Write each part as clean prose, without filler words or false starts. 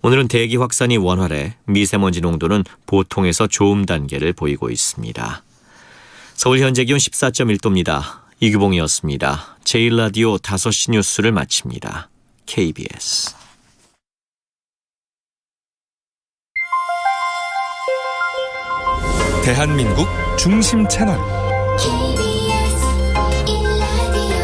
오늘은 대기 확산이 원활해 미세먼지 농도는 보통에서 좋음 단계를 보이고 있습니다. 서울 현재 기온 14.1도입니다. 이규봉이었습니다. 제1라디오 5시 뉴스를 마칩니다. KBS 대한민국 중심 채널 KBS 1라디오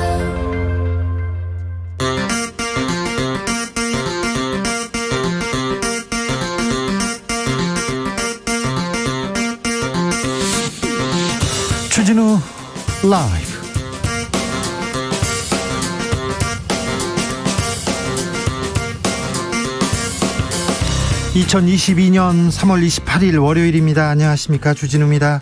주진우 라이브. (2022년 3월 28일) 월요일입니다. 안녕하십니까, 주진우입니다.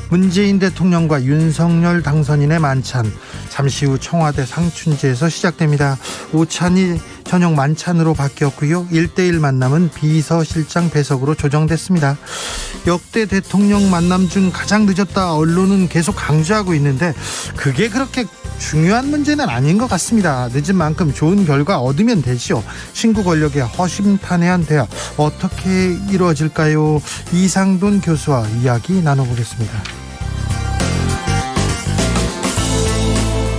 문재인 대통령과 윤석열 당선인의 만찬, 잠시 후 청와대 상춘제에서 시작됩니다. 오찬이 저녁 만찬으로 바뀌었고요. 1대1 만남은 비서실장 배석으로 조정됐습니다. 역대 대통령 만남 중 가장 늦었다 언론은 계속 강조하고 있는데 그게 그렇게 중요한 문제는 아닌 것 같습니다. 늦은 만큼 좋은 결과 얻으면 되지요. 신구 권력의 허심탄회한 대화 어떻게 이루어질까요? 이상돈 교수와 이야기 나눠보겠습니다.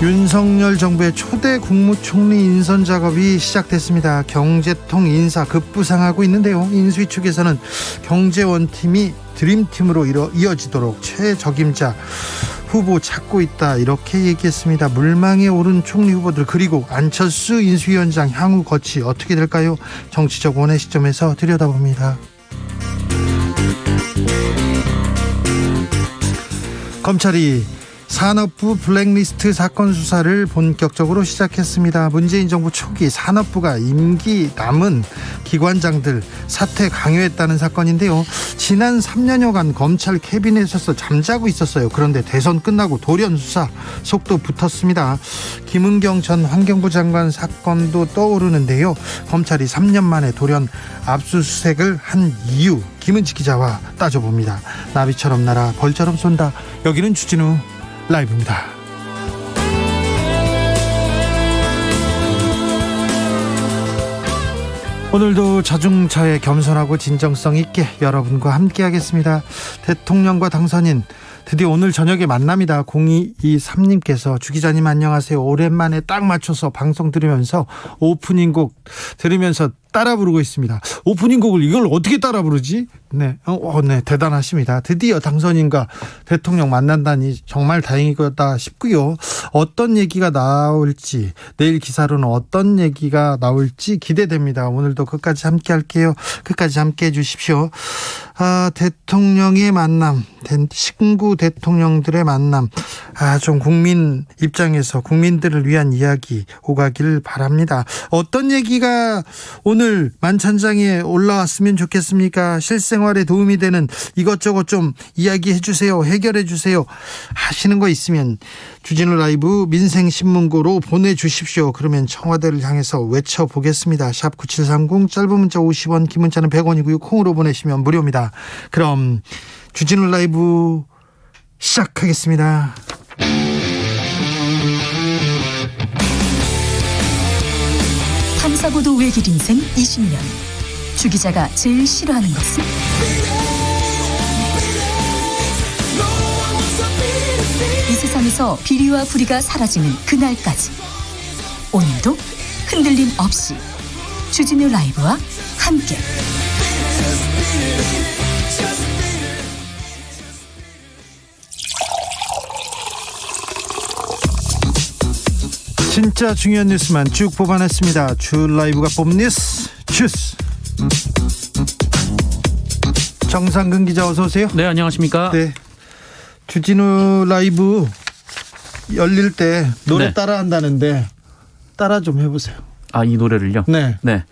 윤석열 정부의 초대 국무총리 인선 작업이 시작됐습니다. 경제통 인사 급부상하고 있는데요. 인수위 측에서는 경제원팀이 드림팀으로 이어지도록 최적임자 후보 찾고 있다, 이렇게 얘기했습니다. 물망에 오른 총리 후보들, 그리고 안철수 인수위원장 향후 거치 어떻게 될까요? 정치적 원의 시점에서 들여다봅니다. 검찰이 산업부 블랙리스트 사건 수사를 본격적으로 시작했습니다. 문재인 정부 초기 산업부가 임기 남은 기관장들 사퇴 강요했다는 사건인데요. 지난 3년여간 검찰 캐비넷에서 잠자고 있었어요. 그런데 대선 끝나고 돌연 수사 속도 붙었습니다. 김은경 전 환경부 장관 사건도 떠오르는데요. 검찰이 3년 만에 돌연 압수수색을 한 이유, 김은지 기자와 따져봅니다. 나비처럼 날아 벌처럼 쏜다. 여기는 주진우 라이브입니다. 오늘도 자중차에 겸손하고 진정성 있게 여러분과 함께 하겠습니다. 대통령과 당선인 드디어 오늘 저녁에 만납니다. 0223님께서 주 기자님 안녕하세요. 오랜만에 딱 맞춰서 방송 들으면서 오프닝 곡 들으면서 따라 부르고 있습니다. 오프닝 곡을 이걸 어떻게 따라 부르지? 네, 네, 대단하십니다. 드디어 당선인과 대통령 만난다니 정말 다행이다 싶고요. 어떤 얘기가 나올지, 내일 기사로는 어떤 얘기가 나올지 기대됩니다. 오늘도 끝까지 함께 할게요. 끝까지 함께 해주십시오. 대통령의 만남, 신구 대통령들의 만남, 좀 국민 입장에서 국민들을 위한 이야기 오가기를 바랍니다. 어떤 얘기가 오늘 만찬장에 올라왔으면 좋겠습니까? 실생활에 도움이 되는 이것저것 좀 이야기해 주세요. 해결해 주세요. 하시는 거 있으면 주진우 라이브 민생신문고로 보내주십시오. 그러면 청와대를 향해서 외쳐보겠습니다. 샵 9730, 짧은 문자 50원, 긴 문자는 100원이고요. 콩으로 보내시면 무료입니다. 그럼 주진우 라이브 시작하겠습니다. 탐사보도 외길 인생 20년. 주 기자가 제일 싫어하는 것은? 이 세상에서 비리와 부리가 사라지는 그날까지, 오늘도 흔들림 없이 주진우 라이브와 함께 진짜 중요한 뉴스만 쭉 뽑아냈습니다. 주 라이브가 뽑는 뉴스 주스. 정상근 기자 어서 오세요. 네, 안녕하십니까. 네, 주진우 라이브 열릴 때 노래 네. 따라한다는데 따라 좀 해보세요. 이 노래를요? 네. 네.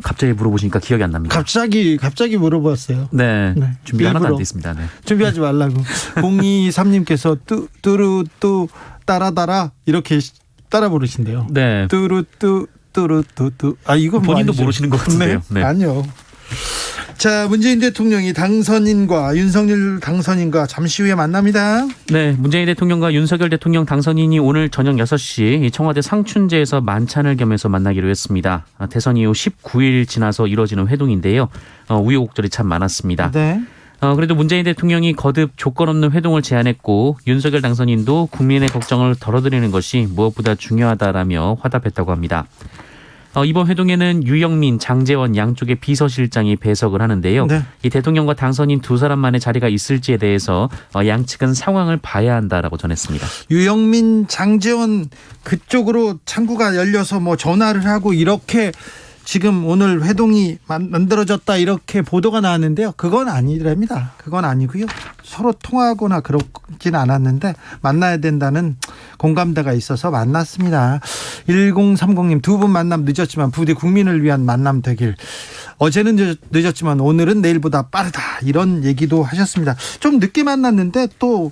갑자기 물어보시니까 기억이 안 납니다. 갑자기 물어봤어요. 네. 네. 준비 하나도 일부러. 안 돼 있습니다. 네. 준비하지 말라고. 023님께서 뚜루뚜 따라따라 이렇게 따라 부르신대요. 네. 뚜루뚜 뚜루뚜뚜. 이건 본인도 아니죠. 모르시는 것 같은데요. 네. 아니요. 자, 문재인 대통령이 당선인과 윤석열 당선인과 잠시 후에 만납니다. 네, 문재인 대통령과 윤석열 대통령 당선인이 오늘 저녁 6시 청와대 상춘제에서 만찬을 겸해서 만나기로 했습니다. 대선 이후 19일 지나서 이뤄지는 회동인데요. 우여곡절이 참 많았습니다. 네. 그래도 문재인 대통령이 거듭 조건 없는 회동을 제안했고 윤석열 당선인도 국민의 걱정을 덜어드리는 것이 무엇보다 중요하다라며 화답했다고 합니다. 이번 회동에는 유영민, 장제원 양쪽의 비서실장이 배석을 하는데요. 네. 이 대통령과 당선인 두 사람만의 자리가 있을지에 대해서 양측은 상황을 봐야 한다라고 전했습니다. 유영민, 장제원 그쪽으로 창구가 열려서 뭐 전화를 하고 이렇게 지금 오늘 회동이 만들어졌다 이렇게 보도가 나왔는데요. 그건 아니랍니다. 그건 아니고요. 서로 통화하거나 그러진 않았는데 만나야 된다는 공감대가 있어서 만났습니다. 1030님 두 분 만남 늦었지만 부디 국민을 위한 만남 되길. 어제는 늦었지만 오늘은 내일보다 빠르다. 이런 얘기도 하셨습니다. 좀 늦게 만났는데 또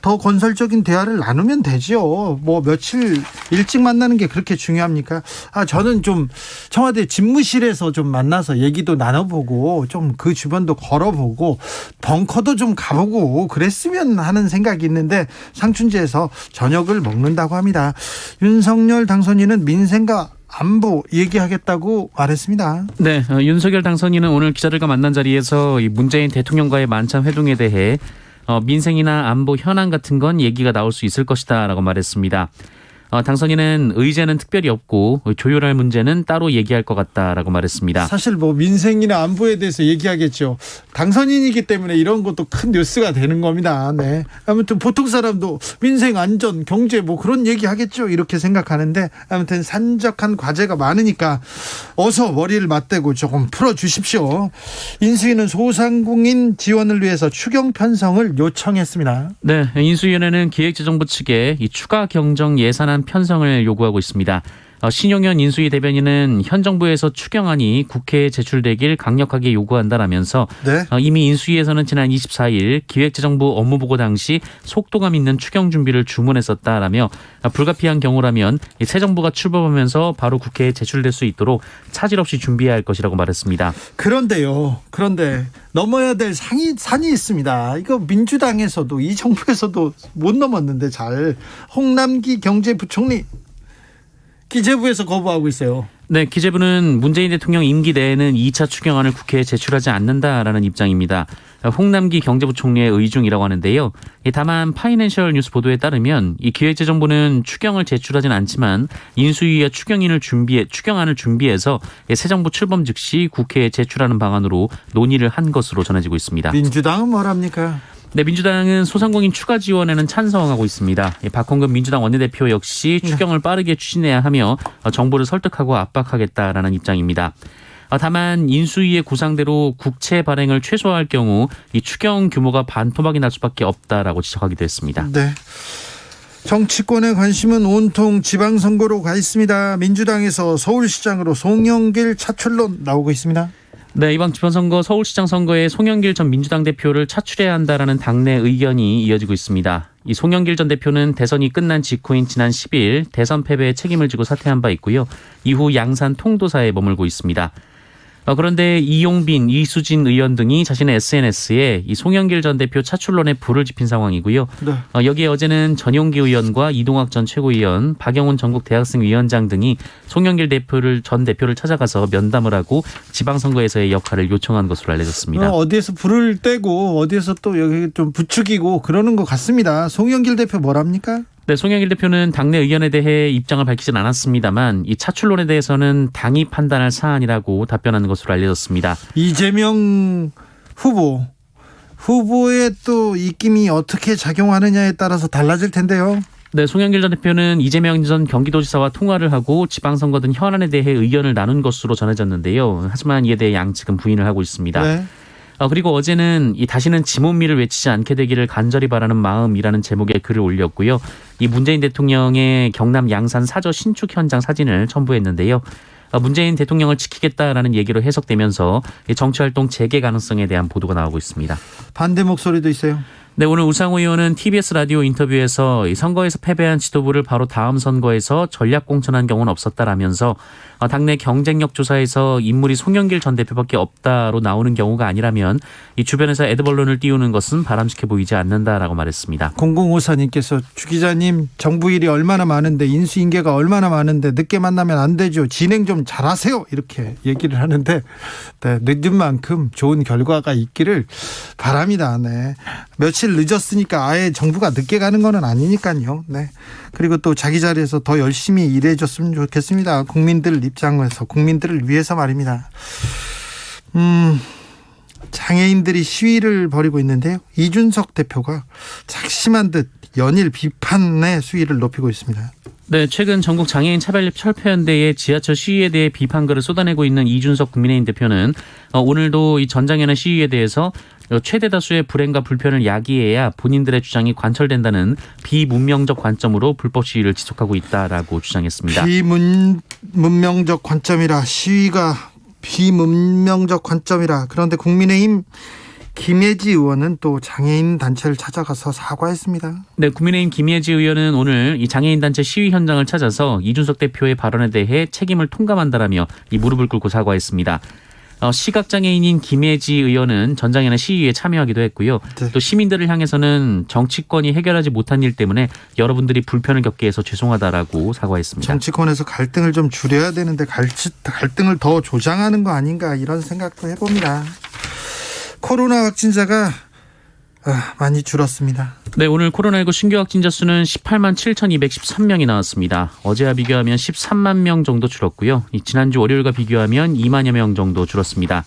더 건설적인 대화를 나누면 되죠. 뭐 며칠 일찍 만나는 게 그렇게 중요합니까? 저는 좀 청와대 집무실에서 좀 만나서 얘기도 나눠보고 좀 그 주변도 걸어보고 벙커도 좀 가보고 그랬으면 하는 생각이 있는데 상춘제에서 저녁을 먹는다고 합니다. 윤석열 당선인은 민생과 안보 얘기하겠다고 말했습니다. 네, 윤석열 당선인은 오늘 기자들과 만난 자리에서 이 문재인 대통령과의 만찬 회동에 대해 민생이나 안보 현안 같은 건 얘기가 나올 수 있을 것이다 라고 말했습니다. 당선인은 의제는 특별히 없고 조율할 문제는 따로 얘기할 것 같다라고 말했습니다. 사실 뭐 민생이나 안보에 대해서 얘기하겠죠. 당선인이기 때문에 이런 것도 큰 뉴스가 되는 겁니다. 네. 아무튼 보통 사람도 민생, 안전, 경제 뭐 그런 얘기 하겠죠. 이렇게 생각하는데 아무튼 산적한 과제가 많으니까 어서 머리를 맞대고 조금 풀어주십시오. 인수위는 소상공인 지원을 위해서 추경 편성을 요청했습니다. 네, 인수위원회는 기획재정부 측에 이 추가 경정 예산안 편성을 요구하고 있습니다. 신용현 인수위 대변인은 현 정부에서 추경안이 국회에 제출되길 강력하게 요구한다라면서 네. 이미 인수위에서는 지난 24일 기획재정부 업무보고 당시 속도감 있는 추경 준비를 주문했었다라며 불가피한 경우라면 새 정부가 출범하면서 바로 국회에 제출될 수 있도록 차질 없이 준비해야 할 것이라고 말했습니다. 그런데 넘어야 될 산이 있습니다. 이거 민주당에서도 이 정부에서도 못 넘었는데 잘 홍남기 경제부총리 기재부에서 거부하고 있어요. 네, 기재부는 문재인 대통령 임기 내에는 2차 추경안을 국회에 제출하지 않는다라는 입장입니다. 홍남기 경제부총리의 의중이라고 하는데요. 다만 파이낸셜 뉴스 보도에 따르면 이 기획재정부는 추경을 제출하진 않지만 인수위와 추경안을 준비해서 새 정부 출범 즉시 국회에 제출하는 방안으로 논의를 한 것으로 전해지고 있습니다. 민주당은 뭐랍니까? 네, 민주당은 소상공인 추가 지원에는 찬성하고 있습니다. 박홍근 민주당 원내대표 역시 추경을 빠르게 추진해야 하며 정부를 설득하고 압박하겠다라는 입장입니다. 다만 인수위의 구상대로 국채 발행을 최소화할 경우 이 추경 규모가 반토막이 날 수밖에 없다라고 지적하기도 했습니다. 네. 정치권의 관심은 온통 지방선거로 가 있습니다. 민주당에서 서울시장으로 송영길 차출론 나오고 있습니다. 네, 이번 지방선거 서울시장 선거에 송영길 전 민주당 대표를 차출해야 한다라는 당내 의견이 이어지고 있습니다. 이 송영길 전 대표는 대선이 끝난 직후인 지난 10일 대선 패배에 책임을 지고 사퇴한 바 있고요. 이후 양산 통도사에 머물고 있습니다. 그런데 이용빈, 이수진 의원 등이 자신의 SNS에 이 송영길 전 대표 차출론에 불을 지핀 상황이고요. 네. 여기에 어제는 전용기 의원과 이동학 전 최고위원, 박영훈 전국 대학생위원장 등이 송영길 전 대표를 찾아가서 면담을 하고 지방선거에서의 역할을 요청한 것으로 알려졌습니다. 어디에서 불을 떼고 어디에서 또 여기 좀 부추기고 그러는 것 같습니다. 송영길 대표 뭐랍니까? 네, 송영길 대표는 당내 의견에 대해 입장을 밝히진 않았습니다만 이 차출론에 대해서는 당이 판단할 사안이라고 답변하는 것으로 알려졌습니다. 이재명 후보의 또 입김이 어떻게 작용하느냐에 따라서 달라질 텐데요. 네, 송영길 전 대표는 이재명 전 경기도지사와 통화를 하고 지방선거 등 현안에 대해 의견을 나눈 것으로 전해졌는데요. 하지만 이에 대해 양측은 부인을 하고 있습니다. 네. 그리고 어제는 이 다시는 지몬미를 외치지 않게 되기를 간절히 바라는 마음이라는 제목의 글을 올렸고요. 이 문재인 대통령의 경남 양산 사저 신축 현장 사진을 첨부했는데요. 문재인 대통령을 지키겠다라는 얘기로 해석되면서 정치활동 재개 가능성에 대한 보도가 나오고 있습니다. 반대 목소리도 있어요. 네, 오늘 우상호 의원은 TBS 라디오 인터뷰에서 이 선거에서 패배한 지도부를 바로 다음 선거에서 전략 공천한 경우는 없었다라면서 당내 경쟁력 조사에서 인물이 송영길 전 대표밖에 없다로 나오는 경우가 아니라면 이 주변에서 애드벌론을 띄우는 것은 바람직해 보이지 않는다라고 말했습니다. 0054님께서 주 기자님 정부 일이 얼마나 많은데 인수인계가 얼마나 많은데 늦게 만나면 안 되죠. 진행 좀 잘하세요. 이렇게 얘기를 하는데 네, 늦은 만큼 좋은 결과가 있기를 바랍니다. 네. 며칠 늦었으니까 아예 정부가 늦게 가는 건 아니니까요. 네. 그리고 또 자기 자리에서 더 열심히 일해줬으면 좋겠습니다. 국민들 입장에서 국민들을 위해서 말입니다. 장애인들이 시위를 벌이고 있는데요. 이준석 대표가 작심한 듯 연일 비판의 수위를 높이고 있습니다. 네, 최근 전국 장애인 차별협력연대의 지하철 시위에 대해 비판글을 쏟아내고 있는 이준석 국민의힘 대표는 오늘도 이 전장현의 시위에 대해서 최대 다수의 불행과 불편을 야기해야 본인들의 주장이 관철된다는 비문명적 관점으로 불법 시위를 지속하고 있다라고 주장했습니다. 비문명적 관점이라 시위가 비문명적 관점이라. 그런데 국민의힘 김예지 의원은 또 장애인 단체를 찾아가서 사과했습니다. 네, 국민의힘 김예지 의원은 오늘 이 장애인 단체 시위 현장을 찾아서 이준석 대표의 발언에 대해 책임을 통감한다라며 이 무릎을 꿇고 사과했습니다. 시각장애인인 김예지 의원은 전장현의 시위에 참여하기도 했고요. 네. 또 시민들을 향해서는 정치권이 해결하지 못한 일 때문에 여러분들이 불편을 겪게 해서 죄송하다라고 사과했습니다. 정치권에서 갈등을 좀 줄여야 되는데 갈등을 더 조장하는 거 아닌가 이런 생각도 해봅니다. 코로나 확진자가 많이 줄었습니다. 네, 오늘 코로나19 신규 확진자 수는 18만 7,213명이 나왔습니다. 어제와 비교하면 13만 명 정도 줄었고요. 지난주 월요일과 비교하면 2만여 명 정도 줄었습니다.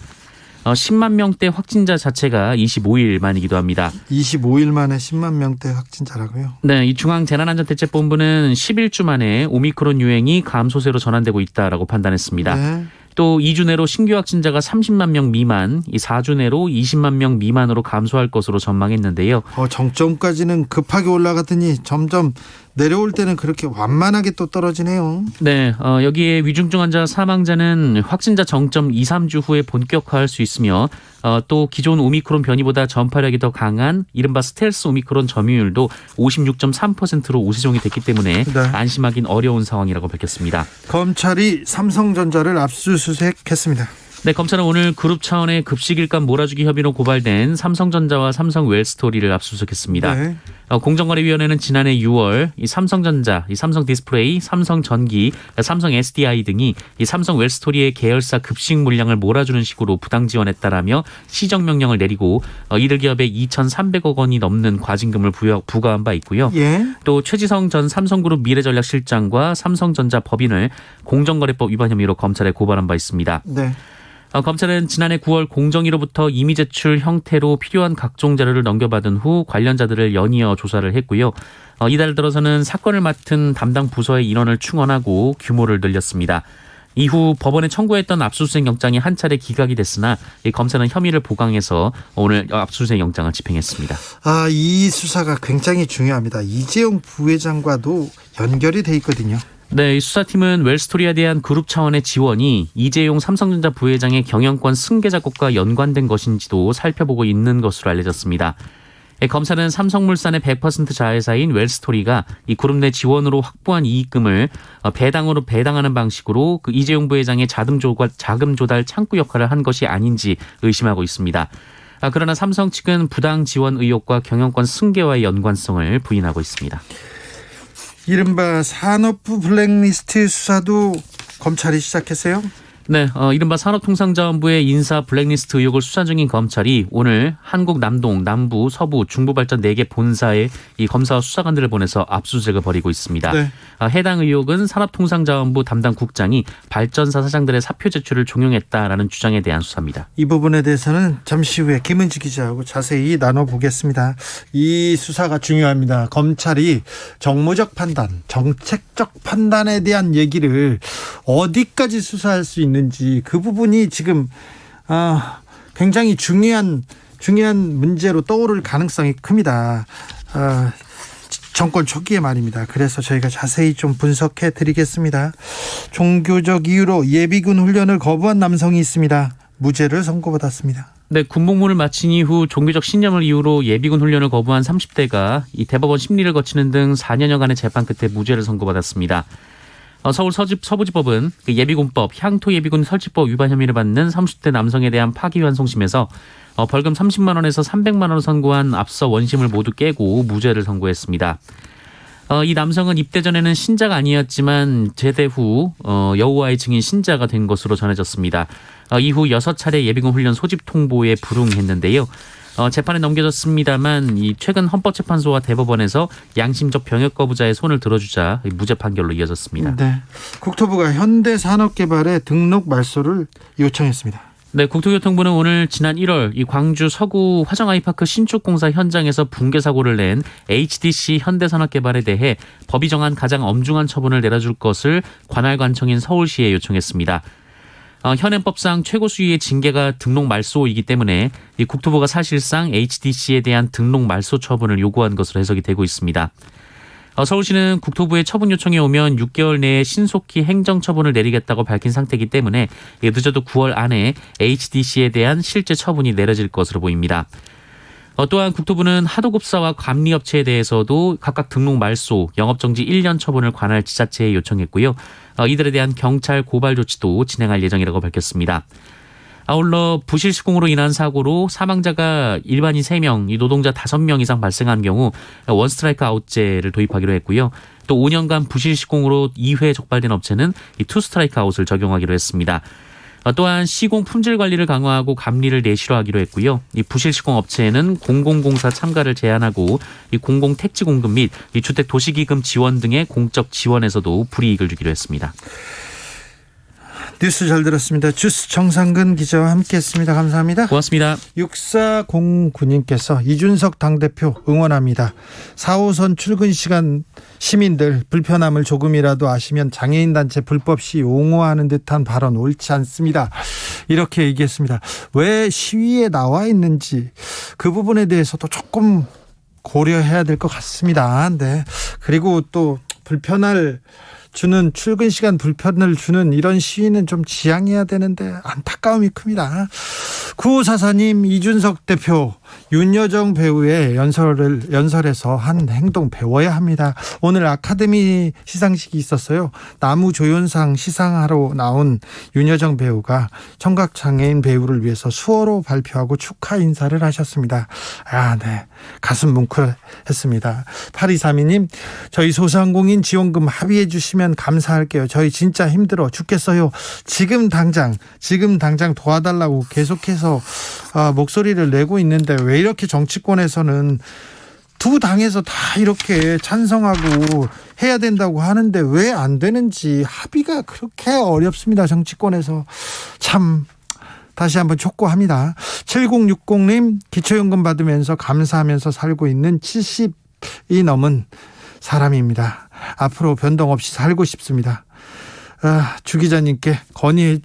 10만 명대 확진자 자체가 25일 만이기도 합니다. 25일 만에 10만 명대 확진자라고요? 네, 이 중앙재난안전대책본부는 11주 만에 오미크론 유행이 감소세로 전환되고 있다라고 판단했습니다. 네. 또 2주 내로 신규 확진자가 30만 명 미만, 이 4주 내로 20만 명 미만으로 감소할 것으로 전망했는데요. 정점까지는 급하게 올라가더니 점점 내려올 때는 그렇게 완만하게 또 떨어지네요. 네, 여기에 위중증 환자 사망자는 확진자 정점 2, 3주 후에 본격화할 수 있으며 또 기존 오미크론 변이보다 전파력이 더 강한 이른바 스텔스 오미크론 점유율도 56.3%로 우세종이 됐기 때문에 네. 안심하긴 어려운 상황이라고 밝혔습니다. 검찰이 삼성전자를 압수수색했습니다. 네, 검찰은 오늘 그룹 차원의 급식일감 몰아주기 혐의로 고발된 삼성전자와 삼성 웰스토리를 압수수색했습니다. 네. 공정거래위원회는 지난해 6월 이 삼성전자, 이 삼성디스플레이, 삼성전기, 삼성 SDI 등이 이 삼성 웰스토리의 계열사 급식 물량을 몰아주는 식으로 부당 지원했다라며 시정명령을 내리고 이들 기업에 2,300억 원이 넘는 과징금을 부과한 바 있고요. 예. 또 최지성 전 삼성그룹 미래전략실장과 삼성전자 법인을 공정거래법 위반 혐의로 검찰에 고발한 바 있습니다. 네. 검찰은 지난해 9월 공정위로부터 임의 제출 형태로 필요한 각종 자료를 넘겨받은 후 관련자들을 연이어 조사를 했고요. 이달 들어서는 사건을 맡은 담당 부서의 인원을 충원하고 규모를 늘렸습니다. 이후 법원에 청구했던 압수수색 영장이 한 차례 기각이 됐으나 이 검사는 혐의를 보강해서 오늘 압수수색 영장을 집행했습니다. 이 수사가 굉장히 중요합니다. 이재용 부회장과도 연결이 돼 있거든요. 네, 이 수사팀은 웰스토리에 대한 그룹 차원의 지원이 이재용 삼성전자 부회장의 경영권 승계 작업과 연관된 것인지도 살펴보고 있는 것으로 알려졌습니다. 검사는 삼성물산의 100% 자회사인 웰스토리가 이 그룹 내 지원으로 확보한 이익금을 배당으로 배당하는 방식으로 그 이재용 부회장의 자금 조달 창구 역할을 한 것이 아닌지 의심하고 있습니다. 그러나 삼성 측은 부당 지원 의혹과 경영권 승계와의 연관성을 부인하고 있습니다. 이른바 산업부 블랙리스트 수사도 검찰이 시작했어요? 네, 이른바 산업통상자원부의 인사 블랙리스트 의혹을 수사 중인 검찰이 오늘 한국 남동, 남부, 서부, 중부발전 4개 본사에 이 검사와 수사관들을 보내서 압수수색을 벌이고 있습니다. 네. 해당 의혹은 산업통상자원부 담당 국장이 발전사 사장들의 사표 제출을 종용했다라는 주장에 대한 수사입니다. 이 부분에 대해서는 잠시 후에 김은지 기자하고 자세히 나눠보겠습니다. 이 수사가 중요합니다. 검찰이 정무적 판단, 정책적 판단에 대한 얘기를 어디까지 수사할 수 있는지 그 부분이 지금 굉장히 중요한 문제로 떠오를 가능성이 큽니다. 정권 초기에 말입니다. 그래서 저희가 자세히 좀 분석해 드리겠습니다. 종교적 이유로 예비군 훈련을 거부한 남성이 있습니다. 무죄를 선고받았습니다. 네, 군복무를 마친 이후 종교적 신념을 이유로 예비군 훈련을 거부한 30대가 이 대법원 심리를 거치는 등 4년여간의 재판 끝에 무죄를 선고받았습니다. 서울 서부지법은 그 예비군법, 향토예비군 설치법 위반 혐의를 받는 30대 남성에 대한 파기환송심에서 벌금 30만 원에서 300만 원을 선고한 앞서 원심을 모두 깨고 무죄를 선고했습니다. 이 남성은 입대 전에는 신자가 아니었지만 제대 후 여호와의 증인 신자가 된 것으로 전해졌습니다. 이후 6차례 예비군 훈련 소집 통보에 불응했는데요. 재판에 넘겨졌습니다만 이 최근 헌법재판소와 대법원에서 양심적 병역 거부자의 손을 들어주자 무죄 판결로 이어졌습니다. 네. 국토부가 현대산업개발에 등록 말소를 요청했습니다. 네, 국토교통부는 오늘 지난 1월 이 광주 서구 화정아이파크 신축 공사 현장에서 붕괴 사고를 낸 HDC 현대산업개발에 대해 법이 정한 가장 엄중한 처분을 내려줄 것을 관할관청인 서울시에 요청했습니다. 현행법상 최고 수위의 징계가 등록 말소이기 때문에 이 국토부가 사실상 HDC에 대한 등록 말소 처분을 요구한 것으로 해석이 되고 있습니다. 서울시는 국토부의 처분 요청이 오면 6개월 내에 신속히 행정처분을 내리겠다고 밝힌 상태이기 때문에 늦어도 9월 안에 HDC에 대한 실제 처분이 내려질 것으로 보입니다. 또한 국토부는 하도급사와 감리업체에 대해서도 각각 등록 말소, 영업정지 1년 처분을 관할 지자체에 요청했고요. 이들에 대한 경찰 고발 조치도 진행할 예정이라고 밝혔습니다. 아울러 부실 시공으로 인한 사고로 사망자가 일반인 3명, 노동자 5명 이상 발생한 경우 원스트라이크 아웃제를 도입하기로 했고요. 또 5년간 부실 시공으로 2회 적발된 업체는 이 투스트라이크 아웃을 적용하기로 했습니다. 또한 시공 품질 관리를 강화하고 감리를 내실화하기로 했고요. 이 부실 시공 업체에는 공공공사 참가를 제한하고 이 공공 택지 공급 및 이 주택 도시기금 지원 등의 공적 지원에서도 불이익을 주기로 했습니다. 뉴스 잘 들었습니다. 주스 정상근 기자와 함께했습니다. 감사합니다. 고맙습니다. 6409님께서 이준석 당대표 응원합니다. 4호선 출근 시간 시민들 불편함을 조금이라도 아시면 장애인 단체 불법 시위 옹호하는 듯한 발언 옳지 않습니다. 이렇게 얘기했습니다. 왜 시위에 나와 있는지 그 부분에 대해서도 조금 고려해야 될 것 같습니다. 네. 그리고 또 출근 시간 불편을 주는 이런 시위는 좀 지양해야 되는데 안타까움이 큽니다. 9544님, 이준석 대표 윤여정 배우의 연설에서 한 행동 배워야 합니다. 오늘 아카데미 시상식이 있었어요. 나무조연상 시상하러 나온 윤여정 배우가 청각장애인 배우를 위해서 수어로 발표하고 축하 인사를 하셨습니다. 네. 가슴 뭉클했습니다. 8232님, 저희 소상공인 지원금 합의해 주시면 감사할게요. 저희 진짜 힘들어 죽겠어요. 지금 당장 도와달라고 계속해서 목소리를 내고 있는데 왜 이렇게 정치권에서는 두 당에서 다 이렇게 찬성하고 해야 된다고 하는데 왜 안 되는지 합의가 그렇게 어렵습니다. 정치권에서 참 다시 한번 촉구합니다. 7060님, 기초연금 받으면서 감사하면서 살고 있는 70이 넘은 사람입니다. 앞으로 변동 없이 살고 싶습니다. 주 기자님께 건의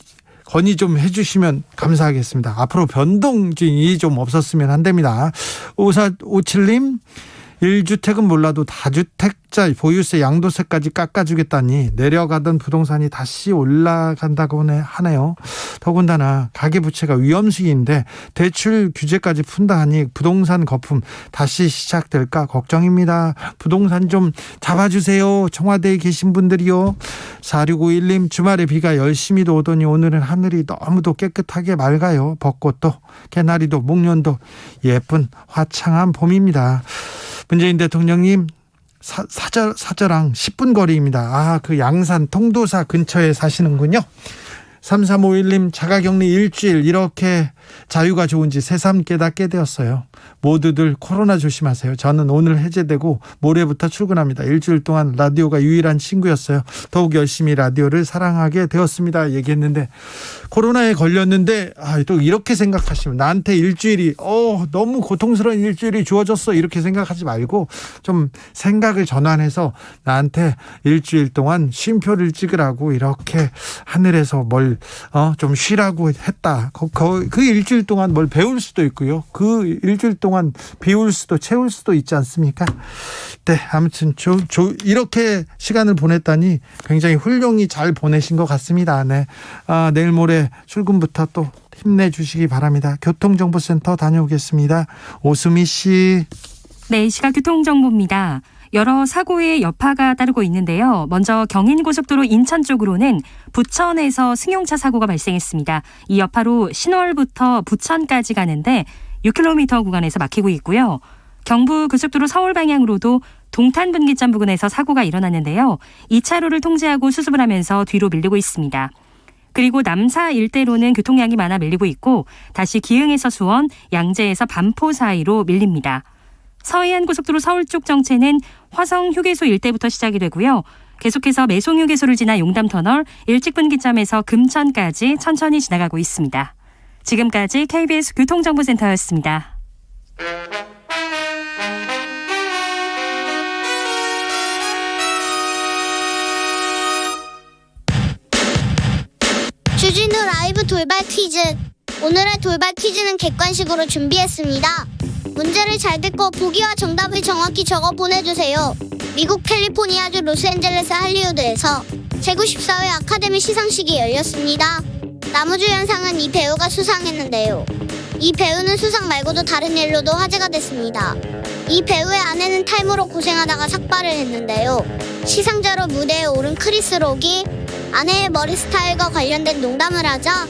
좀 해주시면 감사하겠습니다. 앞으로 변동이 좀 없었으면 한답니다. 5457님, 1주택은 몰라도 다주택자 보유세 양도세까지 깎아주겠다니 내려가던 부동산이 다시 올라간다고 하네요. 더군다나 가계부채가 위험수위인데 대출 규제까지 푼다 하니 부동산 거품 다시 시작될까 걱정입니다. 부동산 좀 잡아주세요. 청와대에 계신 분들이요. 4651님, 주말에 비가 열심히도 오더니 오늘은 하늘이 너무도 깨끗하게 맑아요. 벚꽃도 개나리도 목련도 예쁜 화창한 봄입니다. 문재인 대통령님 사저랑 10분 거리입니다. 그 양산 통도사 근처에 사시는군요. 3351님, 자가격리 일주일 이렇게 자유가 좋은지 새삼 깨닫게 되었어요. 모두들 코로나 조심하세요. 저는 오늘 해제되고 모레부터 출근합니다. 일주일 동안 라디오가 유일한 친구였어요. 더욱 열심히 라디오를 사랑하게 되었습니다. 얘기했는데 코로나에 걸렸는데 또 이렇게 생각하시면 나한테 일주일이 너무 고통스러운 일주일이 주어졌어 이렇게 생각하지 말고 좀 생각을 전환해서 나한테 일주일 동안 쉼표를 찍으라고 이렇게 하늘에서 뭘 좀 쉬라고 했다. 그 일주일 동안 뭘 배울 수도 있고요. 그 일주일 동안 비울 수도 채울 수도 있지 않습니까? 네, 아무튼 이렇게 시간을 보냈다니 굉장히 훌륭히 잘 보내신 것 같습니다. 네, 내일 모레 출근부터 또 힘내주시기 바랍니다. 교통정보센터 다녀오겠습니다. 오수미 씨. 네, 시각 교통정보입니다. 여러 사고의 여파가 따르고 있는데요. 먼저 경인고속도로 인천 쪽으로는 부천에서 승용차 사고가 발생했습니다. 이 여파로 신월부터 부천까지 가는데 6km 구간에서 막히고 있고요. 경부고속도로 서울 방향으로도 동탄분기점 부근에서 사고가 일어났는데요. 2차로를 통제하고 수습을 하면서 뒤로 밀리고 있습니다. 그리고 남사 일대로는 교통량이 많아 밀리고 있고 다시 기흥에서 수원, 양재에서 반포 사이로 밀립니다. 서해안고속도로 서울 쪽 정체는 화성 휴게소 일대부터 시작이 되고요. 계속해서 매송 휴게소를 지나 용담터널 일직분기점에서 금천까지 천천히 지나가고 있습니다. 지금까지 KBS 교통정보센터였습니다. 주진우 라이브 돌발 퀴즈. 오늘의 돌발 퀴즈는 객관식으로 준비했습니다. 문제를 잘 듣고 보기와 정답을 정확히 적어 보내주세요. 미국 캘리포니아주 로스앤젤레스 할리우드에서 제94회 아카데미 시상식이 열렸습니다. 나무주연상은 이 배우가 수상했는데요. 이 배우는 수상 말고도 다른 일로도 화제가 됐습니다. 이 배우의 아내는 탈모로 고생하다가 삭발을 했는데요. 시상자로 무대에 오른 크리스 록이 아내의 머리 스타일과 관련된 농담을 하자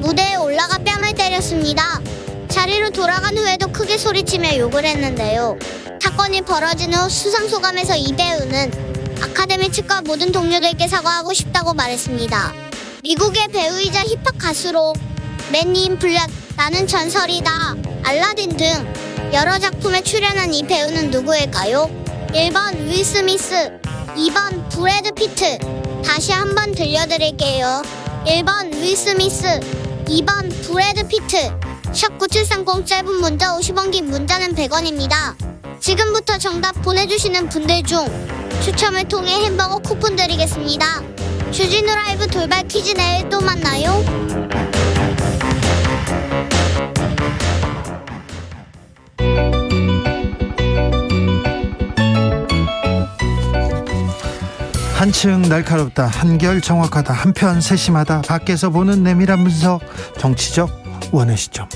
무대에 올라가 뺨을 때렸습니다. 자리로 돌아간 후에도 크게 소리치며 욕을 했는데요. 사건이 벌어진 후 수상 소감에서 이 배우는 아카데미 측과 모든 동료들께 사과하고 싶다고 말했습니다. 미국의 배우이자 힙합 가수로 맨 인 블랙, 나는 전설이다, 알라딘 등 여러 작품에 출연한 이 배우는 누구일까요? 1번 윌 스미스, 2번 브래드 피트. 다시 한번 들려드릴게요. 1번 윌 스미스, 2번 브래드 피트. 샵 9730 짧은 문자 50원, 긴 문자는 100원입니다. 지금부터 정답 보내주시는 분들 중 추첨을 통해 햄버거 쿠폰 드리겠습니다. 주진우 라이브 돌발 퀴즈 내일 또 만나요. 한층 날카롭다, 한결 정확하다, 한편 세심하다. 밖에서 보는 내밀한 분석, 정치적 원의 시점.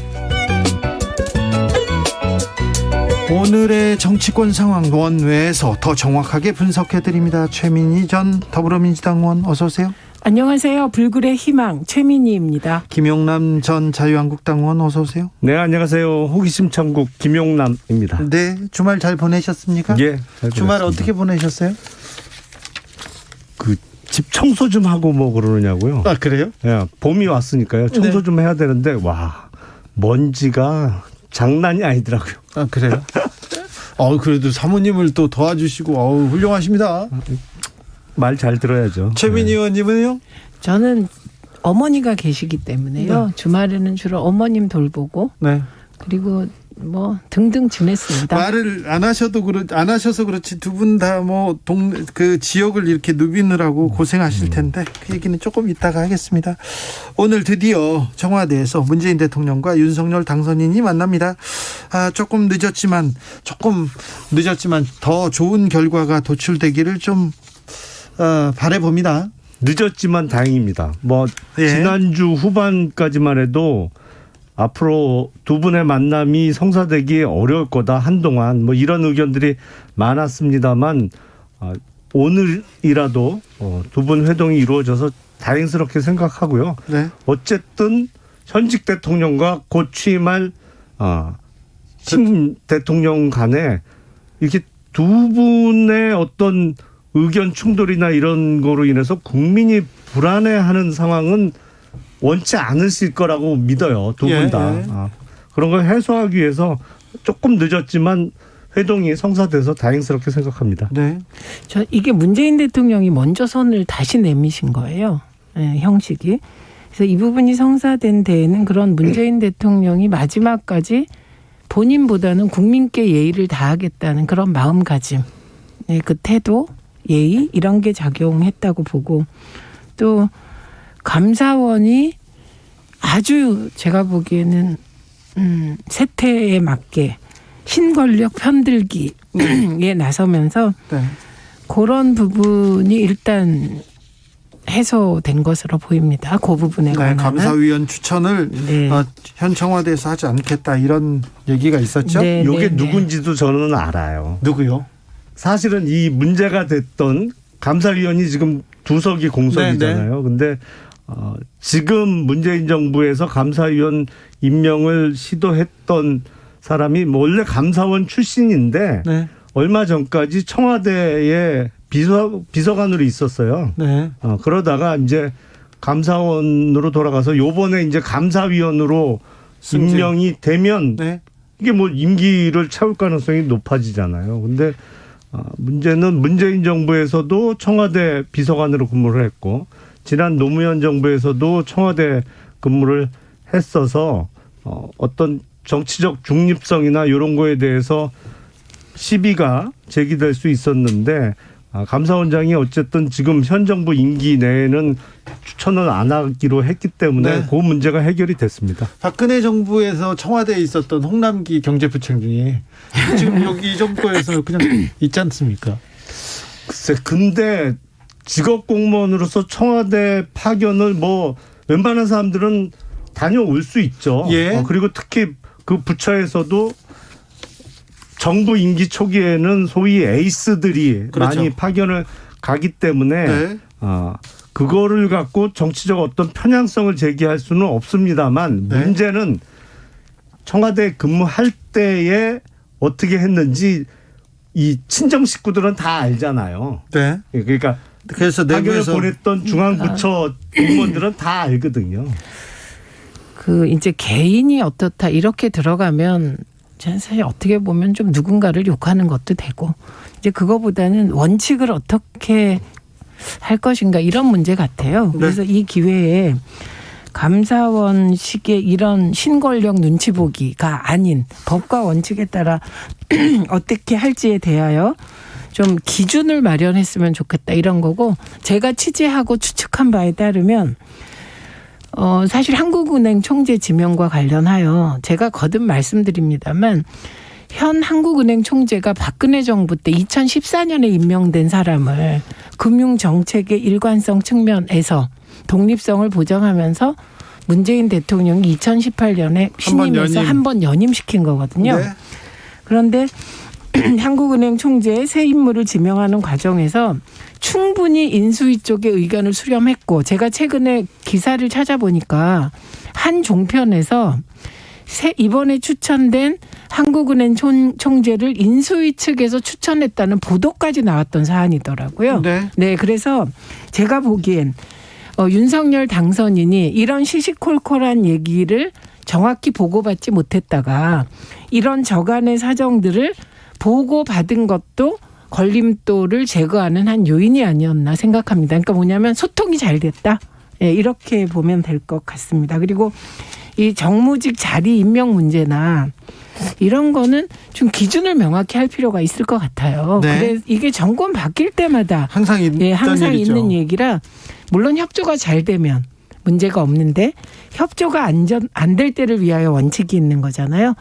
오늘의 정치권 상황 원외에서 더 정확하게 분석해드립니다. 최민희 전 더불어민주당 의원 어서 오세요. 안녕하세요. 불굴의 희망 최민희입니다. 김용남 전 자유한국당 의원 어서 오세요. 네, 안녕하세요. 호기심 천국 김용남입니다. 네, 주말 잘 보내셨습니까? 예, 잘 주말 보냈습니다. 어떻게 보내셨어요? 그 집 청소 좀 하고 뭐 그러느냐고요? 아, 그래요? 예, 봄이 왔으니까요. 청소 네. 좀 해야 되는데 와, 먼지가 장난이 아니더라고요. 아, 그래요? 그래도 사모님을 또 도와주시고 훌륭하십니다. 말 잘 들어야죠. 최민희 의원님은요? 저는 어머니가 계시기 때문에요. 네. 주말에는 주로 어머님 돌보고 네. 그리고 뭐 등등 지냈습니다. 말을 안 하셔서 그렇지 두 분 다 뭐 그 지역을 이렇게 누비느라고 고생하실 텐데 그 얘기는 조금 이따가 하겠습니다. 오늘 드디어 청와대에서 문재인 대통령과 윤석열 당선인이 만납니다. 조금 늦었지만 더 좋은 결과가 도출되기를 좀 바라봅니다. 늦었지만 다행입니다. 뭐 예. 지난주 후반까지만 해도 앞으로 두 분의 만남이 성사되기 어려울 거다 한동안 뭐 이런 의견들이 많았습니다만 오늘이라도 두 분 회동이 이루어져서 다행스럽게 생각하고요. 네. 어쨌든 현직 대통령과 곧 취임할 신 대통령 간에 이렇게 두 분의 어떤 의견 충돌이나 이런 거로 인해서 국민이 불안해하는 상황은 원치 않으실 거라고 믿어요. 두 분 다. 예. 그런 걸 해소하기 위해서 조금 늦었지만 회동이 성사돼서 다행스럽게 생각합니다. 네. 저 이게 문재인 대통령이 먼저 선을 다시 내미신 거예요. 네, 형식이. 그래서 이 부분이 성사된 데에는 그런 문재인 대통령이 마지막까지 본인보다는 국민께 예의를 다하겠다는 그런 마음가짐, 네, 그 태도, 예의 이런 게 작용했다고 보고 또 감사원이 아주 제가 보기에는 세태에 맞게 신권력 편들기에 나서면서 네. 그런 부분이 일단 해소된 것으로 보입니다. 그 부분에 관한은. 감사위원 추천을 네. 현 청와대에서 하지 않겠다 이런 얘기가 있었죠. 네, 이게 네, 누군지도 저는 알아요. 누구요? 사실은 이 문제가 됐던 감사위원이 지금 2석이 공석이잖아요. 근데 지금 문재인 정부에서 감사위원 임명을 시도했던 사람이 원래 감사원 출신인데 네. 얼마 전까지 청와대에 비서관으로 있었어요. 네. 그러다가 이제 감사원으로 돌아가서 요번에 이제 감사위원으로 승진. 임명이 되면 네. 이게 뭐 임기를 채울 가능성이 높아지잖아요. 근데 문제는 문재인 정부에서도 청와대 비서관으로 근무를 했고 지난 노무현 정부에서도 청와대 근무를 했어서 어떤 정치적 중립성이나 이런 거에 대해서 시비가 제기될 수 있었는데 감사원장이 어쨌든 지금 현 정부 임기 내에는 추천을 안 하기로 했기 때문에 네. 그 문제가 해결이 됐습니다. 박근혜 정부에서 청와대에 있었던 홍남기 경제부총리 지금 여기 이 정부에서 그냥 있지 않습니까? 글쎄, 근데 직업 공무원으로서 청와대 파견을 뭐 웬만한 사람들은 다녀올 수 있죠. 예. 그리고 특히 그 부처에서도 정부 임기 초기에는 소위 에이스들이 그렇죠. 많이 파견을 가기 때문에 네. 그거를 갖고 정치적 어떤 편향성을 제기할 수는 없습니다만 네. 문제는 청와대 근무할 때에 어떻게 했는지 이 친정 식구들은 다 알잖아요. 네. 그러니까 그래서 파견을 내부에서 보냈던 중앙부처 공무원들은 다 알거든요. 그 이제 개인이 어떻다 이렇게 들어가면 저는 사실 어떻게 보면 좀 누군가를 욕하는 것도 되고 이제 그거보다는 원칙을 어떻게 할 것인가 이런 문제 같아요. 그래서 이 기회에 감사원식의 이런 신권력 눈치 보기가 아닌 법과 원칙에 따라 어떻게 할지에 대하여 좀 기준을 마련했으면 좋겠다 이런 거고 제가 취재하고 추측한 바에 따르면 사실 한국은행 총재 지명과 관련하여 제가 거듭 말씀드립니다만 현 한국은행 총재가 박근혜 정부 때 2014년에 임명된 사람을 금융정책의 일관성 측면에서 독립성을 보장하면서 문재인 대통령이 2018년에 신임해서 한 번 연임시킨 거거든요. 네. 그런데 한국은행 총재의 새 인물을 지명하는 과정에서 충분히 인수위 쪽의 의견을 수렴했고 제가 최근에 기사를 찾아보니까 한 종편에서 이번에 추천된 한국은행 총재를 인수위 측에서 추천했다는 보도까지 나왔던 사안이더라고요. 네. 그래서 제가 보기엔 윤석열 당선인이 이런 시시콜콜한 얘기를 정확히 보고받지 못했다가 이런 저간의 사정들을 보고받은 것도 걸림돌을 제거하는 한 요인이 아니었나 생각합니다. 그러니까 뭐냐면 소통이 잘 됐다. 이렇게 보면 될 것 같습니다. 그리고 이 정무직 자리 임명 문제나 이런 거는 좀 기준을 명확히 할 필요가 있을 것 같아요. 네. 그래 이게 정권 바뀔 때마다 항상 항상 일이죠. 있는 얘기라 물론 협조가 잘 되면 문제가 없는데 협조가 안 될 때를 위하여 원칙이 있는 거잖아요.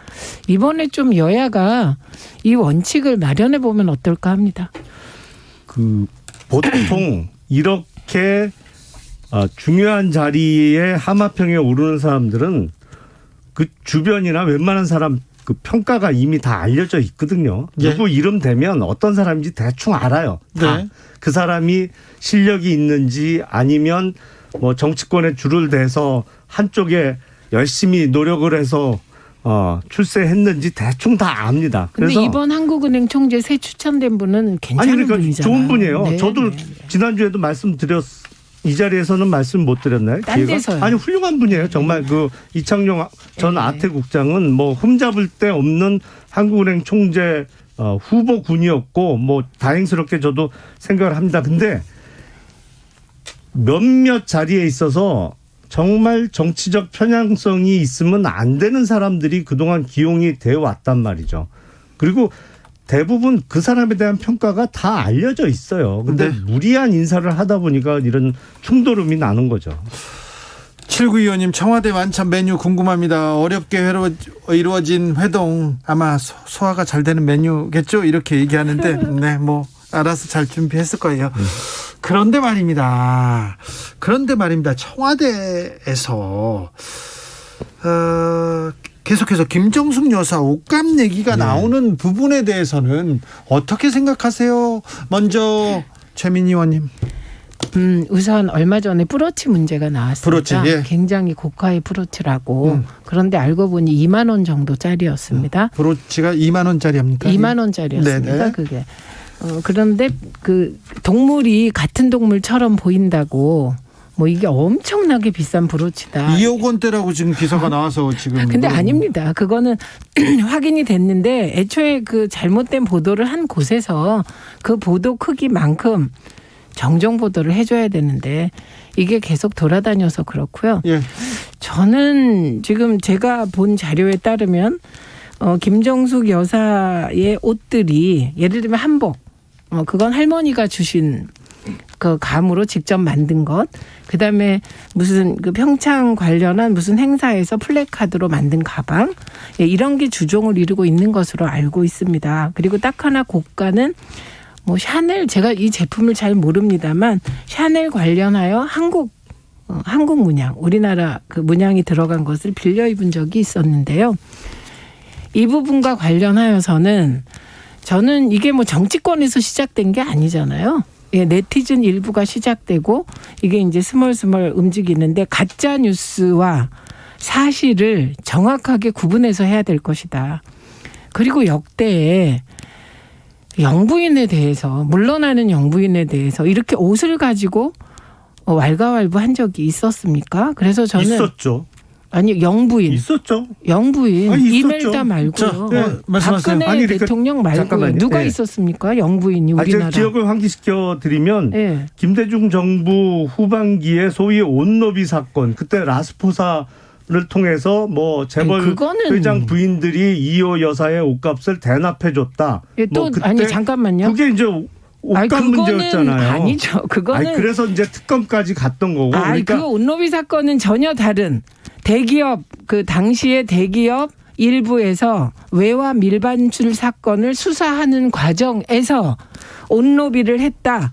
이번에 좀 여야가 이 원칙을 마련해 보면 어떨까 합니다. 보통 이렇게 중요한 자리에 하마평에 오르는 사람들은 그 주변이나 웬만한 사람 그 평가가 이미 다 알려져 있거든요. 예. 누구 이름 되면 어떤 사람인지 대충 알아요. 다. 네. 그 사람이 실력이 있는지 아니면 뭐 정치권에 줄을 대서 한쪽에 열심히 노력을 해서 출세했는지 대충 다 압니다. 근데 그래서 이번 한국은행 총재 새 추천된 분은 괜찮은 그러니까 분이잖아요. 좋은 분이에요. 네, 저도 네. 지난주에도 이 자리에서는 말씀 못 드렸나요? 딴 데서요. 아니 훌륭한 분이에요. 정말 그 이창용 전 아태국장은 뭐 흠잡을 데 없는 한국은행 총재 후보군이었고 뭐 다행스럽게 저도 생각을 합니다. 근데 몇몇 자리에 있어서 정말 정치적 편향성이 있으면 안 되는 사람들이 그동안 기용이 되어 왔단 말이죠. 그리고 대부분 그 사람에 대한 평가가 다 알려져 있어요. 근데 무리한 인사를 하다 보니까 이런 충돌음이 나는 거죠. 7925님 청와대 만찬 메뉴 궁금합니다. 어렵게 이루어진 회동 아마 소화가 잘 되는 메뉴겠죠? 이렇게 얘기하는데 네, 뭐 알아서 잘 준비했을 거예요. 그런데 말입니다. 청와대에서 계속해서 김정숙 여사 옷감 얘기가 네. 나오는 부분에 대해서는 어떻게 생각하세요? 먼저 최민희 의원님. 우선 얼마 전에 브로치 문제가 나왔습니다. 브로치, 예. 굉장히 고가의 브로치라고. 그런데 알고 보니 2만 원 정도짜리였습니다. 브로치가 2만 원짜리입니까? 2만 원짜리였습니다. 네네. 그게. 그런데 그 동물이 같은 동물처럼 보인다고 뭐 이게 엄청나게 비싼 브로치다. 2억 원대라고 지금 기사가 나와서 지금. 근데 아닙니다. 그거는 확인이 됐는데 애초에 그 잘못된 보도를 한 곳에서 그 보도 크기만큼 정정 보도를 해줘야 되는데 이게 계속 돌아다녀서 그렇고요. 예. 저는 지금 제가 본 자료에 따르면 김정숙 여사의 옷들이 예를 들면 한복, 그건 할머니가 주신 그 감으로 직접 만든 것, 그다음에 무슨 그 평창 관련한 무슨 행사에서 플래카드로 만든 가방, 예, 이런 게 주종을 이루고 있는 것으로 알고 있습니다. 그리고 딱 하나 고가는 뭐 샤넬, 제가 이 제품을 잘 모릅니다만 샤넬 관련하여 한국 문양, 우리나라 그 문양이 들어간 것을 빌려 입은 적이 있었는데요. 이 부분과 관련하여서는 저는 이게 뭐 정치권에서 시작된 게 아니잖아요. 예, 네티즌 일부가 시작되고 이게 이제 스멀스멀 움직이는데 가짜 뉴스와 사실을 정확하게 구분해서 해야 될 것이다. 그리고 역대에 영부인에 대해서, 물러나는 영부인에 대해서 이렇게 옷을 가지고 왈가왈부한 적이 있었습니까? 그래서 저는 있었죠. 아니 영부인 있었죠. 영부인 아니, 있었죠. 이멜다 말고요. 자, 말씀하세요. 박근혜 아니, 그러니까 대통령 말고요. 잠깐만요. 누가 예. 있었습니까? 영부인이 제가 우리나라. 기억을 환기시켜 드리면 예. 김대중 정부 후반기에 소위 옷노비 사건, 그때 라스포사를 통해서 뭐 재벌 아니, 그거는- 회장 부인들이 이호 여사의 옷값을 대납해줬다. 예, 또 뭐 그때 아니 잠깐만요. 그게 이제 아니, 옷값 그거는 문제였잖아요. 아니죠. 그거는 아니, 그래서 이제 특검까지 갔던 거고. 아니 그러니까 그 옷노비 사건은 전혀 다른 대기업, 그 당시에 대기업 일부에서 외화 밀반출 사건을 수사하는 과정에서 옷노비를 했다.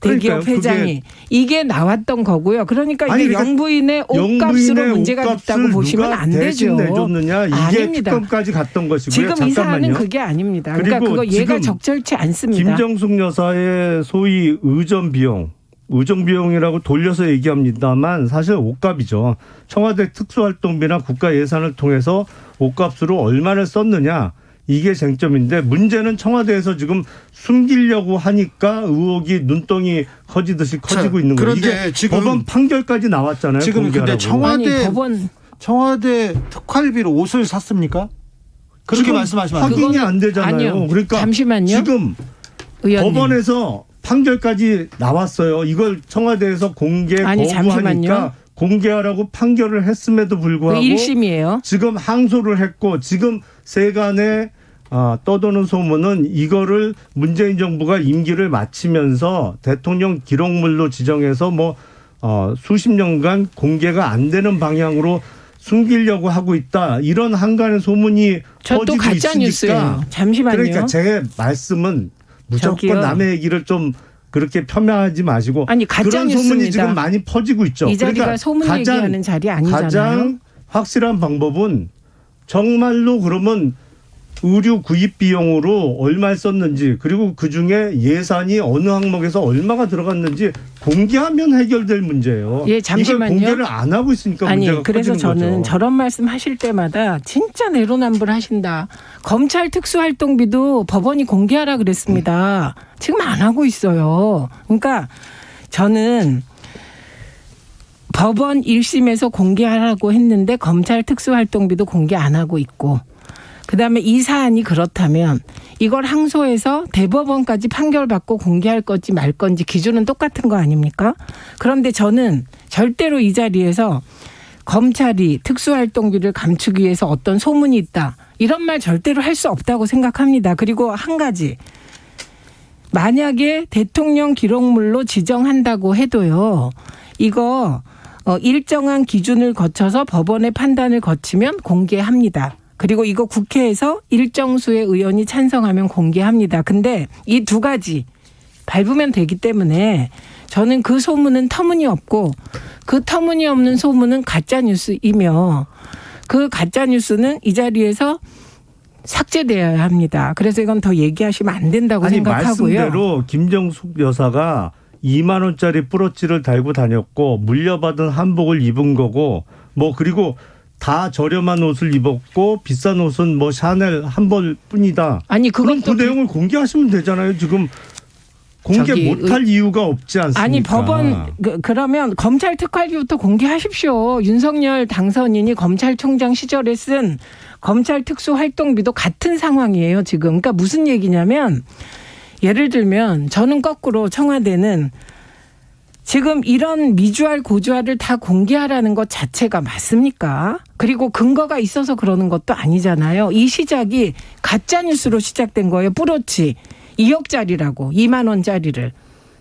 대기업 그러니까요. 회장이 이게 나왔던 거고요. 그러니까 아니, 이게 그러니까 영부인의 옷값으로 영부인의 문제가 옷값을 있다고 보시면 누가 안 대신 되죠. 내줬느냐, 이게 아닙니다. 특검까지 갔던 것이고요. 지금 이 사안은 잠깐만요. 그게 아닙니다. 그러니까 그리고 그거 얘가 지금 적절치 않습니다. 김정숙 여사의 소위 의전 비용이라고 돌려서 얘기합니다만 사실 옷값이죠. 청와대 특수활동비나 국가 예산을 통해서 옷값으로 얼마를 썼느냐, 이게 쟁점인데, 문제는 청와대에서 지금 숨기려고 하니까 의혹이 눈덩이 커지듯이 커지고 있는 거예요. 그런데 이게 지금- 법원 판결까지 나왔잖아요. 지금 근데 공개하라고. 아니 법원 청와대 특활비로 옷을 샀습니까? 그렇게 지금 말씀하시면 안 돼요. 확인이 안 되잖아요. 아니요. 그러니까 잠시만요. 지금 의원님. 법원에서 판결까지 나왔어요. 이걸 청와대에서 공개 아니, 거부하니까 잠시만요. 공개하라고 판결을 했음에도 불구하고 1심이에요. 지금 항소를 했고, 지금 세간에 떠도는 소문은 이거를 문재인 정부가 임기를 마치면서 대통령 기록물로 지정해서 뭐 수십 년간 공개가 안 되는 방향으로 숨기려고 하고 있다. 이런 한간의 소문이 저 또 퍼지고 가짜 있으니까. 뉴스예요. 잠시만요. 그러니까 제 말씀은 무조건 저기요. 남의 얘기를 좀 그렇게 폄하하지 마시고, 아니, 가짜 그런 소문이 뉴스입니다. 지금 많이 퍼지고 있죠. 이 자리가 그러니까 소문 얘기하는 자리 아니잖아요. 가장 확실한 방법은 정말로 그러면 의류 구입 비용으로 얼마 썼는지, 그리고 그중에 예산이 어느 항목에서 얼마가 들어갔는지 공개하면 해결될 문제예요. 예, 잠시만요. 이걸 공개를 안 하고 있으니까 아니 문제가 그래서 커지는 저는 거죠. 저런 말씀 하실 때마다 진짜 내로남불하신다. 검찰 특수활동비도 법원이 공개하라 그랬습니다. 지금 안 하고 있어요. 그러니까 저는 법원 1심에서 공개하라고 했는데 검찰 특수활동비도 공개 안 하고 있고, 그다음에 이 사안이 그렇다면 이걸 항소해서 대법원까지 판결받고 공개할 건지 말 건지 기준은 똑같은 거 아닙니까? 그런데 저는 절대로 이 자리에서 검찰이 특수활동비를 감추기 위해서 어떤 소문이 있다, 이런 말 절대로 할 수 없다고 생각합니다. 그리고 한 가지, 만약에 대통령 기록물로 지정한다고 해도요, 이거 일정한 기준을 거쳐서 법원의 판단을 거치면 공개합니다. 그리고 이거 국회에서 일정 수의 의원이 찬성하면 공개합니다. 근데 이 두 가지 밟으면 되기 때문에 저는 그 소문은 터무니없고, 그 터무니없는 소문은 가짜 뉴스이며, 그 가짜 뉴스는 이 자리에서 삭제되어야 합니다. 그래서 이건 더 얘기하시면 안 된다고 아니 생각하고요. 말씀대로 김정숙 여사가 2만 원짜리 브로치를 달고 다녔고 물려받은 한복을 입은 거고 뭐 그리고 다 저렴한 옷을 입었고 비싼 옷은 뭐 샤넬 한 벌뿐이다. 아니 그럼 그건 그 내용을 공개하시면 되잖아요. 지금 공개 저기 못할 이유가 없지 않습니까? 아니 법원 그러면 검찰 특활비부터 공개하십시오. 윤석열 당선인이 검찰총장 시절에 쓴 검찰 특수활동비도 같은 상황이에요 지금. 그러니까 무슨 얘기냐면 예를 들면 저는 거꾸로 청와대는 지금 이런 미주알 고주알을 다 공개하라는 것 자체가 맞습니까? 그리고 근거가 있어서 그러는 것도 아니잖아요. 이 시작이 가짜뉴스로 시작된 거예요. 뿌로치 2억짜리라고 2만 원짜리를.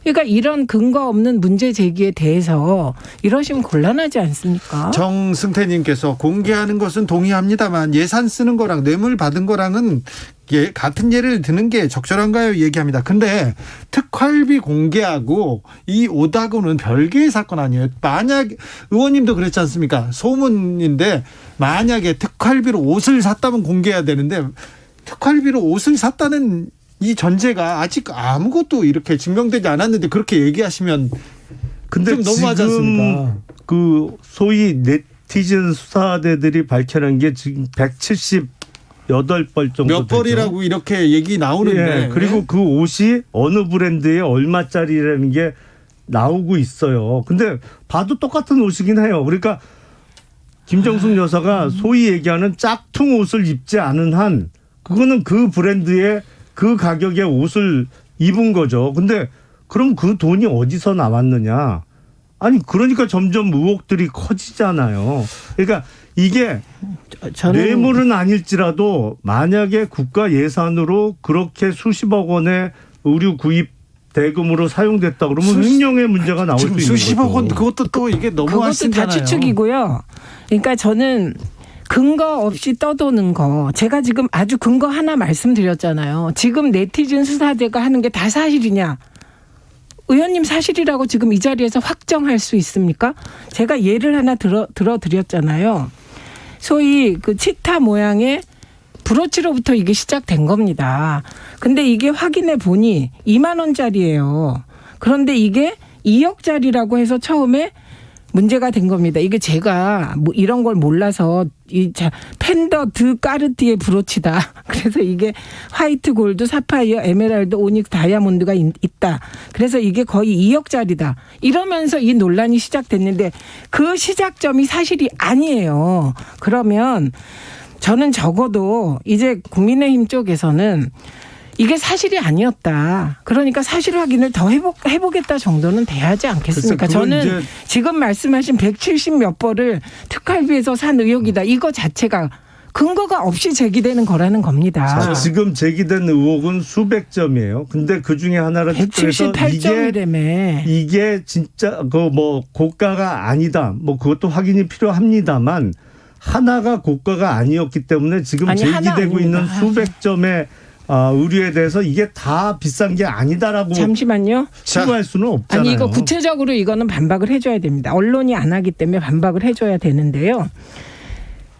그러니까 이런 근거 없는 문제 제기에 대해서 이러시면 곤란하지 않습니까? 정승태님께서 공개하는 것은 동의합니다만 예산 쓰는 거랑 뇌물 받은 거랑은 같은 예를 드는 게 적절한가요? 얘기합니다. 근데 특활비 공개하고 이 오다고는 별개의 사건 아니에요. 만약 의원님도 그랬지 않습니까? 소문인데 만약에 특활비로 옷을 샀다면 공개해야 되는데 특활비로 옷을 샀다는 이 전제가 아직 아무것도 이렇게 증명되지 않았는데 그렇게 얘기하시면 근데 좀 너무하지 지금 않습니까? 그 소위 네티즌 수사대들이 밝혀낸 게 지금 178벌 정도 몇 벌이라고 이렇게 얘기 나오는데 예, 그리고 그 옷이 어느 브랜드에 얼마짜리라는 게 나오고 있어요. 근데 봐도 똑같은 옷이긴 해요. 그러니까 김정숙 여사가 소위 얘기하는 짝퉁 옷을 입지 않은 한 그거는 그 브랜드의 그 가격의 옷을 입은 거죠. 근데 그럼 그 돈이 어디서 나왔느냐? 아니 그러니까 점점 의혹들이 커지잖아요. 그러니까 이게 뇌물은 아닐지라도 만약에 국가 예산으로 그렇게 수십억 원의 의류 구입 대금으로 사용됐다 그러면 횡령의 문제가 나올 수 있는 거죠. 수십억 원 그것도 또 이게 너무 그것도 다 하시잖아요. 추측이고요. 그러니까 저는 근거 없이 떠도는 거. 제가 지금 아주 근거 하나 말씀드렸잖아요. 지금 네티즌 수사대가 하는 게 다 사실이냐. 의원님 사실이라고 지금 이 자리에서 확정할 수 있습니까? 제가 예를 하나 들어드렸잖아요. 소위 그 치타 모양의 브로치로부터 이게 시작된 겁니다. 근데 이게 확인해 보니 2만 원짜리예요. 그런데 이게 2억짜리라고 해서 처음에 문제가 된 겁니다. 이게 제가 뭐 이런 걸 몰라서 펜더 드 까르띠에 브로치다. 그래서 이게 화이트 골드, 사파이어, 에메랄드, 오닉스, 다이아몬드가 있다. 그래서 이게 거의 2억짜리다. 이러면서 이 논란이 시작됐는데 그 시작점이 사실이 아니에요. 그러면 저는 적어도 이제 국민의힘 쪽에서는 이게 사실이 아니었다. 그러니까 사실 확인을 더 해보겠다 정도는 돼야지 않겠습니까? 저는 지금 말씀하신 170 몇 벌을 특활비에서 산 의혹이다. 이거 자체가 근거가 없이 제기되는 거라는 겁니다. 자, 지금 제기된 의혹은 수백 점이에요. 근데 그 중에 하나를 178점이라며. 이게 진짜 그 뭐 고가가 아니다. 뭐 그것도 확인이 필요합니다만 하나가 고가가 아니었기 때문에 지금 제기되고 있는 수백 점의 의류에 대해서 이게 다 비싼 게 아니다라고 잠시만요. 치부할 수는 없잖아요. 아니 이거 구체적으로 이거는 반박을 해줘야 됩니다. 언론이 안 하기 때문에 반박을 해줘야 되는데요.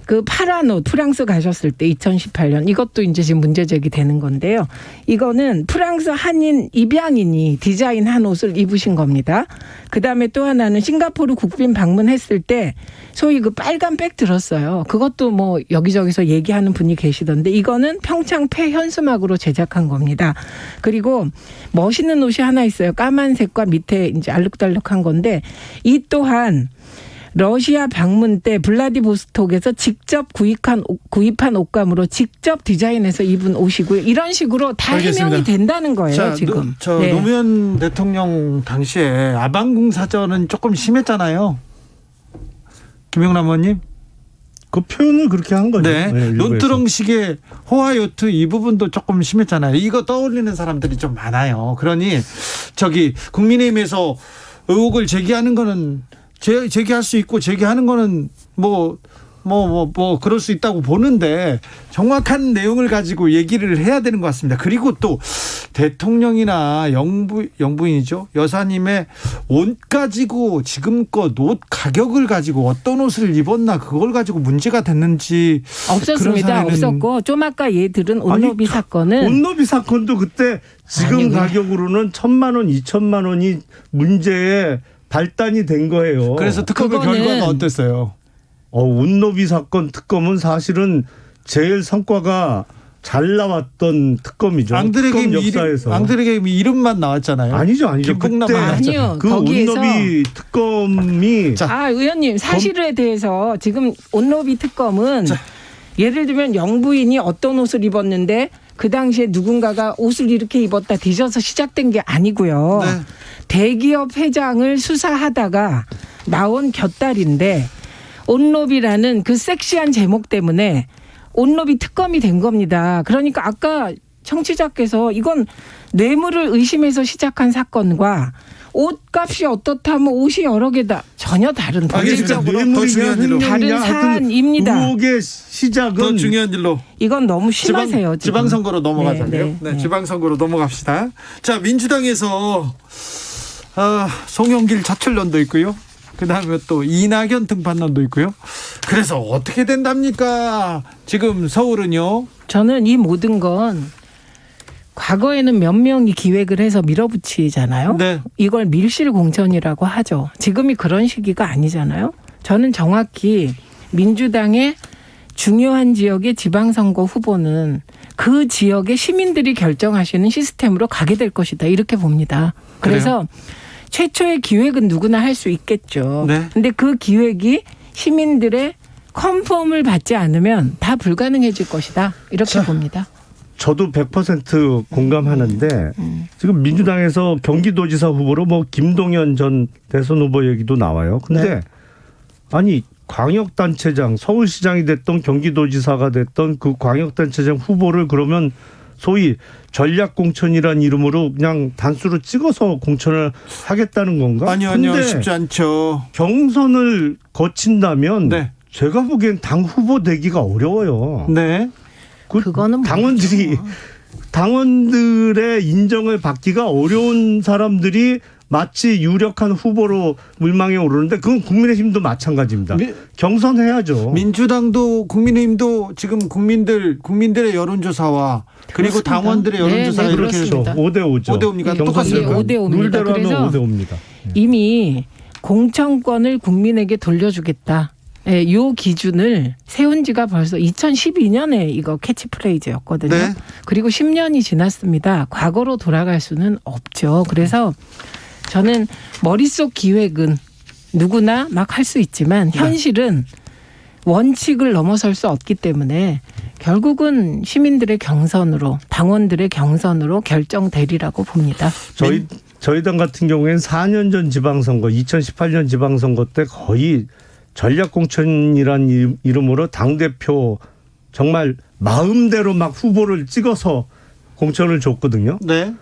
그 파란 옷 프랑스 가셨을 때 2018년 이것도 이제 지금 문제 제기되는 건데요. 이거는 프랑스 한인 입양인이 디자인한 옷을 입으신 겁니다. 그다음에 또 하나는 싱가포르 국빈 방문했을 때 소위 그 빨간 백 들었어요. 그것도 뭐 여기저기서 얘기하는 분이 계시던데 이거는 평창 폐현수막으로 제작한 겁니다. 그리고 멋있는 옷이 하나 있어요. 까만색과 밑에 이제 알록달록한 건데 이 또한 러시아 방문 때 블라디보스톡에서 직접 구입한 옷감으로 직접 디자인해서 입은 옷이고요. 이런 식으로 다 알겠습니다. 해명이 된다는 거예요. 자, 지금. 네. 노무현 대통령 당시에 아방궁 사전은 조금 심했잖아요. 김영남 의원님. 그 표현을 그렇게 한 거죠. 네. 논두렁식의 호화요트 이 부분도 조금 심했잖아요. 이거 떠올리는 사람들이 좀 많아요. 그러니 국민의힘에서 의혹을 제기하는 거는 제기할 수 있고 제기하는 거는 뭐 뭐 그럴 수 있다고 보는데 정확한 내용을 가지고 얘기를 해야 되는 것 같습니다. 그리고 또 대통령이나 영부인이죠. 여사님의 옷 가지고 지금껏 옷 가격을 가지고 어떤 옷을 입었나 그걸 가지고 문제가 됐는지 없었습니다. 없었고 좀 아까 얘들은 옷노비 사건은 옷노비 사건도 그때 지금 아니고요. 가격으로는 1,000만 원, 2,000만 원이 문제의 발단이 된 거예요. 그래서 특검의 그거는 결과가 어땠어요? 옷노비 사건 특검은 사실은 제일 성과가 잘 나왔던 특검이죠. 특검 역사에서. 앙드레게임 이름만 나왔잖아요. 아니죠. 김봉남 그때 아니요. 그 거기에서 옷노비 특검이 의원님 사실에 대해서 지금 옷노비 특검은 예를 들면 영부인이 어떤 옷을 입었는데 그 당시에 누군가가 옷을 이렇게 입었다 뒤져서 시작된 게 아니고요. 네. 대기업 회장을 수사하다가 나온 곁다리인데 옷노비라는 그 섹시한 제목 때문에 옷노비 특검이 된 겁니다. 그러니까 아까 청취자께서 이건 뇌물을 의심해서 시작한 사건과 옷값이 어떻다면 옷이 여러 개다 전혀 다른 본질적으로 더 중요한 일로. 다른 사안입니다. 의혹의 시작은 더 중요한 일로 이건 너무 심하세요. 지방선거로 넘어가자고요. 네. 지방선거로 넘어갑시다. 자, 민주당에서 송영길 자출론도 있고요. 그다음에 또 이낙연 등판론도 있고요. 그래서 어떻게 된답니까? 지금 서울은요. 저는 이 모든 건 과거에는 몇 명이 기획을 해서 밀어붙이잖아요. 네. 이걸 밀실 공천이라고 하죠. 지금이 그런 시기가 아니잖아요. 저는 정확히 민주당의 중요한 지역의 지방선거 후보는 그 지역의 시민들이 결정하시는 시스템으로 가게 될 것이다. 이렇게 봅니다. 그래서 최초의 기획은 누구나 할 수 있겠죠. 네. 근데 그 기획이 시민들의 컨펌을 받지 않으면 다 불가능해질 것이다. 이렇게 봅니다. 저도 100% 공감하는데 지금 민주당에서 경기도지사 후보로 뭐 김동연 전 대선 후보 얘기도 나와요. 근데 아니 광역단체장 서울시장이 됐던 경기도지사가 됐던 그 광역단체장 후보를 그러면 소위 전략공천이란 이름으로 그냥 단수로 찍어서 공천을 하겠다는 건가? 아니요. 쉽지 않죠. 경선을 거친다면 네. 제가 보기엔 당 후보 되기가 어려워요. 네. 그거는 당원들의 인정을 받기가 어려운 사람들이 마치 유력한 후보로 물망에 오르는데 그건 국민의힘도 마찬가지입니다. 경선해야죠. 민주당도 국민의힘도 지금 국민들의 여론조사와 그리고 그렇습니다. 당원들의 여론조사 네, 이렇게 그렇습니다. 5대5죠. 5대5입니까? 예, 똑같습니까? 5대5입니다. 룰대로 하면 그래서 5대5입니다. 이미 공천권을 국민에게 돌려주겠다. 예, 이 기준을 세운 지가 벌써 2012년에 이거 캐치프레이즈였거든요. 네. 그리고 10년이 지났습니다. 과거로 돌아갈 수는 없죠. 그래서 저는 머릿속 기획은 누구나 막 할 수 있지만 현실은 원칙을 넘어설 수 없기 때문에 결국은 시민들의 경선으로 당원들의 경선으로 결정되리라고 봅니다. 저희 당 같은 경우에는 4년 전 지방선거 2018년 지방선거 때 거의 전략공천이란 이름으로 당대표 정말 마음대로 막 후보를 찍어서 공천을 줬거든요. 네.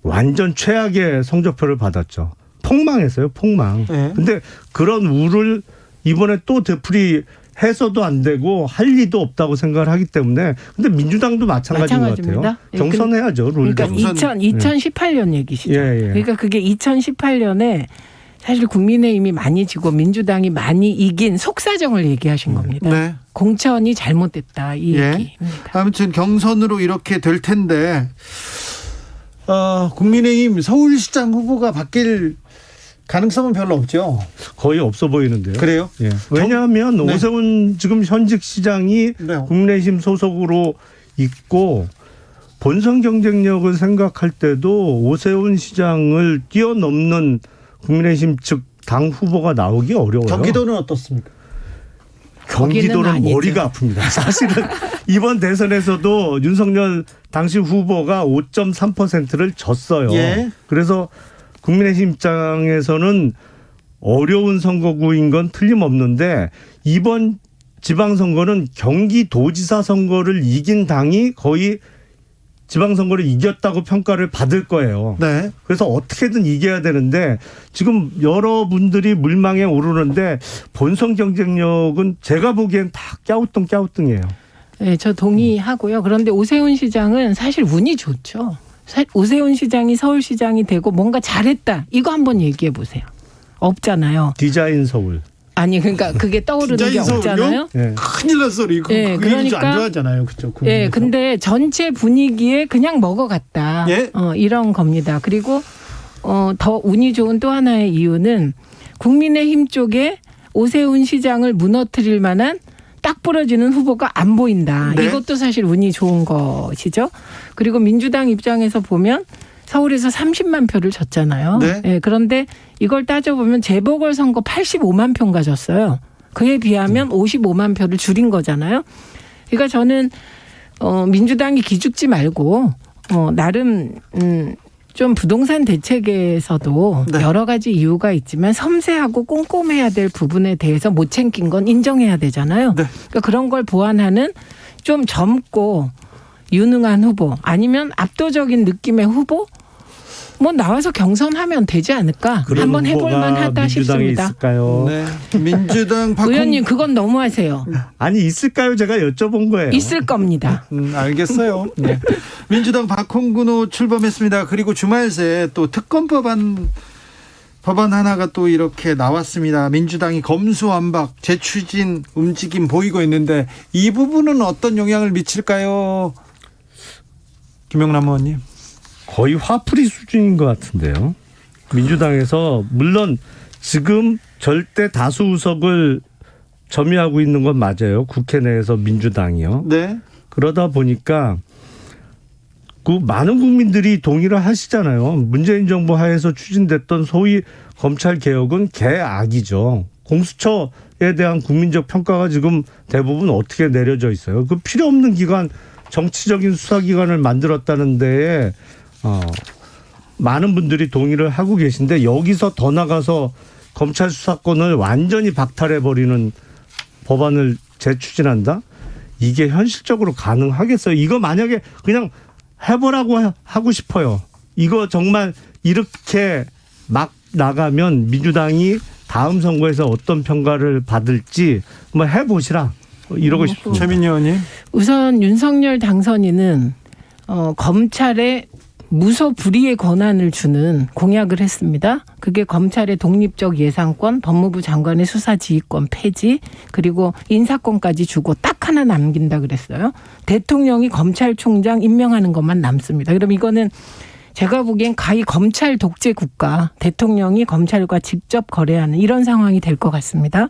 완전 최악의 성적표를 받았죠. 폭망했어요. 폭망. 네. 근데 그런 우를 이번에 또 되풀이 해서도 안 되고 할 리도 없다고 생각을 하기 때문에 근데 민주당도 마찬가지인 것 같아요. 마찬가지입니다. 경선해야죠. 룰도. 그러니까 2018년 얘기시죠. 예. 그러니까 그게 2018년에 사실 국민의힘이 많이 지고 민주당이 많이 이긴 속사정을 얘기하신 겁니다. 네. 공천이 잘못됐다 이 예. 얘기입니다. 아무튼 경선으로 이렇게 될 텐데 국민의힘 서울시장 후보가 바뀔 가능성은 별로 없죠. 거의 없어 보이는데요. 그래요? 예. 왜냐하면 네. 오세훈 지금 현직 시장이 네. 국민의힘 소속으로 있고 본선 경쟁력을 생각할 때도 오세훈 시장을 뛰어넘는 국민의힘 측 당 후보가 나오기 어려워요. 경기도는 어떻습니까? 거기는 경기도는 아니죠. 머리가 아픕니다. 사실은 이번 대선에서도 윤석열 당시 후보가 5.3%를 졌어요. 예. 그래서 국민의힘 입장에서는 어려운 선거구인 건 틀림없는데 이번 지방선거는 경기도지사 선거를 이긴 당이 거의 지방선거를 이겼다고 평가를 받을 거예요. 네. 그래서 어떻게든 이겨야 되는데 지금 여러분들이 물망에 오르는데 본선 경쟁력은 제가 보기엔 다 꺄우뚱이에요. 네, 저 동의하고요. 그런데 오세훈 시장은 사실 운이 좋죠. 오세훈 시장이 서울시장이 되고 뭔가 잘했다. 이거 한번 얘기해 보세요. 없잖아요. 디자인 서울. 아니 그러니까 그게 떠오르는 게 디자인 서울요? 없잖아요. 네. 큰일 났어. 이거 예, 그 얘기 그러니까- 안 좋아하잖아요. 그렇죠. 예, 근데 전체 분위기에 그냥 먹어갔다. 예? 이런 겁니다. 그리고 더 운이 좋은 또 하나의 이유는 국민의힘 쪽에 오세훈 시장을 무너뜨릴 만한 딱 부러지는 후보가 안 보인다. 네. 이것도 사실 운이 좋은 것이죠. 그리고 민주당 입장에서 보면 서울에서 30만 표를 졌잖아요. 네. 예, 그런데 이걸 따져보면 재보궐선거 85만 표가 졌어요. 그에 비하면 55만 표를 줄인 거잖아요. 그러니까 저는 민주당이 기죽지 말고 나름 좀 부동산 대책에서도 네. 여러 가지 이유가 있지만 섬세하고 꼼꼼해야 될 부분에 대해서 못 챙긴 건 인정해야 되잖아요. 네. 그러니까 그런 걸 보완하는 좀 젊고 유능한 후보 아니면 압도적인 느낌의 후보 뭐 나와서 경선하면 되지 않을까 그런 한번 해볼 후보가 만하다 민주당에 싶습니다. 있을까요? 네. 민주당 박홍 의원님 그건 너무하세요. 아니 있을까요? 제가 여쭤본 거예요. 있을 겁니다. 알겠어요. 네. 민주당 박홍근호 출범했습니다. 그리고 주말 새 또 특검 법안 하나가 또 이렇게 나왔습니다. 민주당이 검수완박 재추진 움직임 보이고 있는데 이 부분은 어떤 영향을 미칠까요? 김영남 의원님. 거의 화풀이 수준인 것 같은데요. 민주당에서 물론 지금 절대 다수 의석을 점유하고 있는 건 맞아요. 국회 내에서 민주당이요. 네. 그러다 보니까 그 많은 국민들이 동의를 하시잖아요. 문재인 정부 하에서 추진됐던 소위 검찰 개혁은 개악이죠. 공수처에 대한 국민적 평가가 지금 대부분 어떻게 내려져 있어요. 그 필요 없는 기관, 정치적인 수사기관을 만들었다는 데에 많은 분들이 동의를 하고 계신데 여기서 더 나가서 검찰 수사권을 완전히 박탈해버리는 법안을 재추진한다? 이게 현실적으로 가능하겠어요? 이거 만약에 그냥 해보라고 하고 싶어요. 이거 정말 이렇게 막 나가면 민주당이 다음 선거에서 어떤 평가를 받을지 한번 해보시라. 이러고 싶습니다. 최민희 의원님. 우선 윤석열 당선인은 검찰에 무소 불위의 권한을 주는 공약을 했습니다. 그게 검찰의 독립적 예산권, 법무부 장관의 수사지휘권 폐지, 그리고 인사권까지 주고 딱 하나 남긴다 그랬어요. 대통령이 검찰총장 임명하는 것만 남습니다. 그럼 이거는 제가 보기엔 가히 검찰 독재 국가, 대통령이 검찰과 직접 거래하는 이런 상황이 될 것 같습니다.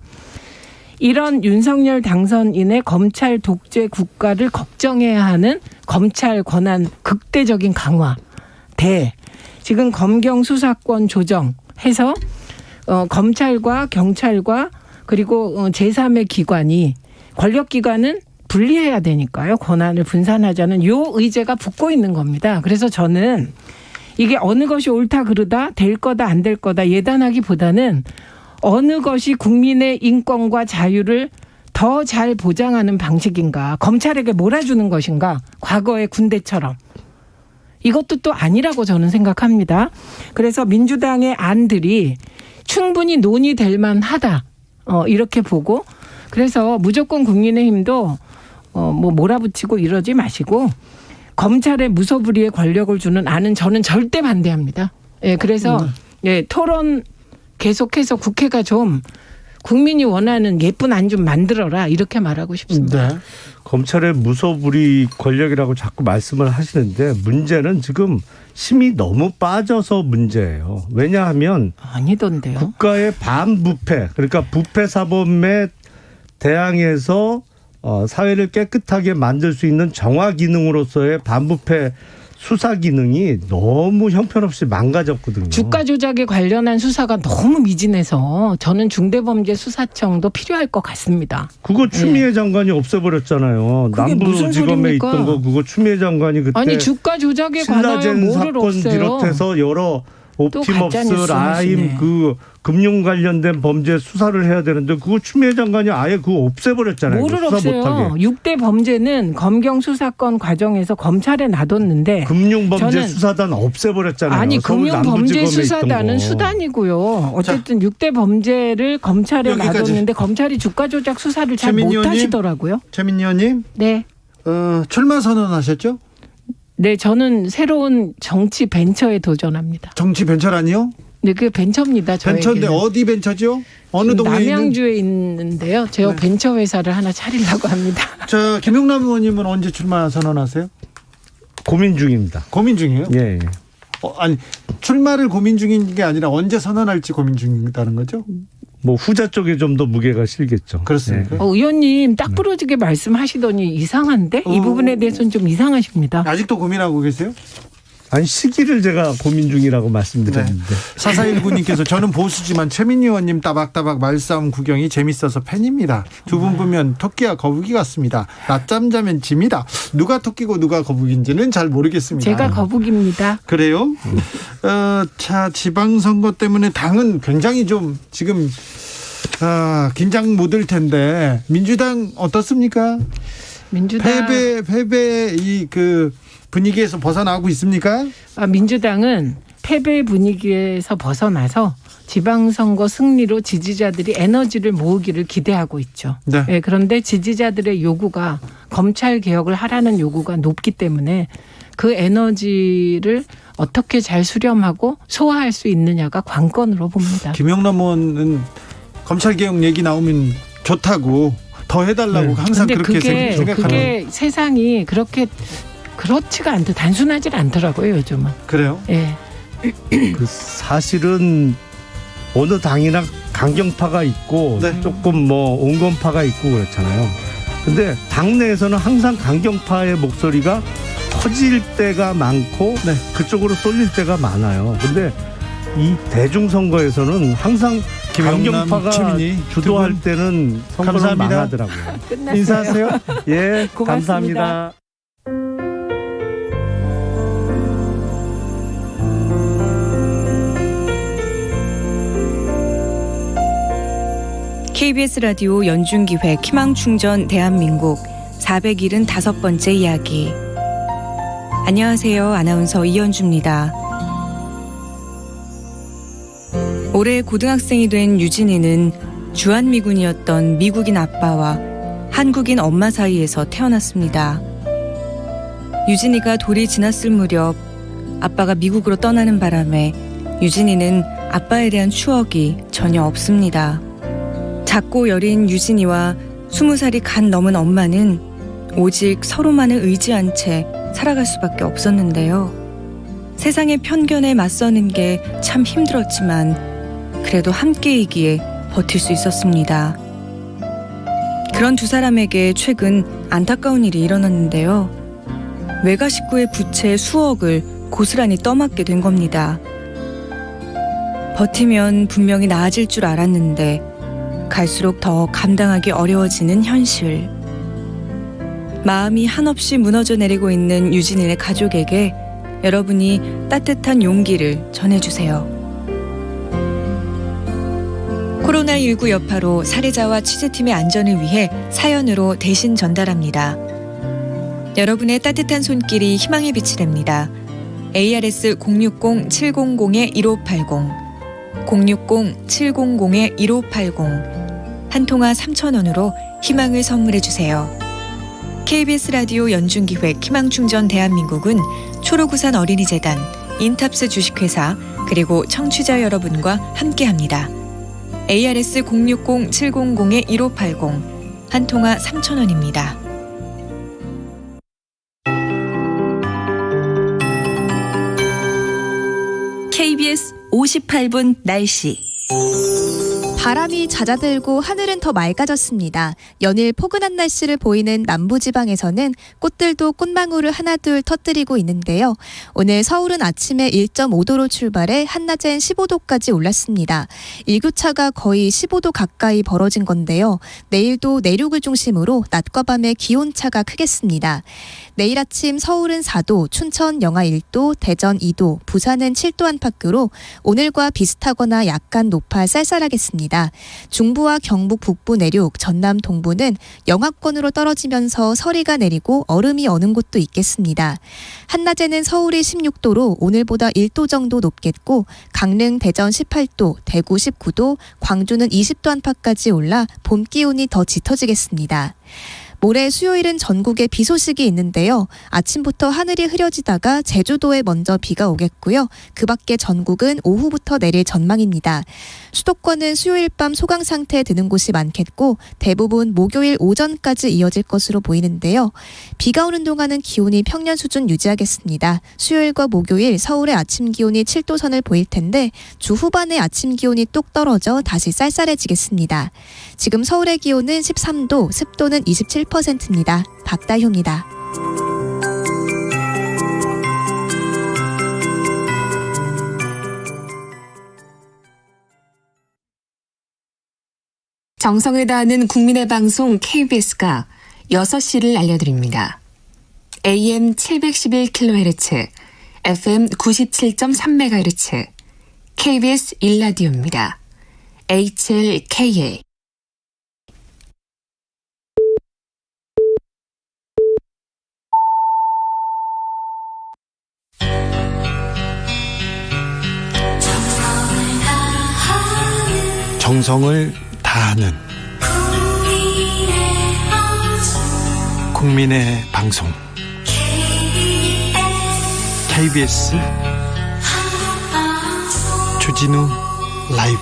이런 윤석열 당선인의 검찰 독재 국가를 걱정해야 하는 검찰 권한 극대적인 강화 대 지금 검경 수사권 조정해서 검찰과 경찰과 그리고 제3의 기관이 권력기관은 분리해야 되니까요. 권한을 분산하자는 요 의제가 붙고 있는 겁니다. 그래서 저는 이게 어느 것이 옳다 그르다 될 거다 안 될 거다 예단하기보다는 어느 것이 국민의 인권과 자유를 더 잘 보장하는 방식인가, 검찰에게 몰아주는 것인가, 과거의 군대처럼. 이것도 또 아니라고 저는 생각합니다. 그래서 민주당의 안들이 충분히 논의될 만하다. 이렇게 보고, 그래서 무조건 국민의힘도 뭐 몰아붙이고 이러지 마시고 검찰에 무소불위의 권력을 주는 안은 저는 절대 반대합니다. 예, 그래서 예, 토론 계속해서 국회가 좀 국민이 원하는 예쁜 안 좀 만들어라 이렇게 말하고 싶습니다. 네. 검찰의 무소불위 권력이라고 자꾸 말씀을 하시는데 문제는 지금 힘이 너무 빠져서 문제예요. 왜냐하면 아니던데요. 국가의 반부패, 그러니까 부패 사범에 대항해서 사회를 깨끗하게 만들 수 있는 정화 기능으로서의 반부패 수사 기능이 너무 형편없이 망가졌거든요. 주가 조작에 관련한 수사가 너무 미진해서 저는 중대범죄수사청도 필요할 것 같습니다. 그거 추미애 장관이 없애버렸잖아요. 그게 무슨 남부지검에 소리입니까? 있던 거 그거 추미애 장관이 그때 아니 주가 조작에 관하여 신라젠 뭐를 사건 없애요. 비롯해서 여러 옵티머스, 가짜뉴스 라임 하시네. 그 금융 관련된 범죄 수사를 해야 되는데 그거 추미애 장관이 아예 그거 없애버렸잖아요. 뭐를 수사 없어요. 못하게. 6대 범죄는 검경 수사권 과정에서 검찰에 놔뒀는데 금융범죄 저는- 수사단 없애버렸잖아요. 아니 서울 금융범죄 남부지검에 수사단은 있던 거. 수단이고요. 어쨌든 6대 범죄를 검찰에 여기까지. 놔뒀는데 검찰이 주가 조작 수사를 잘 최민희 의원님? 못하시더라고요. 최민희 의원님 네. 출마 선언하셨죠? 네, 저는 새로운 정치 벤처에 도전합니다. 정치 벤처라니요? 네, 그게 벤처입니다. 벤처인데 저에게는. 어디 벤처죠? 어느 지금 동네에 있는? 남양주에 있는데요. 제가 네. 벤처 회사를 하나 차리려고 합니다. 자, 김용남 의원님은 언제 출마 선언하세요? 고민 중입니다. 고민 중이에요? 예. 예. 아니 출마를 고민 중인 게 아니라 언제 선언할지 고민 중이다는 거죠? 뭐 후자 쪽에 좀 더 무게가 실겠죠. 그렇습니까? 예. 의원님 딱 부러지게 말씀하시더니 이상한데? 이 부분에 대해서는 좀 이상하십니다. 아직도 고민하고 계세요? 아니 시기를 제가 고민 중이라고 말씀드렸는데. 4419님께서 저는 보수지만 최민희 의원님 따박따박 말싸움 구경이 재밌어서 팬입니다. 두 분 보면 토끼와 거북이 같습니다. 낮잠 자면 집니다. 누가 토끼고 누가 거북인지는 잘 모르겠습니다. 제가 거북입니다. 그래요? 자, 지방선거 때문에 당은 굉장히 좀 지금 긴장 못 할 텐데 민주당 어떻습니까? 민주당 패배 이 그 분위기에서 벗어나고 있습니까? 민주당은 패배 분위기에서 벗어나서 지방선거 승리로 지지자들이 에너지를 모으기를 기대하고 있죠. 네. 예, 그런데 지지자들의 요구가 검찰 개혁을 하라는 요구가 높기 때문에 그 에너지를 어떻게 잘 수렴하고 소화할 수 있느냐가 관건으로 봅니다. 김영남 의원은 검찰개혁 얘기 나오면 좋다고 더 해달라고 항상 근데 그렇게 생각하는. 그게 세상이 그렇지가 않더 단순하질 않더라고요, 요즘은. 그래요? 예. 그 사실은 어느 당이나 강경파가 있고 네. 조금 뭐 온건파가 있고 그렇잖아요. 근데 당내에서는 항상 강경파의 목소리가 커질 때가 많고 네. 그쪽으로 쏠릴 때가 많아요. 근데 이 대중선거에서는 항상 김영남, 강경파가 최민희 주도할 두 분 때는 선거는 감사합니다. 망하더라고요. 끝났어요. 인사하세요. 예, 고맙습니다. 감사합니다. KBS 라디오 연중기획 희망충전 대한민국 475번째 이야기. 안녕하세요. 아나운서 이현주입니다. 올해 고등학생이 된 유진이는 주한미군이었던 미국인 아빠와 한국인 엄마 사이에서 태어났습니다. 유진이가 돌이 지났을 무렵 아빠가 미국으로 떠나는 바람에 유진이는 아빠에 대한 추억이 전혀 없습니다. 작고 여린 유진이와 20살이 간 넘은 엄마는 오직 서로만을 의지한 채 살아갈 수밖에 없었는데요. 세상의 편견에 맞서는 게 참 힘들었지만 그래도 함께이기에 버틸 수 있었습니다. 그런 두 사람에게 최근 안타까운 일이 일어났는데요. 외가 식구의 부채 수억을 고스란히 떠맡게 된 겁니다. 버티면 분명히 나아질 줄 알았는데 갈수록 더 감당하기 어려워지는 현실. 마음이 한없이 무너져 내리고 있는 유진이의 가족에게 여러분이 따뜻한 용기를 전해주세요. 코로나19 여파로 사례자와 취재팀의 안전을 위해 사연으로 대신 전달합니다. 여러분의 따뜻한 손길이 희망의 빛이 됩니다. ARS 060-700-1580 060-700-1580 한 통화 3,000원으로 희망을 선물해 주세요. KBS 라디오 연중기획 희망충전 대한민국은 초록우산 어린이재단, 인탑스 주식회사 그리고 청취자 여러분과 함께합니다. ARS 060-700-1580 한 통화 3,000원입니다. KBS 58분 날씨. 바람이 잦아들고 하늘은 더 맑아졌습니다. 연일 포근한 날씨를 보이는 남부지방에서는 꽃들도 꽃망울을 하나둘 터뜨리고 있는데요. 오늘 서울은 아침에 1.5도로 출발해 한낮엔 15도까지 올랐습니다. 일교차가 거의 15도 가까이 벌어진 건데요. 내일도 내륙을 중심으로 낮과 밤의 기온차가 크겠습니다. 내일 아침 서울은 4도, 춘천 영하 1도, 대전 2도, 부산은 7도 안팎으로 오늘과 비슷하거나 약간 높아 쌀쌀하겠습니다. 중부와 경북 북부 내륙, 전남 동부는 영하권으로 떨어지면서 서리가 내리고 얼음이 어는 곳도 있겠습니다. 한낮에는 서울이 16도로 오늘보다 1도 정도 높겠고 강릉, 대전 18도, 대구 19도, 광주는 20도 안팎까지 올라 봄 기온이 더 짙어지겠습니다. 모레 수요일은 전국에 비 소식이 있는데요. 아침부터 하늘이 흐려지다가 제주도에 먼저 비가 오겠고요. 그 밖에 전국은 오후부터 내릴 전망입니다. 수도권은 수요일 밤 소강 상태에 드는 곳이 많겠고 대부분 목요일 오전까지 이어질 것으로 보이는데요. 비가 오는 동안은 기온이 평년 수준 유지하겠습니다. 수요일과 목요일 서울의 아침 기온이 7도 선을 보일 텐데 주 후반에 아침 기온이 뚝 떨어져 다시 쌀쌀해지겠습니다. 지금 서울의 기온은 13도, 습도는 27%입니다. 박다효입니다. 정성을 다하는 국민의 방송 KBS가 6시를 알려드립니다. AM 711kHz, FM 97.3MHz, KBS 1라디오입니다. HLKA 정성을 다하는 국민의 방송 KBS 주진우 라이브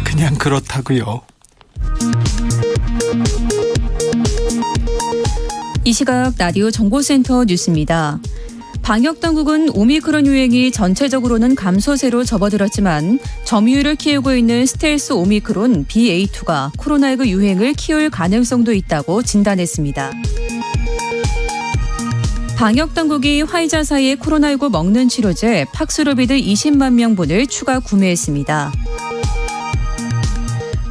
그냥 그렇다고요. 이 시각 라디오 정보센터 뉴스입니다. 방역당국은 오미크론 유행이 전체적으로는 감소세로 접어들었지만 점유율을 키우고 있는 스텔스 오미크론 BA2가 코로나19 유행을 키울 가능성도 있다고 진단했습니다. 방역당국이 화이자사의 코로나19 먹는 치료제 팍스로비드 20만 명분을 추가 구매했습니다.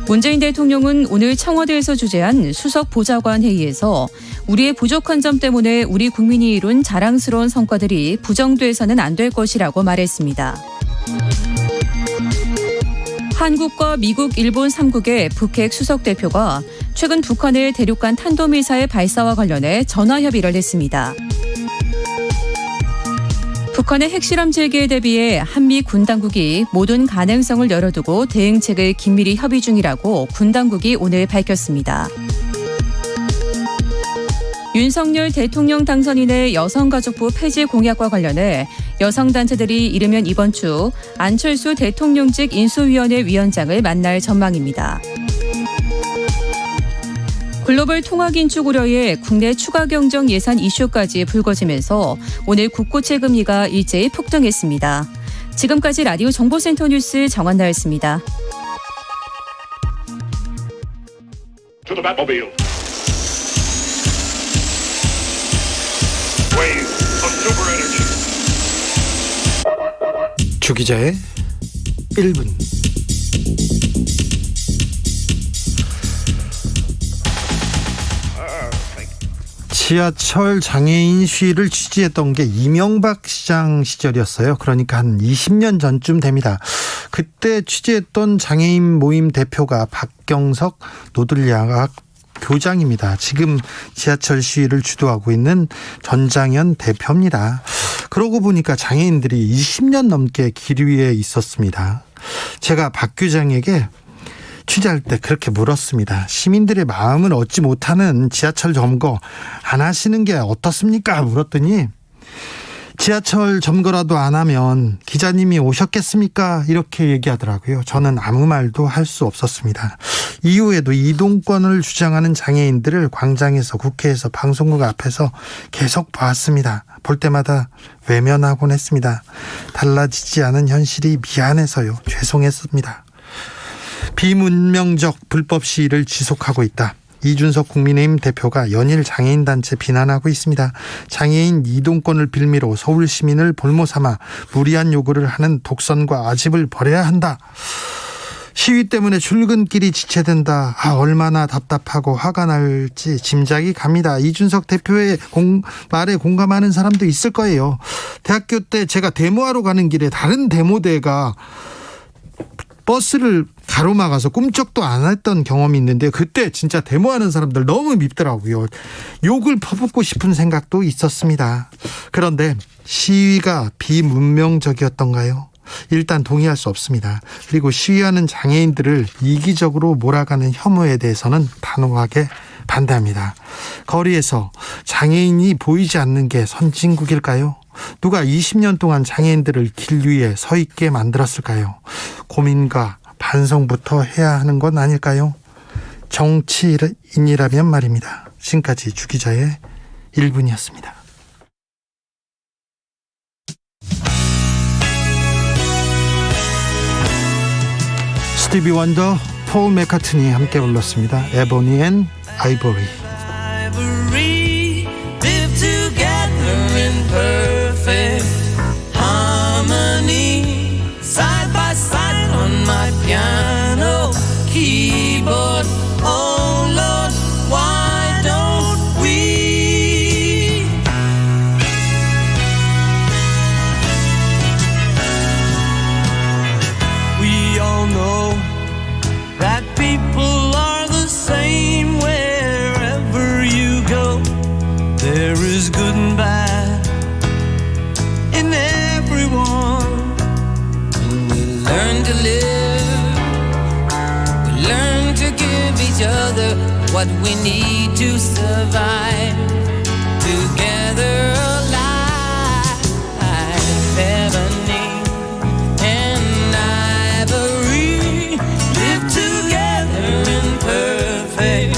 문재인 대통령은 오늘 청와대에서 주재한 수석 보좌관 회의에서 우리의 부족한 점 때문에 우리 국민이 이룬 자랑스러운 성과들이 부정돼서는 안 될 것이라고 말했습니다. 한국과 미국, 일본 3국의 북핵 수석 대표가 최근 북한의 대륙간 탄도미사일 발사와 관련해 전화 협의를 했습니다. 북한의 핵실험 재개에 대비해 한미 군 당국이 모든 가능성을 열어두고 대응책을 긴밀히 협의 중이라고 군 당국이 오늘 밝혔습니다. 윤석열 대통령 당선인의 여성가족부 폐지 공약과 관련해 여성단체들이 이르면 이번 주 안철수 대통령직 인수위원회 위원장을 만날 전망입니다. 글로벌 통화 긴축 우려에 국내 추가 경정 예산 이슈까지 불거지면서 오늘 국고채 금리가 일제히 폭등했습니다. 지금까지 라디오 정보센터 뉴스 정한나였습니다. 주 기자의 1분. 지하철 장애인 시위를 취재했던 게 이명박 시장 시절이었어요. 그러니까 한 20년 전쯤 됩니다. 그때 취재했던 장애인 모임 대표가 박경석 노들야학 교장입니다. 지금 지하철 시위를 주도하고 있는 전장현 대표입니다. 그러고 보니까 장애인들이 20년 넘게 길 위에 있었습니다. 제가 박 교장에게 취재할 때 그렇게 물었습니다. 시민들의 마음을 얻지 못하는 지하철 점거 안 하시는 게 어떻습니까? 물었더니 지하철 점거라도 안 하면 기자님이 오셨겠습니까? 이렇게 얘기하더라고요. 저는 아무 말도 할 수 없었습니다. 이후에도 이동권을 주장하는 장애인들을 광장에서, 국회에서, 방송국 앞에서 계속 봤습니다. 볼 때마다 외면하곤 했습니다. 달라지지 않은 현실이 미안해서요. 죄송했습니다. 비문명적 불법 시위를 지속하고 있다. 이준석 국민의힘 대표가 연일 장애인 단체 비난하고 있습니다. 장애인 이동권을 빌미로 서울 시민을 볼모 삼아 무리한 요구를 하는 독선과 아집을 버려야 한다. 시위 때문에 출근길이 지체된다. 얼마나 답답하고 화가 날지 짐작이 갑니다. 이준석 대표의 말에 공감하는 사람도 있을 거예요. 대학교 때 제가 데모하러 가는 길에 다른 데모대가 버스를 가로막아서 꿈쩍도 안 했던 경험이 있는데 그때 진짜 데모하는 사람들 너무 밉더라고요. 욕을 퍼붓고 싶은 생각도 있었습니다. 그런데 시위가 비문명적이었던가요? 일단 동의할 수 없습니다. 그리고 시위하는 장애인들을 이기적으로 몰아가는 혐오에 대해서는 단호하게 반대합니다. 거리에서 장애인이 보이지 않는 게 선진국일까요? 누가 20년 동안 장애인들을 길 위에 서 있게 만들었을까요? 고민과 반성부터 해야 하는 건 아닐까요? 정치인이라면 말입니다. 지금까지 주 기자의 1분이었습니다. 스티비 원더, 폴 맥카트니 함께 불렀습니다. 에보니 앤 아이보리. Live together in perfect harmony, side by side on my piano keyboard. Oh Lord, why don't we? We all know that people are the same wherever you go. There is good and bad in everyone. When we learn to live, we learn to give each other what we need to survive. Together alive, ebony and ivory, live together in perfect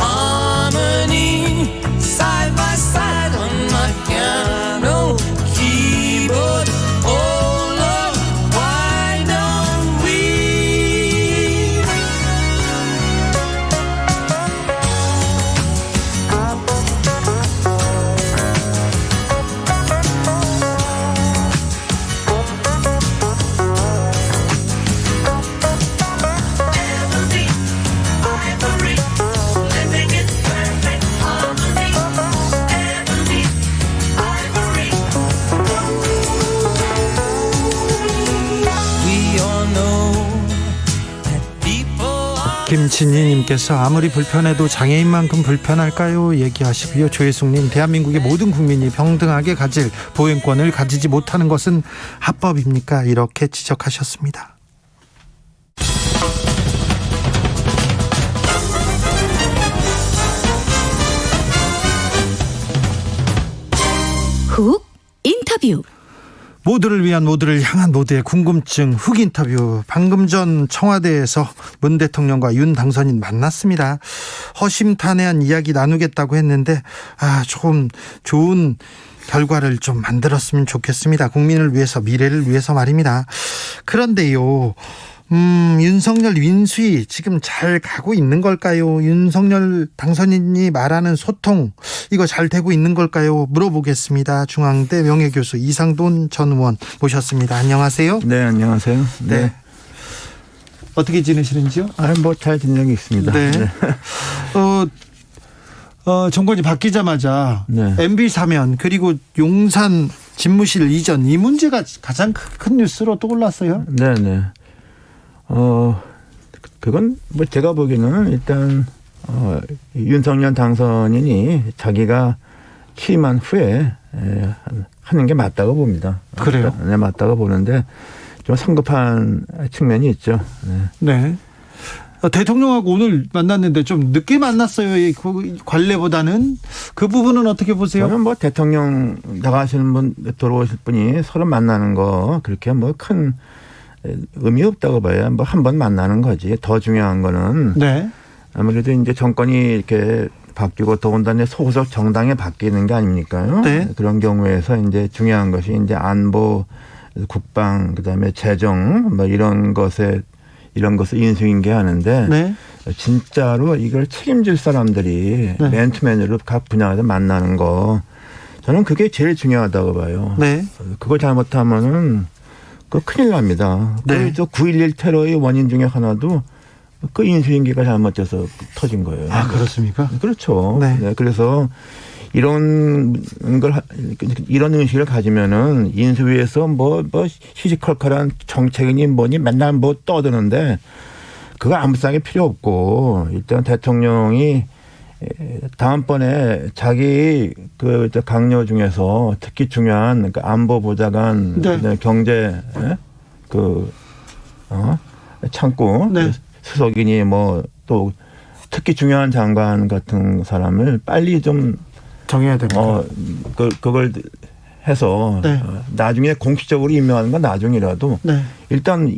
harmony, side by side on my piano keyboard. Oh Lord, why don't we? Ebony, ivory, living in perfect harmony. Ebony, ivory. We all know that people are 김진희님께서 아무리 불편해도 장애인만큼 불편할까요? 얘기하시고요. 조혜숙님, 대한민국의 모든 국민이 평등하게 가질 보행권을 가지지 못하는 것은 합법입니까? 이렇게 지적하셨습니다. 훅 인터뷰. 모두를 위한 모두를 향한 모두의 궁금증 훅 인터뷰. 방금 전 청와대에서 문 대통령과 윤 당선인 만났습니다. 허심탄회한 이야기 나누겠다고 했는데 조금 좋은 결과를 좀 만들었으면 좋겠습니다. 국민을 위해서, 미래를 위해서 말입니다. 그런데요, 윤석열 인수위 지금 잘 가고 있는 걸까요? 윤석열 당선인이 말하는 소통, 이거 잘 되고 있는 걸까요? 물어보겠습니다. 중앙대 명예교수 이상돈 전 의원 모셨습니다. 안녕하세요. 네, 안녕하세요. 네. 어떻게 지내시는지요? 뭐 잘 지내고 있습니다. 네. 네. 정권이 바뀌자마자 네. MB 사면 그리고 용산 집무실 이전, 이 문제가 가장 큰 뉴스로 떠올랐어요. 네, 네. 그건 뭐 제가 보기에는 일단 윤석열 당선인이 자기가 취임한 후에 하는 게 맞다고 봅니다. 그래요? 네, 맞다고 보는데 좀 성급한 측면이 있죠. 네. 네. 대통령하고 오늘 만났는데 좀 늦게 만났어요. 이 관례보다는. 그 부분은 어떻게 보세요? 저는 뭐 대통령 나가시는 분, 들어오실 분이 서로 만나는 거 그렇게 뭐 큰 의미 없다고 봐요. 뭐 한 번 만나는 거지. 더 중요한 거는 네. 아무래도 이제 정권이 이렇게 바뀌고 더군다나 소속 정당에 바뀌는 게 아닙니까요? 네. 그런 경우에서 이제 중요한 것이 이제 안보, 국방, 그다음에 재정 뭐 이런 것에 이런 것을 인수인계하는데 네. 진짜로 이걸 책임질 사람들이 네. 맨투맨으로 각 분야에서 만나는 거 저는 그게 제일 중요하다고 봐요. 네. 그걸 잘못하면은 그 큰일 납니다. 네. 그 9.11 테러의 원인 중에 하나도 그 인수인계가 잘못돼서 터진 거예요. 아, 그렇습니까? 그렇죠. 네. 네, 그래서 이런 이런 의식을 가지면은 인수위에서 뭐 시시컬컬한 정책이니 뭐니 맨날 뭐 떠드는데 그거 아무 생각이 필요 없고 일단 대통령이 다음번에 자기 그 강요 중에서 특히 중요한 그 안보보좌관, 네. 그다음에 경제 창구 네. 수석이니 뭐 또 특히 중요한 장관 같은 사람을 빨리 좀 정해야 됩니다. 그걸 해서 네. 나중에 공식적으로 임명하는 건 나중이라도 네. 일단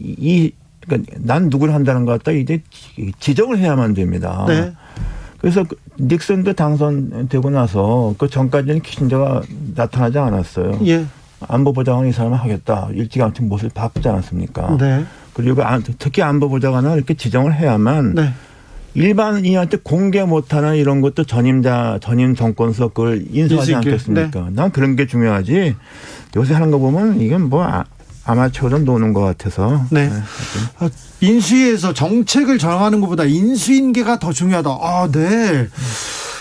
그러니까 난 누구를 한다는 것 같다 이제 지정을 해야만 됩니다. 네. 그래서 닉슨도 당선되고 나서 그 전까지는 키신저가 나타나지 않았어요. 예. 안보보좌관 이 사람을 하겠다. 일찌감치 모습을 바꾸지 않았습니까? 네. 그리고 특히 안보보좌관을 이렇게 지정을 해야만 네. 일반인한테 공개 못하는 이런 것도 전임 정권에서 그걸 인수하지 인수인계. 않겠습니까? 난 그런 게 중요하지. 요새 하는 거 보면 이건 뭐 아마추어로 노는 것 같아서. 네. 인수위에서 정책을 정하는 것보다 인수인계가 더 중요하다. 아, 네.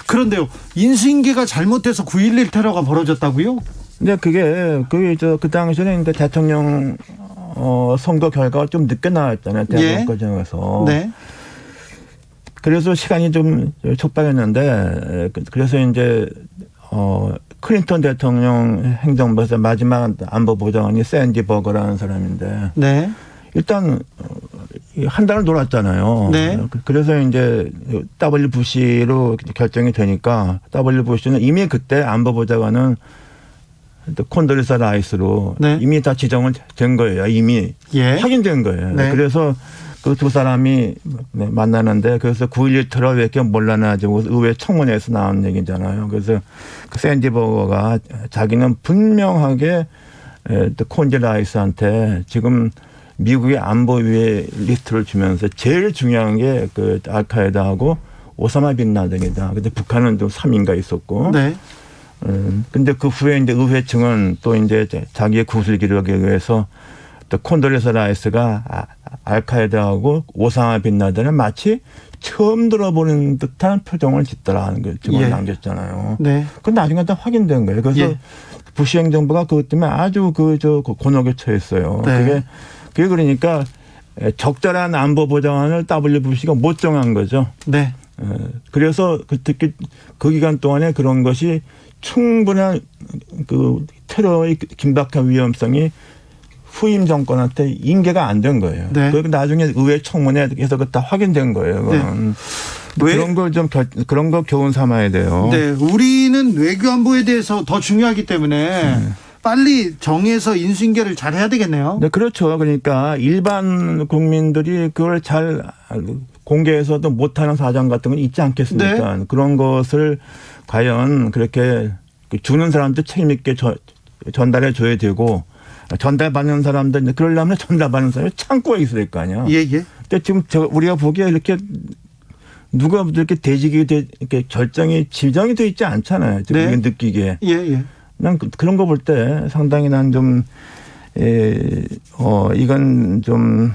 그런데요. 인수인계가 잘못돼서 9.11 테러가 벌어졌다고요? 근데 그게 그 당시에는 이제 대통령 선거 결과가 좀 늦게 나왔잖아요. 대법원 과정에서. 네. 그래서 시간이 좀 촉박했는데 그래서 이제 클린턴 대통령 행정부에서 마지막 안보보좌관이 샌디 버거라는 사람인데 네. 일단 한 달을 놀았잖아요. 네. 그래서 이제 W 부시로 결정이 되니까 W 부시는 이미 그때 안보보좌관은 콘돌리사 라이스로 네. 이미 다 지정은 된 거예요. 이미 확인된 거예요. 네. 그래서 그 두 사람이 만나는데 그래서 9.11 테러 왜 이렇게 몰라나지고 의회 청문회에서 나온 얘기잖아요. 그래서 그 샌디 버거가 자기는 분명하게 콘지 라이스한테 지금 미국의 안보위의 리스트를 주면서 제일 중요한 게 그 알카에다하고 오사마 빈 라덴이다. 근데 북한은 좀 3인가 있었고. 네. 근데 그 후에 이제 의회 측은 또 이제 자기의 구술 기록에 의해서 또 콘돌리사 라이스가 알카에다하고 오사마 빈 라덴을 마치 처음 들어보는 듯한 표정을 짓더라는 걸 지금 남겼잖아요. 네. 그건 나중에 다 확인된 거예요. 그래서 부시 행정부가 그것 때문에 아주 곤혹에 처했어요. 네. 그게 그러니까 적절한 안보 보좌관을 W 부시가 못 정한 거죠. 네. 그래서 특히 그 기간 동안에 그런 것이 충분한 그 테러의 긴박한 위험성이 후임 정권한테 인계가 안 된 거예요. 네. 그리고 나중에 의회 청문회에서 그 다 확인된 거예요. 네. 그런 걸 좀 그런 거 교훈 삼아야 돼요. 네, 우리는 외교안보에 대해서 더 중요하기 때문에 빨리 정해서 인수인계를 잘 해야 되겠네요. 네, 그렇죠. 그러니까 일반 국민들이 그걸 잘 공개해서도 못하는 사정 같은 건 있지 않겠습니까? 네. 그런 것을 과연 그렇게 주는 사람도 책임 있게 전달해 줘야 되고 전달받는 사람들 그러려면 전달받는 사람이 창고에 있어야 될 거 아니야. 예. 근데 지금 우리가 보기에 이렇게 누가 이렇게 이렇게 지정이 돼 있지 않잖아요. 지금 네. 느끼기에. 예. 난 그런 거 볼 때 상당히 난 좀 이건 좀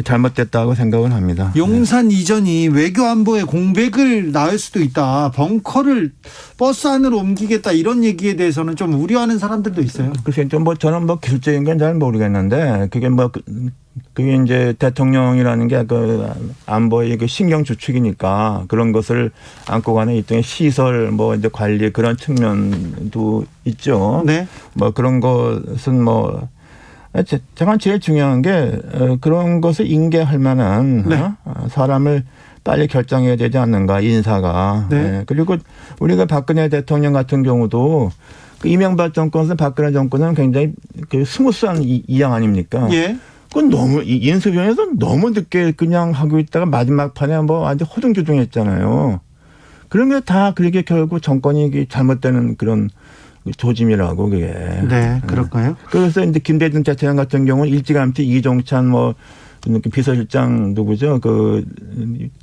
잘못됐다고 생각을 합니다. 용산 이전이 외교안보의 공백을 낳을 수도 있다. 벙커를 버스 안으로 옮기겠다 이런 얘기에 대해서는 좀 우려하는 사람들도 있어요. 글쎄 좀 저는 기술적인 건 잘 모르겠는데 그게 이제 대통령이라는 게 그 안보의 그 신경 주축이니까 그런 것을 안고 가는 일종의 시설 이제 관리 그런 측면도 있죠. 네. 그런 것은 제가 제일 중요한 게 그런 것을 인계할 만한 사람을 빨리 결정해야 되지 않는가 인사가. 네. 그리고 우리가 박근혜 대통령 같은 경우도 그 이명박 정권에서 박근혜 정권은 굉장히 그 스무스한 이양 아닙니까? 예. 그건 너무 인수위원회에서 너무 늦게 그냥 하고 있다가 마지막 판에 완전 허둥지둥했잖아요. 그런 게 다 그렇게 결국 정권이 잘못되는 그런 조짐이라고 그게. 네, 그럴까요? 그래서 이제 김대중 대통령 같은 경우는 일찌감치 이종찬 비서실장 누구죠? 그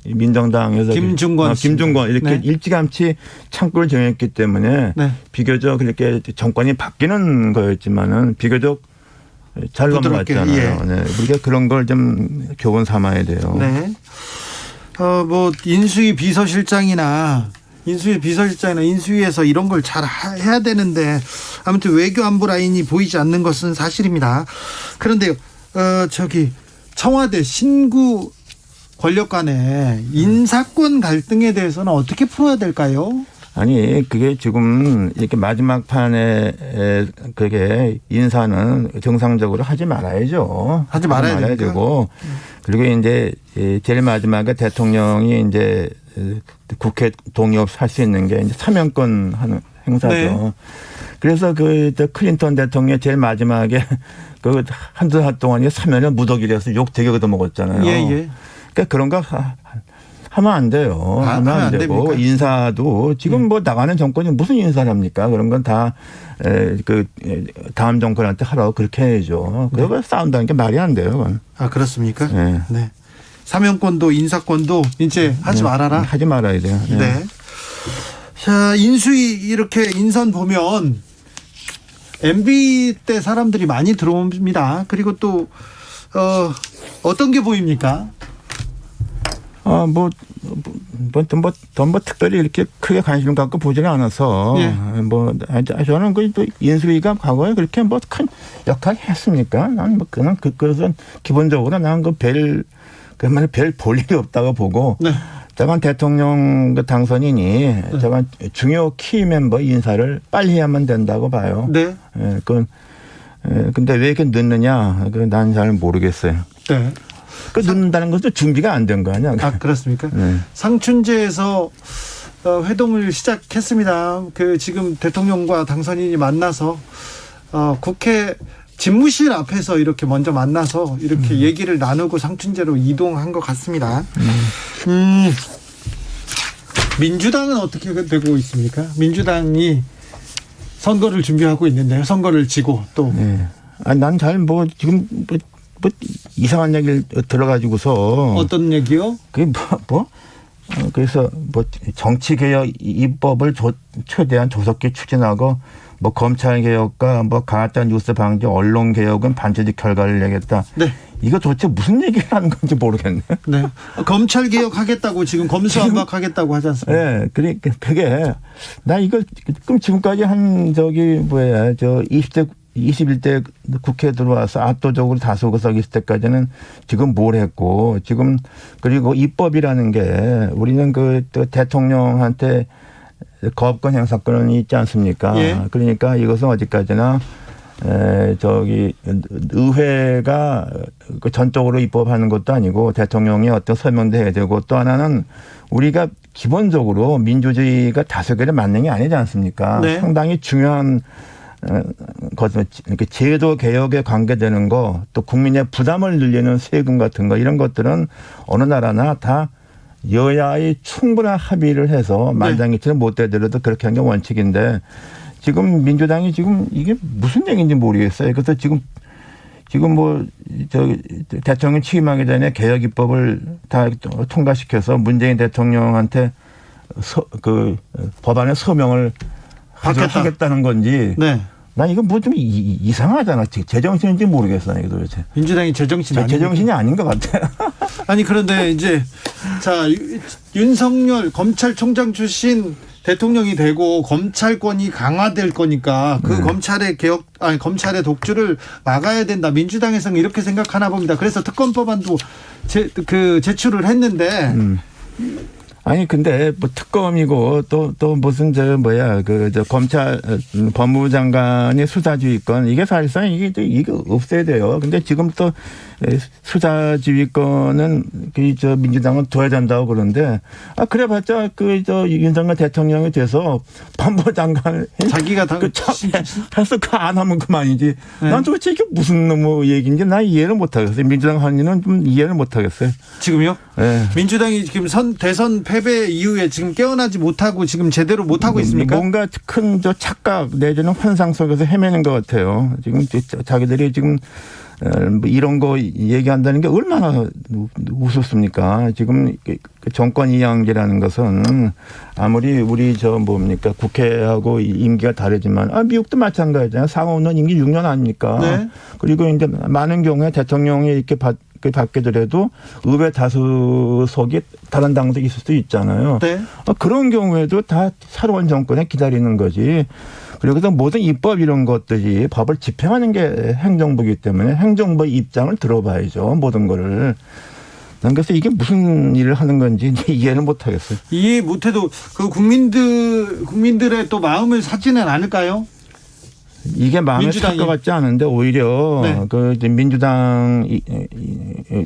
민정당에서 김중권 이렇게 네. 일찌감치 창구를 정했기 때문에 네. 비교적 그렇게 정권이 바뀌는 거였지만은 비교적 잘 부드럽게, 넘어갔잖아요. 네. 우리가 그런 걸 좀 교훈 삼아야 돼요. 네. 뭐 인수위 비서실장이나 인수위에서 이런 걸 잘 해야 되는데 아무튼 외교 안보 라인이 보이지 않는 것은 사실입니다. 그런데요, 청와대 신구 권력 간의 인사권 갈등에 대해서는 어떻게 풀어야 될까요? 아니 그게 지금 이렇게 마지막 판에 그게 인사는 정상적으로 하지 말아야죠. 하지 말아야 되고 그리고 이제 제일 마지막에 대통령이 이제 국회 동의 없이 할 수 있는 게 이제 사면권 하는 행사죠. 네. 그래서 그 클린턴 대통령이 제일 마지막에 그 한두 달 동안 사면을 무더기라서 욕 되게 얻어먹었잖아요. 예. 그러니까 그런 거 하면 안 돼요. 하면 안 되고 됩니까? 인사도 지금 뭐 나가는 정권이 무슨 인사를 합니까? 그런 건 다 그 다음 정권한테 하라고 그렇게 해야죠. 그거 싸운다는 게 말이 안 돼요. 그건. 아, 그렇습니까? 네. 네. 사면권도 인사권도 이제 하지 말아라. 하지 말아야 돼요. 네. 네. 자, 인수위 이렇게 인선 보면 MB 때 사람들이 많이 들어옵니다. 그리고 또 어떤 게 보입니까? 특별히 이렇게 크게 관심을 갖고 보지는 않아서, 예. 저는 또 인수위가 과거에 그렇게 큰 역할을 했습니까? 난 그냥 그것은 기본적으로 난 별 볼 일이 없다고 보고, 네. 저건 대통령 당선인이 저건 중요 키 멤버 인사를 빨리 해야만 된다고 봐요. 네. 근데 왜 이렇게 늦느냐? 난 잘 모르겠어요. 네. 늦는다는 것도 준비가 안 된 거 아니야? 아, 그렇습니까? 네. 상춘제에서 회동을 시작했습니다. 지금 대통령과 당선인이 만나서 국회 집무실 앞에서 이렇게 먼저 만나서 이렇게 얘기를 나누고 상춘제로 이동한 것 같습니다. 민주당은 어떻게 되고 있습니까? 민주당이 선거를 준비하고 있는데요. 선거를 지고 또. 네. 난 잘 지금 이상한 얘기를 들어가지고서. 어떤 얘기요? 그게 그래서 정치개혁 입법을 최대한 조속히 추진하고 검찰개혁과 가짜뉴스 뉴스 방지, 언론개혁은 반드시 결과를 내겠다. 네. 이거 도대체 무슨 얘기를 하는 건지 모르겠네. 네. 검찰개혁 하겠다고 지금 검수완박 하겠다고 하지 않습니까? 네. 그러니까 그게 나 이거 그럼 지금까지 한 21대 국회에 들어와서 압도적으로 다수의석 있을 때까지는 지금 뭘 했고 지금 그리고 입법이라는 게 우리는 또 대통령한테 거업권 행사권이 있지 않습니까? 예. 그러니까 이것은 어디까지나 의회가 전적으로 입법하는 것도 아니고 대통령이 어떤 설명도 해야 되고 또 하나는 우리가 기본적으로 민주주의가 다수결에 맞는 게 아니지 않습니까? 네. 상당히 중요한 이렇게 제도 개혁에 관계되는 거, 또 국민의 부담을 늘리는 세금 같은 거 이런 것들은 어느 나라나 다 여야의 충분한 합의를 해서 만장일치는 못 되더라도 그렇게 하는 게 원칙인데 지금 민주당이 지금 이게 무슨 얘기인지 모르겠어요. 그래서 지금 대통령 취임하기 전에 개혁 입법을 다 통과시켜서 문재인 대통령한테 법안에 서명을 하겠다는 건지. 네. 난 이거 좀 이상하잖아. 제정신인지 모르겠어. 이거 도대체. 민주당이 제정신이 아닌 것 같아요. 아니 그런데 이제 윤석열 검찰총장 출신 대통령이 되고 검찰권이 강화될 거니까 검찰의 검찰의 독주를 막아야 된다. 민주당에서는 이렇게 생각하나 봅니다. 그래서 특검법안도 제출을 했는데. 아니 근데 특검이고 또 무슨 검찰 법무부 장관의 수사지휘권 이게 사실상 이게 없어야 돼요. 근데 지금 또 수사지휘권은 민주당은 둬야 된다고 그러는데 그래봤자 윤석열 대통령이 돼서 법무부 장관 자기가 해서 안 하면 그만이지. 네. 난 도대체 이게 무슨 놈의 얘기인지 난 이해를 못 하겠어요. 민주당 하는 일은 좀 이해를 못 하겠어요. 지금요? 네. 민주당이 지금 대선 패배 이후에 지금 깨어나지 못하고 지금 제대로 못하고 있습니까? 뭔가 큰 착각 내지는 환상 속에서 헤매는 것 같아요. 지금 자기들이 지금 뭐 이런 거 얘기한다는 게 얼마나 우습습니까? 지금 그 정권 이양제라는 것은 아무리 우리 국회하고 임기가 다르지만 미국도 마찬가지잖아요. 상원은 임기 6년 아닙니까? 네. 그리고 이제 많은 경우에 대통령이 이렇게 받게 되더라도 의회 다수석이 다른 당도 있을 수도 있잖아요. 네. 그런 경우에도 다 새로운 정권에 기다리는 거지. 그래서 모든 입법 이런 것들이 법을 집행하는 게 행정부이기 때문에 행정부의 입장을 들어봐야죠. 모든 거를. 난 그래서 이게 무슨 일을 하는 건지 이해는 못하겠어요. 이해 못해도 그 국민들의 또 마음을 사지는 않을까요? 이게 마음에 살 것 같지 않은데 오히려 네. 그 이제 민주당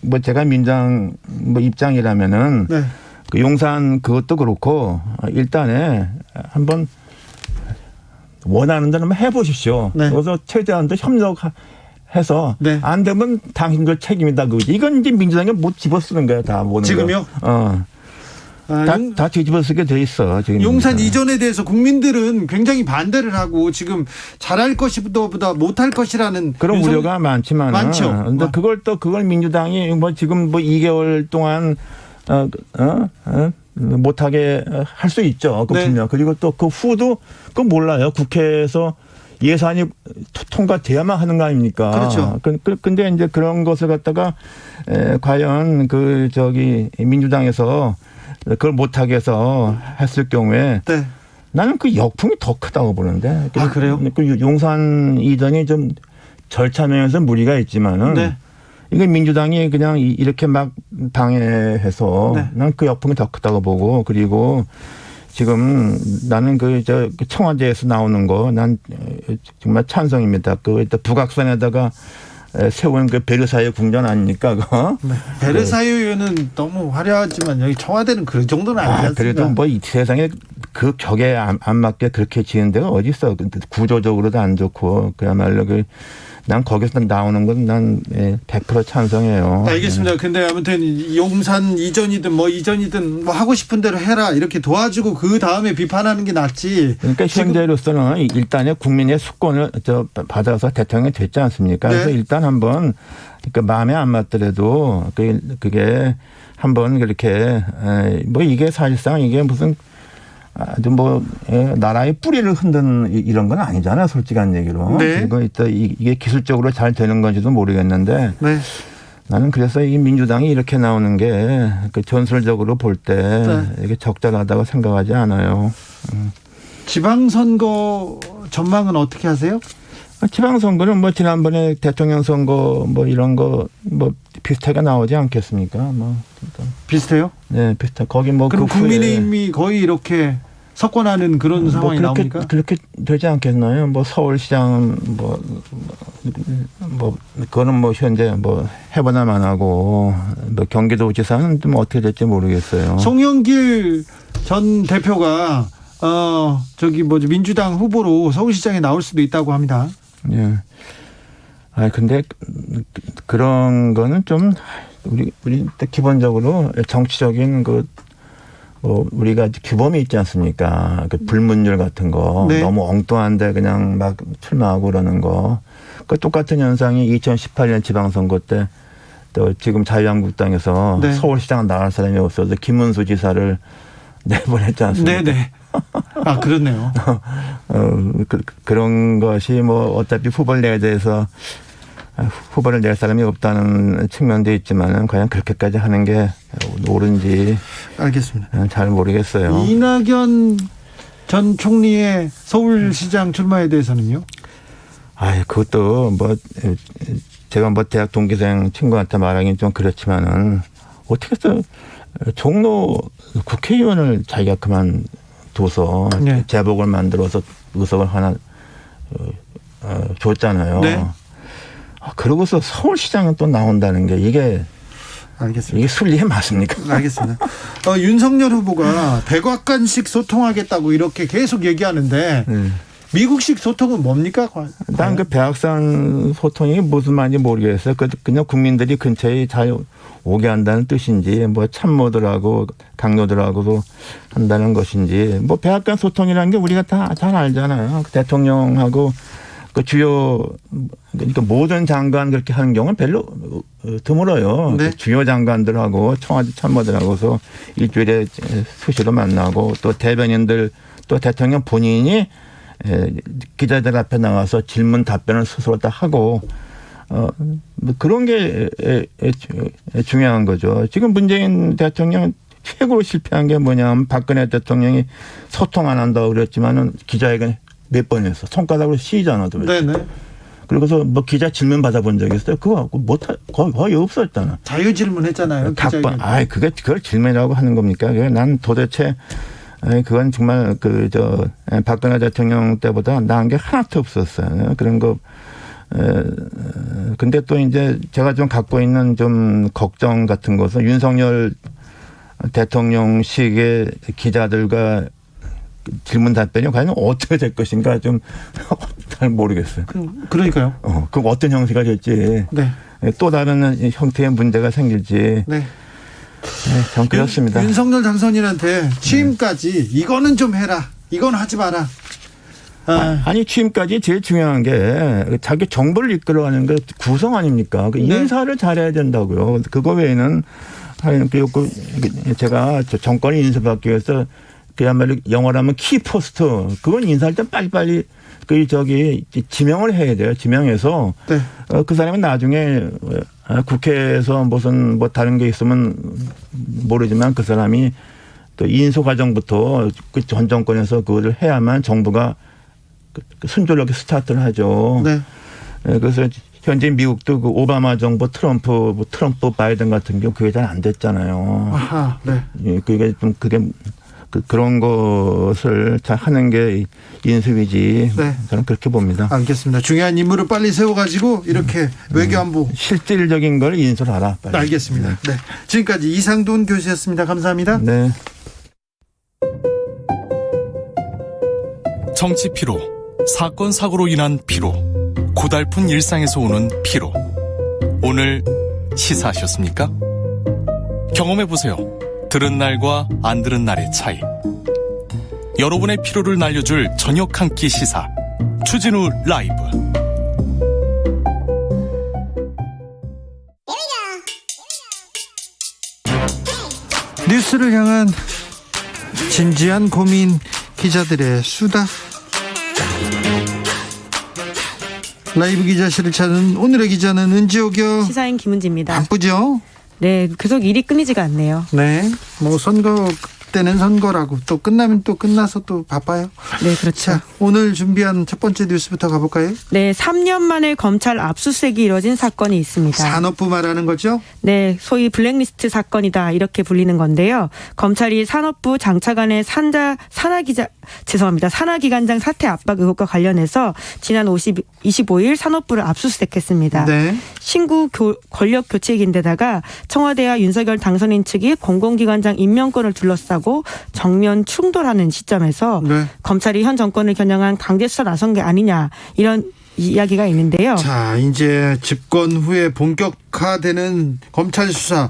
뭐 제가 민주당 뭐 입장이라면은 네. 그 용산 그것도 그렇고 일단에 한번 원하는 대로 한번 해보십시오. 네. 그래서 최대한도 협력해서 네. 안 되면 당신들 책임이다. 이건 이제 민주당이 못 집어쓰는 거야 다 모든 지금요? 거. 다 뒤집어쓰게 돼 있어. 지금 용산 이전에 대해서 국민들은 굉장히 반대를 하고 지금 잘할 것보다 못할 것이라는 그런 우려가 많지만 많죠. 근데 그걸 민주당이 뭐 지금 뭐 2개월 동안 못하게 할 수 있죠. 그 네. 분명. 그리고 또 그 후도 그 몰라요. 국회에서 예산이 통과돼야만 하는 거 아닙니까? 그렇죠. 근데 이제 그런 것을 갖다가 과연 민주당에서 그걸 못하게 해서 했을 경우에 네. 나는 그 역풍이 더 크다고 보는데. 아, 그래요? 그 용산 이전이 좀 절차 면에서 무리가 있지만은 네. 이게 민주당이 그냥 이렇게 막 방해해서 네. 난 그 역풍이 더 크다고 보고 그리고 지금 나는 그 청와대에서 나오는 거 난 정말 찬성입니다. 그 북악산에다가 세운 그 베르사유 궁전 아닙니까? 그거? 네. 베르사유는 너무 화려하지만 여기 청와대는 그 정도는 아니지 않습니까? 그래도 뭐 이 세상에 그 격에 안 맞게 그렇게 지은 데가 어디 있어? 구조적으로도 안 좋고 그야말로 난 거기서 나오는 건 난 100% 찬성해요. 알겠습니다. 근데 아무튼 용산 이전이든 뭐 이전이든 뭐 하고 싶은 대로 해라 이렇게 도와주고 그 다음에 비판하는 게 낫지. 그러니까 현재로서는 일단의 국민의 수권을 받아서 대통령이 됐지 않습니까? 네. 그래서 일단 한번 그러니까 마음에 안 맞더라도 그게 한번 그렇게 뭐 이게 사실상 이게 무슨 아주 나라의 뿌리를 흔드는 이런 건 아니잖아요. 솔직한 얘기로. 네. 그리고 이게 기술적으로 잘 되는 건지도 모르겠는데 네. 나는 그래서 이 민주당이 이렇게 나오는 게 전술적으로 볼 때 이게 적절하다고 생각하지 않아요. 지방선거 전망은 어떻게 하세요? 지방선거는 뭐 지난번에 대통령 선거 뭐 이런 거 뭐 비슷하게 나오지 않겠습니까? 비슷해요? 네, 비슷해. 거기 뭐 그럼 그 후에 국민의힘이 거의 이렇게 석권하는 그런 상황이 나옵니까? 그렇게 되지 않겠나요? 뭐 서울시장 그거는 뭐 현재 뭐 해보나만 하고 뭐 경기도지사는 좀 어떻게 될지 모르겠어요. 송영길 전 대표가 민주당 후보로 서울시장에 나올 수도 있다고 합니다. 예. 근데 그런 거는 좀 우리 기본적으로 정치적인 우리가 규범이 있지 않습니까? 그 불문율 같은 거 네. 너무 엉뚱한데 그냥 막 출마하고 그러는 거. 그 똑같은 현상이 2018년 지방선거 때 또 지금 자유한국당에서 네. 서울시장 나갈 사람이 없어서 김문수 지사를 내보냈지 않습니까? 네네. 아, 그렇네요. 그런 것이 뭐 어차피 후보를 내야 돼서 후보를 낼 사람이 없다는 측면도 있지만은 과연 그렇게까지 하는 게 옳은지 알겠습니다. 잘 모르겠어요. 이낙연 전 총리의 서울시장 출마에 대해서는요? 그것도 제가 대학 동기생 친구한테 말하기는 좀 그렇지만은 어떻게 해서 종로 국회의원을 자기가 그만둬서 네. 제복을 만들어서 의석을 하나 줬잖아요. 네. 그러고서 서울시장에 또 나온다는 게 이게 알겠습니다. 이게 순리에 맞습니까? 알겠습니다. 윤석열 후보가 백악관식 소통하겠다고 이렇게 계속 얘기하는데 미국식 소통은 뭡니까? 난 그 백악관 소통이 무슨 말인지 모르겠어요. 그냥 국민들이 근처에 잘 오게 한다는 뜻인지 뭐 참모들하고 강요들하고도 한다는 것인지 백악관 소통이라는 게 우리가 다 잘 알잖아요. 대통령하고 그 주요 그러니까 모든 장관 그렇게 하는 경우는 별로 드물어요. 네. 주요 장관들하고 청와대 참모들하고서 일주일에 수시로 만나고 또 대변인들 또 대통령 본인이 기자들 앞에 나가서 질문 답변을 스스로 다 하고 뭐 그런 게 중요한 거죠. 지금 문재인 대통령 최고로 실패한 게 뭐냐면 박근혜 대통령이 소통 안 한다고 그랬지만은 기자회견 몇 번 했어. 손가락으로 시잖아. 네네. 그리고서 뭐 기자 질문 받아본 적 있어요? 그거 거의 없었잖아. 자유 질문했잖아요. 그걸 질문이라고 하는 겁니까? 난 도대체 그건 정말 박근혜 대통령 때보다 나은 게 하나도 없었어요. 그런 거. 근데 또 이제 제가 좀 갖고 있는 좀 걱정 같은 것은 윤석열 대통령식의 기자들과 질문 답변이 과연 어떻게 될 것인가 좀 잘 모르겠어요. 그러니까요. 그럼 어떤 형태가 될지. 네. 또 다른 형태의 문제가 생길지. 네. 전 그렇습니다. 윤석열 당선인한테 취임까지 이거는 좀 해라. 이건 하지 마라. 아니 취임까지 제일 중요한 게 자기 정부를 이끌어가는 게 구성 아닙니까? 그 인사를 잘해야 된다고요. 그거 외에는 그리고 제가 정권이 인수받기 위해서 그야말로 영어로 하면 키포스트 그건 인사할 때 빨리빨리 지명을 해야 돼요. 지명해서 네. 그 사람은 나중에 국회에서 무슨 뭐 다른 게 있으면 모르지만 그 사람이 또 인수 과정부터 그 전 정권에서 그거를 해야만 정부가 순조롭게 스타트를 하죠. 네. 그래서 현재 미국도 그 오바마 정부 트럼프 바이든 같은 경우 그게 잘 안 됐잖아요. 아하, 네. 그게 좀 그런 것을 잘 하는 게 인수위지. 네. 저는 그렇게 봅니다. 알겠습니다. 중요한 인물을 빨리 세워가지고 이렇게 외교안보 실질적인 걸 인수를 하라. 빨리. 알겠습니다. 네. 지금까지 이상돈 교수였습니다. 감사합니다. 네. 정치 피로, 사건 사고로 인한 피로, 고달픈 일상에서 오는 피로. 오늘 시사하셨습니까? 경험해보세요. 들은 날과 안 들은 날의 차이. 여러분의 피로를 날려줄 저녁 한 끼 시사. 추진우 라이브. 뉴스를 향한 진지한 고민, 기자들의 수다. 라이브 기자실을 찾은 오늘의 기자는 은지옥이요. 시사인 김은지입니다. 바쁘죠? 네, 계속 일이 끊이지가 않네요. 네, 뭐 선거 때는 선거라고 또 끝나면 또 끝나서 또 바빠요. 네, 그렇죠. 자, 오늘 준비한 첫 번째 뉴스부터 가볼까요? 네, 3년 만에 검찰 압수수색이 이뤄진 사건이 있습니다. 산업부 말하는 거죠? 네, 소위 블랙리스트 사건이다 이렇게 불리는 건데요. 검찰이 산업부 장차관의 산하기관장 사퇴 압박 의혹과 관련해서 지난 25일 산업부를 압수수색했습니다. 네. 신구 권력 교체기인데다가 청와대와 윤석열 당선인 측이 공공기관장 임명권을 둘러싸고 정면 충돌하는 시점에서 네. 검찰이 현 정권을 겨냥한 강제 수사 나선 게 아니냐 이런 이야기가 있는데요. 자, 이제 집권 후에 본격화되는 검찰 수사.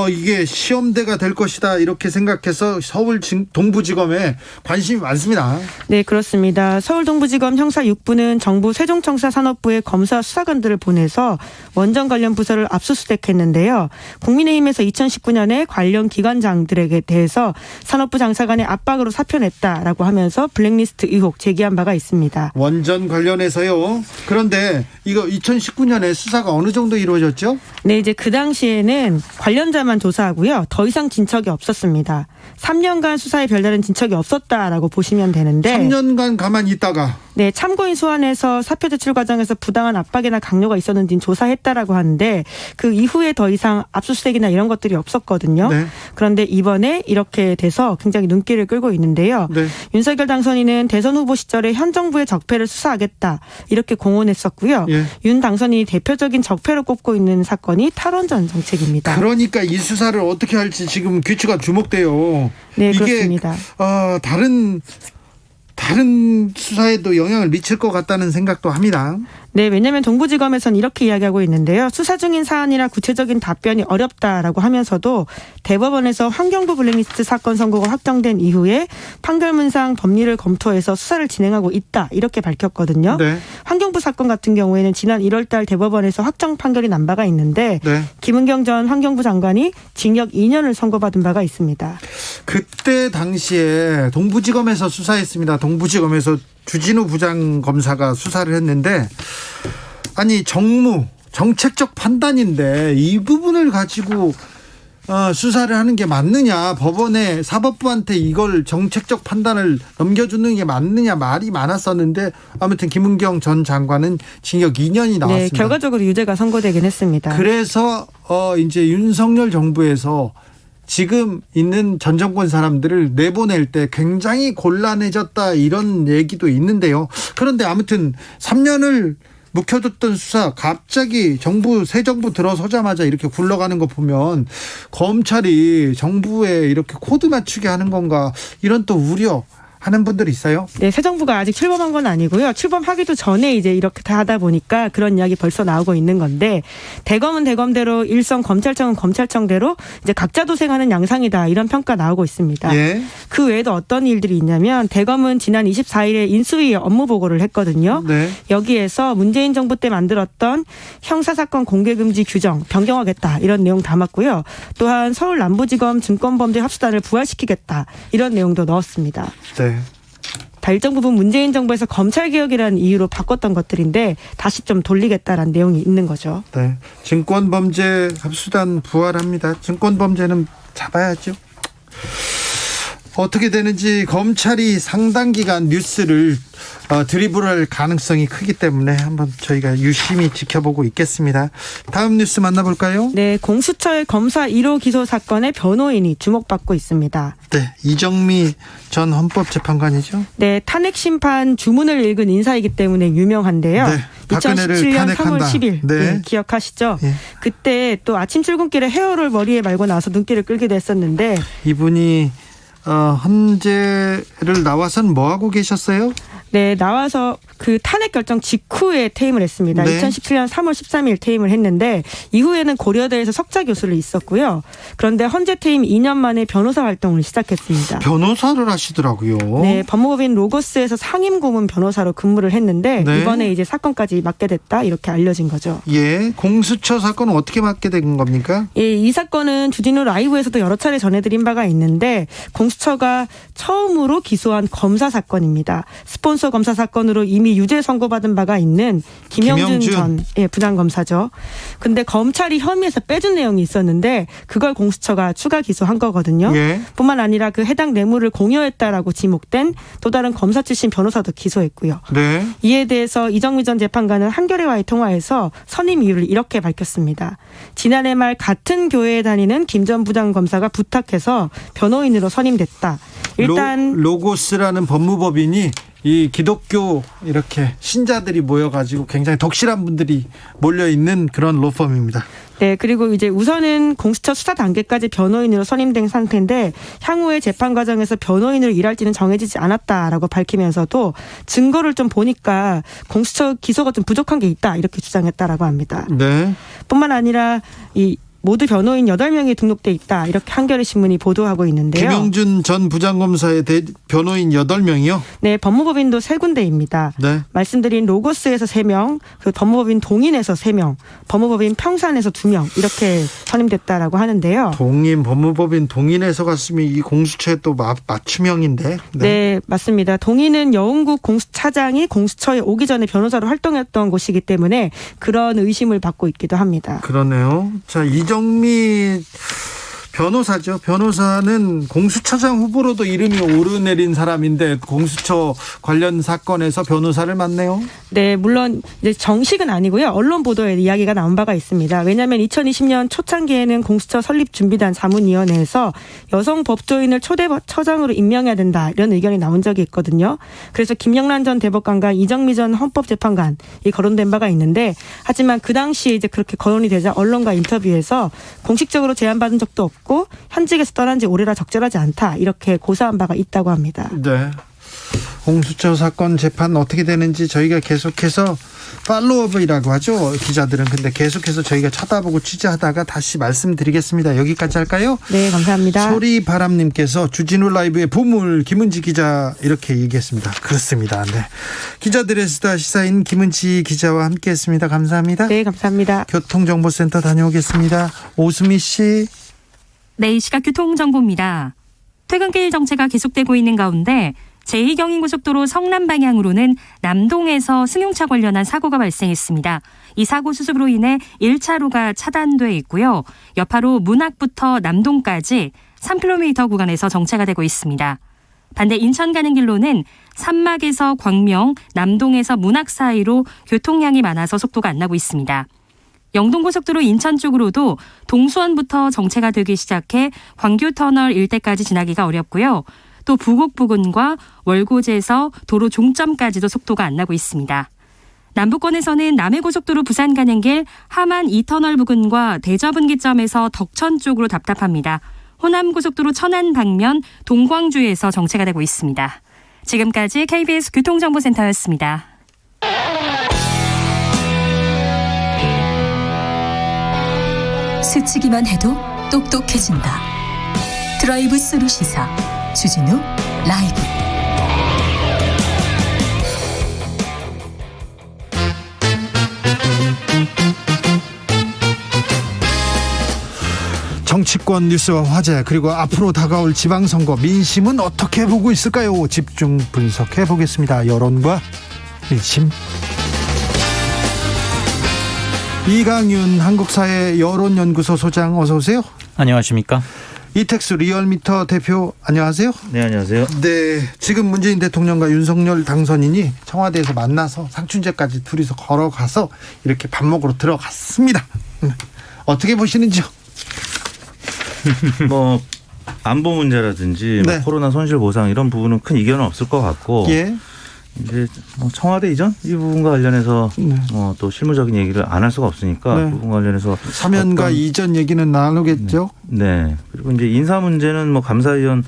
이게 시험대가 될 것이다 이렇게 생각해서 서울 동부지검에 관심이 많습니다. 네, 그렇습니다. 서울 동부지검 형사 6부는 정부 세종청사 산업부의 검사 수사관들을 보내서 원전 관련 부서를 압수수색했는데요. 국민의힘에서 2019년에 관련 기관장들에게 대해서 산업부 장차관의 압박으로 사표냈다라고 하면서 블랙리스트 의혹 제기한 바가 있습니다. 원전 관련해서요. 그런데 이거 2019년에 수사가 어느 정도 이루어졌죠? 네, 이제 그 당시에는 관련자만 조사하고요. 더 이상 진척이 없었습니다. 3년간 수사에 별다른 진척이 없었다라고 보시면 되는데 3년간 가만히 있다가 네, 참고인 소환해서 사표 제출 과정에서 부당한 압박이나 강요가 있었는지 조사했다라고 하는데 그 이후에 더 이상 압수수색이나 이런 것들이 없었거든요. 네. 그런데 이번에 이렇게 돼서 굉장히 눈길을 끌고 있는데요. 네. 윤석열 당선인은 대선 후보 시절에 현 정부의 적폐를 수사하겠다 이렇게 공언했었고요. 예. 윤 당선인이 대표적인 적폐로 꼽고 있는 사건이 탈원전 정책입니다. 그러니까 이 수사를 어떻게 할지 지금 귀추가 주목돼요. 네, 이게 그렇습니다. 다른 수사에도 영향을 미칠 것 같다는 생각도 합니다. 네, 왜냐하면 동부지검에서는 이렇게 이야기하고 있는데요. 수사 중인 사안이라 구체적인 답변이 어렵다라고 하면서도 대법원에서 환경부 블랙리스트 사건 선고가 확정된 이후에 판결문상 법리를 검토해서 수사를 진행하고 있다 이렇게 밝혔거든요. 네. 환경부 사건 같은 경우에는 지난 1월 달 대법원에서 확정 판결이 난 바가 있는데 네. 김은경 전 환경부 장관이 징역 2년을 선고받은 바가 있습니다. 그때 당시에 동부지검에서 수사했습니다. 동부지검에서 주진우 부장검사가 수사를 했는데 아니 정책적 판단인데 이 부분을 가지고 수사를 하는 게 맞느냐, 법원에 사법부한테 이걸 정책적 판단을 넘겨주는 게 맞느냐 말이 많았었는데 아무튼 김은경 전 장관은 징역 2년이 나왔습니다. 네, 결과적으로 유죄가 선고되긴 했습니다. 그래서 이제 윤석열 정부에서 지금 있는 전 정권 사람들을 내보낼 때 굉장히 곤란해졌다 이런 얘기도 있는데요. 그런데 아무튼 3년을 묵혀뒀던 수사 갑자기 새 정부 들어서자마자 이렇게 굴러가는 거 보면 검찰이 정부에 이렇게 코드 맞추게 하는 건가 이런 또 우려 하는 분들이 있어요? 네, 새 정부가 아직 출범한 건 아니고요. 출범하기도 전에 이제 이렇게 다 하다 보니까 그런 이야기 벌써 나오고 있는 건데 대검은 대검대로 일선 검찰청은 검찰청대로 이제 각자 도생하는 양상이다 이런 평가 나오고 있습니다. 예. 그 외에도 어떤 일들이 있냐면 대검은 지난 24일에 인수위 업무 보고를 했거든요. 네. 여기에서 문재인 정부 때 만들었던 형사사건 공개금지 규정 변경하겠다 이런 내용 담았고요. 또한 서울 남부지검 증권범죄 합수단을 부활시키겠다 이런 내용도 넣었습니다. 네. 다 일정 부분 문재인 정부에서 검찰개혁이라는 이유로 바꿨던 것들인데 다시 좀 돌리겠다라는 내용이 있는 거죠. 네. 증권범죄 합수단 부활합니다. 증권범죄는 잡아야죠. 어떻게 되는지 검찰이 상당 기간 뉴스를 드리블할 가능성이 크기 때문에 한번 저희가 유심히 지켜보고 있겠습니다. 다음 뉴스 만나볼까요? 네, 공수처의 검사 1호 기소 사건의 변호인이 주목받고 있습니다. 네, 이정미 전 헌법재판관이죠. 네, 탄핵 심판 주문을 읽은 인사이기 때문에 유명한데요. 네, 박근혜를 2017년 탄핵한다. 3월 10일 네. 네, 기억하시죠? 예. 그때 또 아침 출근길에 헤어를 머리에 말고 나와서 눈길을 끌기도 했었는데 이분이 헌재를 나와서는 뭐 하고 계셨어요? 네, 나와서 그 탄핵 결정 직후에 퇴임을 했습니다. 네. 2017년 3월 13일 퇴임을 했는데 이후에는 고려대에서 석좌 교수를 있었고요. 그런데 헌재 퇴임 2년 만에 변호사 활동을 시작했습니다. 변호사를 하시더라고요. 네, 법무법인 로고스에서 상임고문 변호사로 근무를 했는데 네. 이번에 이제 사건까지 맡게 됐다 이렇게 알려진 거죠. 예, 공수처 사건은 어떻게 맡게 된 겁니까? 예, 이 사건은 주진우 라이브에서도 여러 차례 전해드린 바가 있는데 공수처가 처음으로 기소한 검사 사건입니다. 스폰서 검사 사건으로 이미 유죄 선고받은 바가 있는 김영준 전 부장검사죠. 근데 검찰이 혐의에서 빼준 내용이 있었는데 그걸 공수처가 추가 기소한 거거든요. 예. 뿐만 아니라 그 해당 뇌물을 공여했다라고 지목된 또 다른 검사 출신 변호사도 기소했고요. 네. 이에 대해서 이정미 전 재판관은 한겨레와의 통화에서 선임 이유를 이렇게 밝혔습니다. 지난해 말 같은 교회에 다니는 김 전 부장검사가 부탁해서 변호인으로 선임됐다. 일단 로고스라는 법무법인이 이 기독교 이렇게 신자들이 모여가지고 굉장히 덕실한 분들이 몰려 있는 그런 로펌입니다. 네, 그리고 이제 우선은 공수처 수사 단계까지 변호인으로 선임된 상태인데 향후의 재판 과정에서 변호인으로 일할지는 정해지지 않았다라고 밝히면서도 증거를 좀 보니까 공수처 기소가 좀 부족한 게 있다 이렇게 주장했다라고 합니다. 네. 뿐만 아니라 이 모두 변호인 8명이 등록돼 있다 이렇게 한겨레 신문이 보도하고 있는데요. 김영준 전 부장검사의 변호인 8명이요? 네, 법무법인도 3군데입니다. 네. 말씀드린 로고스에서 3명, 그 법무법인 동인에서 3명, 법무법인 평산에서 2명 이렇게 선임됐다라고 하는데요. 법무법인 동인에서 갔으면 이 공수처에 또 맞춤형인데. 네, 맞습니다. 동인은 여운국 공수차장이 공수처에 오기 전에 변호사로 활동했던 곳이기 때문에 그런 의심을 받고 있기도 합니다. 그러네요. 자, 이정미 변호사죠. 변호사는 공수처장 후보로도 이름이 오르내린 사람인데 공수처 관련 사건에서 변호사를 맡네요. 네, 물론 이제 정식은 아니고요. 언론 보도에 이야기가 나온 바가 있습니다. 왜냐하면 2020년 초창기에는 공수처 설립준비단 자문위원회에서 여성 법조인을 초대처장으로 임명해야 된다 이런 의견이 나온 적이 있거든요. 그래서 김영란 전 대법관과 이정미 전 헌법재판관이 거론된 바가 있는데 하지만 그 당시에 이제 그렇게 거론이 되자 언론과 인터뷰에서 공식적으로 제안받은 적도 없고 현직에서 떠난 지 오래라 적절하지 않다 이렇게 고사한 바가 있다고 합니다. 네. 공수처 사건 재판 어떻게 되는지 저희가 계속해서 팔로우업이라고 하죠. 기자들은. 근데 계속해서 저희가 쳐다보고 취재하다가 다시 말씀드리겠습니다. 여기까지 할까요? 네, 감사합니다. 소리바람님께서 주진우 라이브의 보물 김은지 기자 이렇게 얘기했습니다. 그렇습니다. 네. 기자들의 수다 시사인 김은지 기자와 함께했습니다. 감사합니다. 네, 감사합니다. 교통정보센터 다녀오겠습니다. 오수미 씨. 네, 이 시각 교통정보입니다. 퇴근길 정체가 계속되고 있는 가운데 제2경인고속도로 성남 방향으로는 남동에서 승용차 관련한 사고가 발생했습니다. 이 사고 수습으로 인해 1차로가 차단돼 있고요. 여파로 문학부터 남동까지 3km 구간에서 정체가 되고 있습니다. 반대 인천 가는 길로는 산막에서 광명, 남동에서 문학 사이로 교통량이 많아서 속도가 안 나고 있습니다. 영동고속도로 인천 쪽으로도 동수원부터 정체가 되기 시작해 광교터널 일대까지 지나기가 어렵고요. 또 부곡 부근과 월곶에서 도로 종점까지도 속도가 안 나고 있습니다. 남부권에서는 남해고속도로 부산 가는 길 하만 2터널 부근과 대저분기점에서 덕천 쪽으로 답답합니다. 호남고속도로 천안 방면 동광주에서 정체가 되고 있습니다. 지금까지 KBS 교통정보센터였습니다. 스치기만 해도 똑똑해진다. 드라이브 스루 시사 주진우 라이브. 정치권 뉴스와 화제 그리고 앞으로 다가올 지방선거 민심은 어떻게 보고 있을까요? 집중 분석해 보겠습니다. 여론과 민심. 이강윤 한국사회 여론연구소 소장 어서 오세요. 안녕하십니까. 이택수 리얼미터 대표 안녕하세요. 네, 안녕하세요. 네, 지금 문재인 대통령과 윤석열 당선인이 청와대에서 만나서 상춘제까지 둘이서 걸어가서 이렇게 밥 먹으러 들어갔습니다. 어떻게 보시는지요? 뭐 안보 문제라든지 네. 뭐 코로나 손실 보상 이런 부분은 큰 이견은 없을 것 같고 예. 이제 뭐 청와대 이전 이 부분과 관련해서 또 실무적인 얘기를 안 할 수가 없으니까 네. 그 부분 관련해서 사면과 이전 얘기는 나누겠죠. 네. 그리고 이제 인사 문제는 뭐 감사위원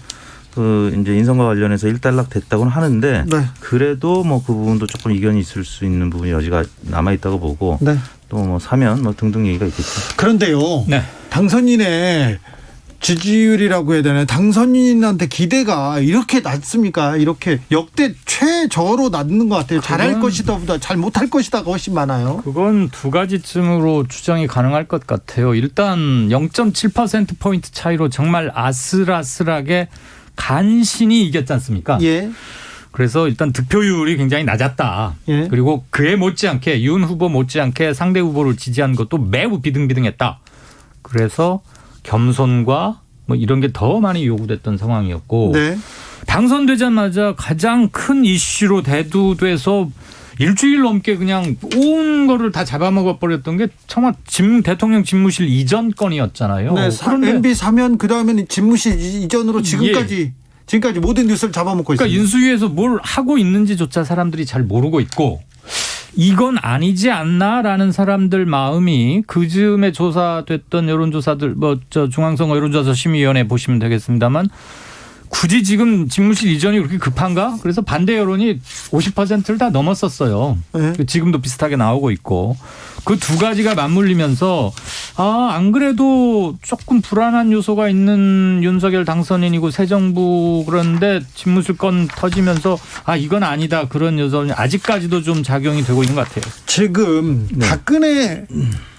그 이제 인선과 관련해서 일단락 됐다고는 하는데 네. 그래도 뭐 그 부분도 조금 이견이 있을 수 있는 부분이 여지가 남아 있다고 보고 네. 또 뭐 사면 뭐 등등 얘기가 있겠죠. 그런데요. 네. 당선인의 지지율이라고 해야 되나요? 당선인한테 기대가 이렇게 낮습니까? 이렇게 역대 최저로 낮는 것 같아요. 잘할 것이다 보다 잘 못할 것이다가 훨씬 많아요. 그건 두 가지쯤으로 추정이 가능할 것 같아요. 일단 0.7%포인트 차이로 정말 아슬아슬하게 간신히 이겼지 않습니까? 예. 그래서 일단 득표율이 굉장히 낮았다. 예. 그리고 그에 못지않게 윤 후보 못지않게 상대 후보를 지지한 것도 매우 비등비등했다. 그래서 겸손과 뭐 이런 게 더 많이 요구됐던 상황이었고 네. 당선되자마자 가장 큰 이슈로 대두돼서 일주일 넘게 그냥 온 거를 다 잡아먹어 버렸던 게 청와대 대통령 집무실 이전 건이었잖아요. 네, 그런데 MB 사면 그 다음에는 집무실 이전으로 지금까지 모든 뉴스를 잡아먹고 그러니까 있습니다. 인수위에서 뭘 하고 있는지조차 사람들이 잘 모르고 있고 이건 아니지 않나라는 사람들 마음이 그 즈음에 조사됐던 여론조사들 중앙선거 여론조사 심의위원회 보시면 되겠습니다만 굳이 지금 집무실 이전이 그렇게 급한가? 그래서 반대 여론이 50%를 다 넘었었어요. 네. 지금도 비슷하게 나오고 있고 그 두 가지가 맞물리면서 안 그래도 조금 불안한 요소가 있는 윤석열 당선인이고 새 정부 그런데 집무실 건 터지면서 이건 아니다 그런 요소는 아직까지도 좀 작용이 되고 있는 것 같아요. 지금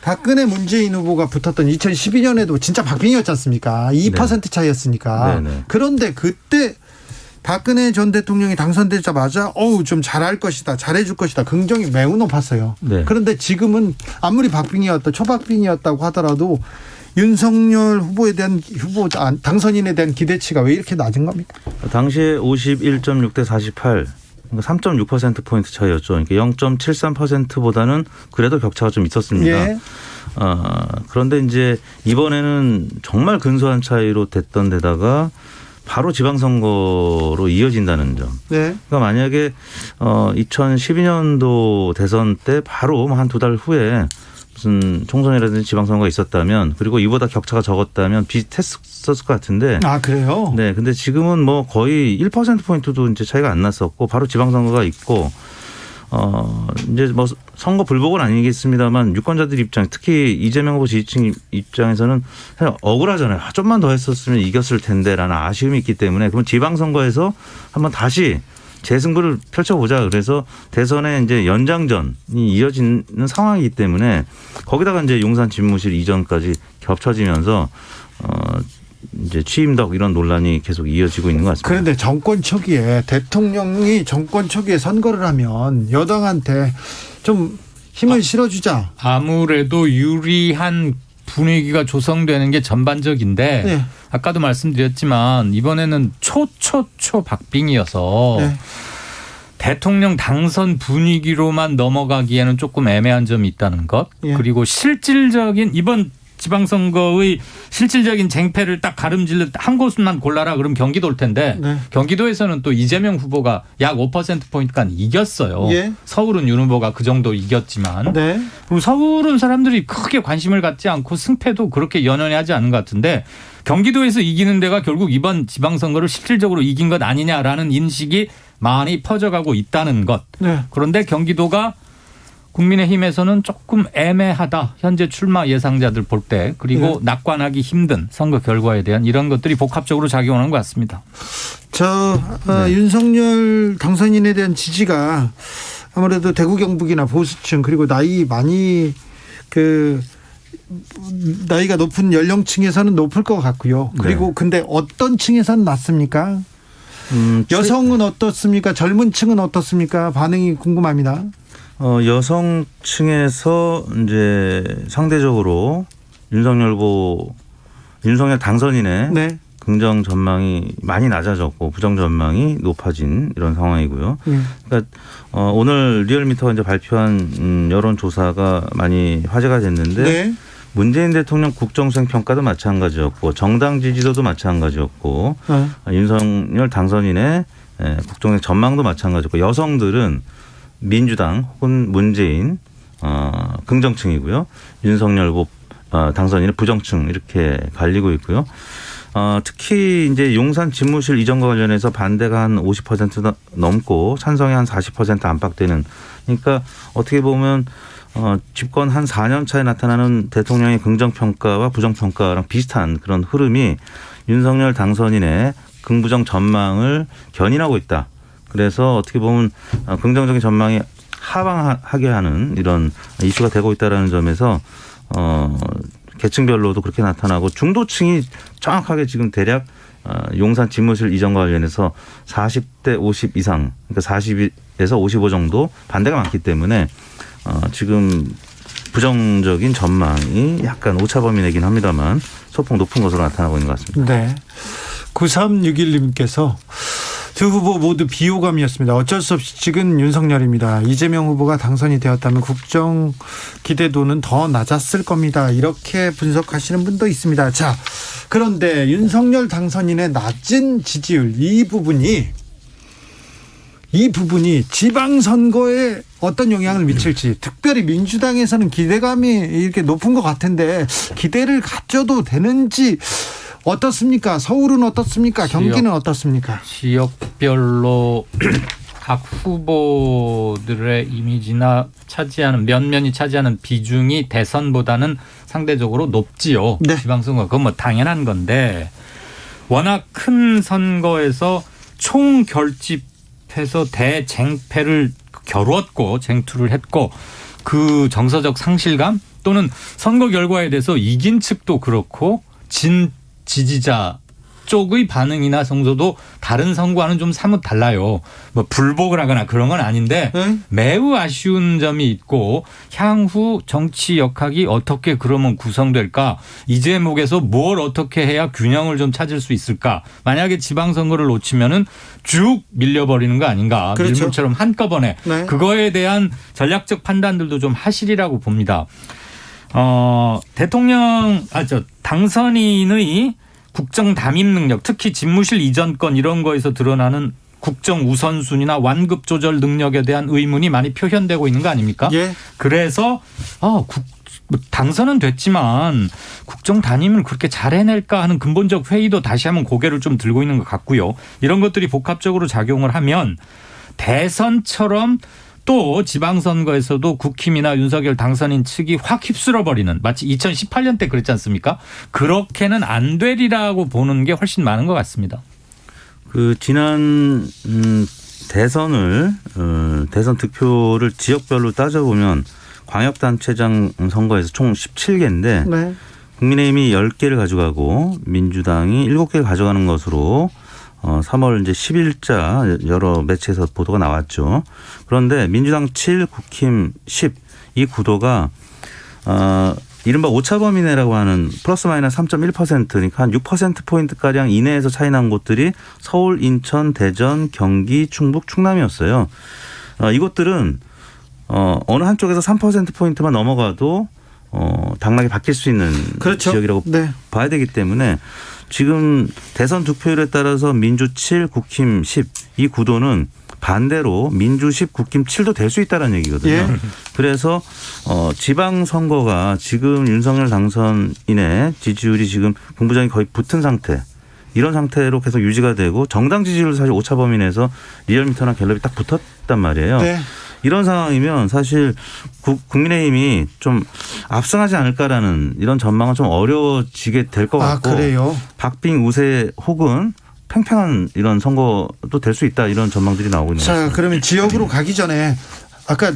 박근혜 문재인 후보가 붙었던 2012년에도 진짜 박빙이었지 않습니까? 2% 차이였으니까. 네네. 그런데 그때 박근혜 전 대통령이 당선되자마자 좀 잘할 것이다, 잘해줄 것이다 긍정이 매우 높았어요. 네. 그런데 지금은 아무리 초박빙이었다고 하더라도 윤석열 당선인에 대한 기대치가 왜 이렇게 낮은 겁니까? 당시에 51.6 대 48. 3.6%포인트 차이였죠. 그러니까 0.73%보다는 그래도 격차가 좀 있었습니다. 예. 그런데 이제 이번에는 정말 근소한 차이로 됐던 데다가 바로 지방선거로 이어진다는 점. 네. 그러니까 만약에 2012년도 대선 때 바로 한 두 달 후에 무슨 총선이라든지 지방선거가 있었다면 그리고 이보다 격차가 적었다면 비슷했었을 것 같은데. 아, 그래요? 네. 근데 지금은 뭐 거의 1%포인트도 이제 차이가 안 났었고 바로 지방선거가 있고 이제 뭐 선거 불복은 아니겠습니다만 유권자들 입장, 특히 이재명 후보 지지층 입장에서는 사실 억울하잖아요. 좀만 더 했었으면 이겼을 텐데라는 아쉬움이 있기 때문에 그럼 지방선거에서 한번 다시 재승부를 펼쳐보자. 그래서 대선에 이제 연장전이 이어지는 상황이기 때문에 거기다가 이제 용산 집무실 이전까지 겹쳐지면서 이제 취임덕 이런 논란이 계속 이어지고 있는 것 같습니다. 그런데 정권 초기에 대통령이 정권 초기에 선거를 하면 여당한테 좀 힘을 실어주자. 아무래도 유리한 분위기가 조성되는 게 전반적인데 네. 아까도 말씀드렸지만 이번에는 초 박빙이어서 네. 대통령 당선 분위기로만 넘어가기에는 조금 애매한 점이 있다는 것. 예. 그리고 실질적인 이번 지방선거의 실질적인 쟁패를 딱 가름질러 한 곳만 골라라 그러면 경기도일 텐데 네. 경기도에서는 또 이재명 후보가 약 5%포인트간 이겼어요. 예. 서울은 윤 후보가 그 정도 이겼지만 네. 그리고 서울은 사람들이 크게 관심을 갖지 않고 승패도 그렇게 연연히 하지 않은 것 같은데 경기도에서 이기는 데가 결국 이번 지방선거를 실질적으로 이긴 것 아니냐라는 인식이 많이 퍼져가고 있다는 것. 네. 그런데 경기도가 국민의힘에서는 조금 애매하다. 현재 출마 예상자들 볼 때. 그리고 낙관하기 힘든 선거 결과에 대한 이런 것들이 복합적으로 작용하는 것 같습니다. 윤석열 당선인에 대한 지지가 아무래도 대구 경북이나 보수층 그리고 나이가 높은 연령층에서는 높을 것 같고요. 그리고 근데 어떤 층에서는 낮습니까? 여성은 어떻습니까? 젊은 층은 어떻습니까? 반응이 궁금합니다. 여성층에서 이제 상대적으로 윤석열 당선인의 네. 긍정 전망이 많이 낮아졌고 부정 전망이 높아진 이런 상황이고요. 그러니까 오늘 리얼미터가 이제 발표한 여론조사가 많이 화제가 됐는데 네. 문재인 대통령 국정수행 평가도 마찬가지였고 정당 지지도도 마찬가지였고 윤석열 당선인의 국정수행 전망도 마찬가지였고 여성들은 민주당 혹은 문재인 긍정층이고요. 윤석열 후보 당선인의 부정층 이렇게 갈리고 있고요. 특히 이제 용산 집무실 이전과 관련해서 반대가 한 50% 넘고 찬성이 한 40% 안팎되는. 그러니까 어떻게 보면 집권 한 4년 차에 나타나는 대통령의 긍정평가와 부정평가랑 비슷한 그런 흐름이 윤석열 당선인의 긍부정 전망을 견인하고 있다. 그래서 어떻게 보면 긍정적인 전망이 하방하게 하는 이런 이슈가 되고 있다는 점에서 계층별로도 그렇게 나타나고 중도층이 정확하게 지금 대략 용산 집무실 이전과 관련해서 40대 50 이상 그러니까 40에서 55 정도 반대가 많기 때문에 지금 부정적인 전망이 약간 오차범위내긴 합니다만 소폭 높은 것으로 나타나고 있는 것 같습니다. 네. 9361님께서 두 후보 모두 비호감이었습니다. 어쩔 수 없이 찍은 윤석열입니다. 이재명 후보가 당선이 되었다면 국정 기대도는 더 낮았을 겁니다. 이렇게 분석하시는 분도 있습니다. 자, 그런데 윤석열 당선인의 낮은 지지율 이 부분이 지방선거에 어떤 영향을 미칠지 특별히 민주당에서는 기대감이 이렇게 높은 것 같은데 기대를 가져도 되는지 어떻습니까? 서울은 어떻습니까? 경기는 어떻습니까? 지역별로 각 후보들의 이미지나 면면이 차지하는 비중이 대선보다는 상대적으로 높지요. 네. 지방선거 그건 뭐 당연한 건데 워낙 큰 선거에서 총결집해서 대쟁패를 겨루었고 쟁투를 했고 그 정서적 상실감 또는 선거 결과에 대해서 이긴 측도 그렇고 진 지지자 쪽의 반응이나 성조도 다른 선거와는 좀 사뭇 달라요. 뭐 불복을 하거나 그런 건 아닌데 매우 아쉬운 점이 있고 향후 정치 역학이 어떻게 그러면 구성될까? 이 제목에서 뭘 어떻게 해야 균형을 좀 찾을 수 있을까? 만약에 지방선거를 놓치면은 쭉 밀려버리는 거 아닌가? 그렇죠. 밀물처럼 한꺼번에 네. 그거에 대한 전략적 판단들도 좀 하시리라고 봅니다. 당선인의 국정 담임 능력, 특히 집무실 이전권 이런 거에서 드러나는 국정 우선순위나 완급 조절 능력에 대한 의문이 많이 표현되고 있는 거 아닙니까? 예. 그래서 당선은 됐지만 국정 단임을 그렇게 잘 해낼까 하는 근본적 회의도 다시 한번 고개를 좀 들고 있는 것 같고요. 이런 것들이 복합적으로 작용을 하면 대선처럼 또 지방선거에서도 국힘이나 윤석열 당선인 측이 확 휩쓸어버리는, 마치 2018년 때 그랬지 않습니까? 그렇게는 안 되리라고 보는 게 훨씬 많은 것 같습니다. 지난 대선 득표를 지역별로 따져보면 광역단체장 선거에서 총 17개인데 네. 국민의힘이 10개를 가져가고 민주당이 7개를 가져가는 것으로 3월 이제 10일자 여러 매체에서 보도가 나왔죠. 그런데 민주당 7, 국힘 10 이 구도가 이른바 오차범위내라고 하는 플러스 마이너스 3.1% 그러니까 한 6%포인트가량 이내에서 차이 난 곳들이 서울, 인천, 대전, 경기, 충북, 충남이었어요. 이것들은 어느 한쪽에서 3%포인트만 넘어가도 당락이 바뀔 수 있는 그렇죠. 지역이라고 네. 봐야 되기 때문에 지금 대선 득표율에 따라서 민주 7, 국힘 10 이 구도는 반대로 민주 10, 국힘 7도 될 수 있다는 얘기거든요. 예. 그래서 지방선거가 지금 윤석열 당선인의 지지율이 지금 군부정이 거의 붙은 상태, 이런 상태로 계속 유지가 되고 정당 지지율도 사실 오차범위 내에서 리얼미터나 갤럽이 딱 붙었단 말이에요. 네. 이런 상황이면 사실 국민의힘이 좀 압승하지 않을까라는 이런 전망은 좀 어려워지게 될 것 같고. 그래요? 박빙 우세 혹은 팽팽한 이런 선거도 될 수 있다, 이런 전망들이 나오고 있는 것 같습니다. 자, 그러면 지역으로 가기 전에 아까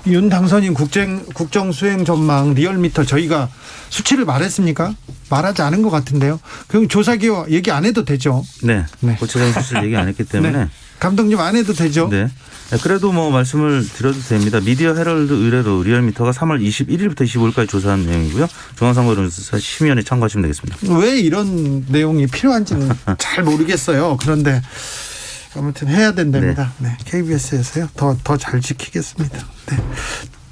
윤 당선인 국정 수행 전망 리얼미터 저희가 수치를 말했습니까? 말하지 않은 것 같은데요. 그럼 조사기호 얘기 안 해도 되죠? 네. 구체적인 수치를 얘기 안 했기 때문에. 네. 감독님 안 해도 되죠? 네. 그래도 뭐 말씀을 드려도 됩니다. 미디어 헤럴드 의뢰로 리얼미터가 3월 21일부터 25일까지 조사한 내용이고요. 중앙선거여론조사 심의위원회 참고하시면 되겠습니다. 왜 이런 내용이 필요한지는 잘 모르겠어요. 그런데 아무튼 해야 된답니다. 네. KBS에서요. 더 잘 지키겠습니다. 네.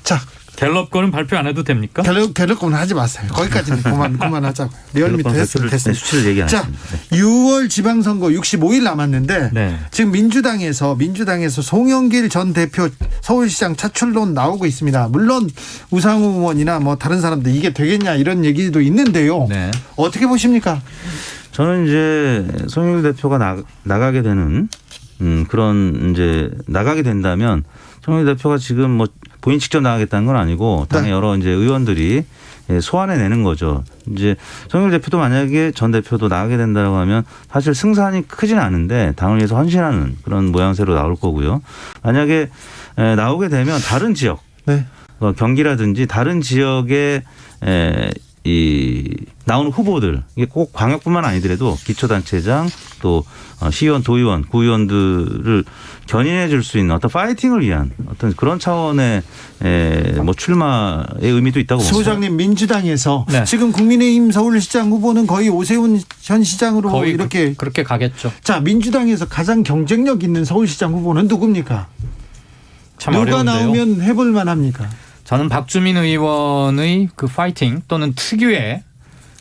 자. 갤럽 거는 발표 안 해도 됩니까? 갤럽 거는 하지 마세요. 거기까지는 그만하자고요. 리얼미터 했으면 됐습니다. 수치를 얘기 안 자, 했습니다. 6월 지방선거 65일 남았는데 네. 지금 민주당에서 송영길 전 대표 서울시장 차출론 나오고 있습니다. 물론 우상호 의원이나 뭐 다른 사람들 이게 되겠냐 이런 얘기도 있는데요. 네. 어떻게 보십니까? 저는 이제 송영길 대표가 나가게 되는 그런 이제 나가게 된다면 송영길 대표가 지금 뭐 본인 직접 나가겠다는 건 아니고 당의 여러 이제 의원들이 소환해 내는 거죠. 이제 송영길 대표도 만약에 전 대표도 나가게 된다고 하면 사실 승산이 크지는 않은데 당을 위해서 헌신하는 그런 모양새로 나올 거고요. 만약에 나오게 되면 다른 지역, 네. 경기라든지 다른 지역에 나오는 후보들, 이게 꼭 광역뿐만 아니더라도 기초단체장 또 시의원, 도의원, 구의원들을 견인해 줄 수 있는 어떤 파이팅을 위한 어떤 그런 차원의 뭐 출마의 의미도 있다고 봅니다. 소장님, 민주당에서 네. 지금 국민의힘 서울시장 후보는 거의 오세훈 현 시장으로 거의 이렇게 그렇게 가겠죠. 자, 민주당에서 가장 경쟁력 있는 서울시장 후보는 누굽니까? 참 누가 어려운데요. 나오면 해볼 만합니까? 저는 박주민 의원의 그 파이팅 또는 특유의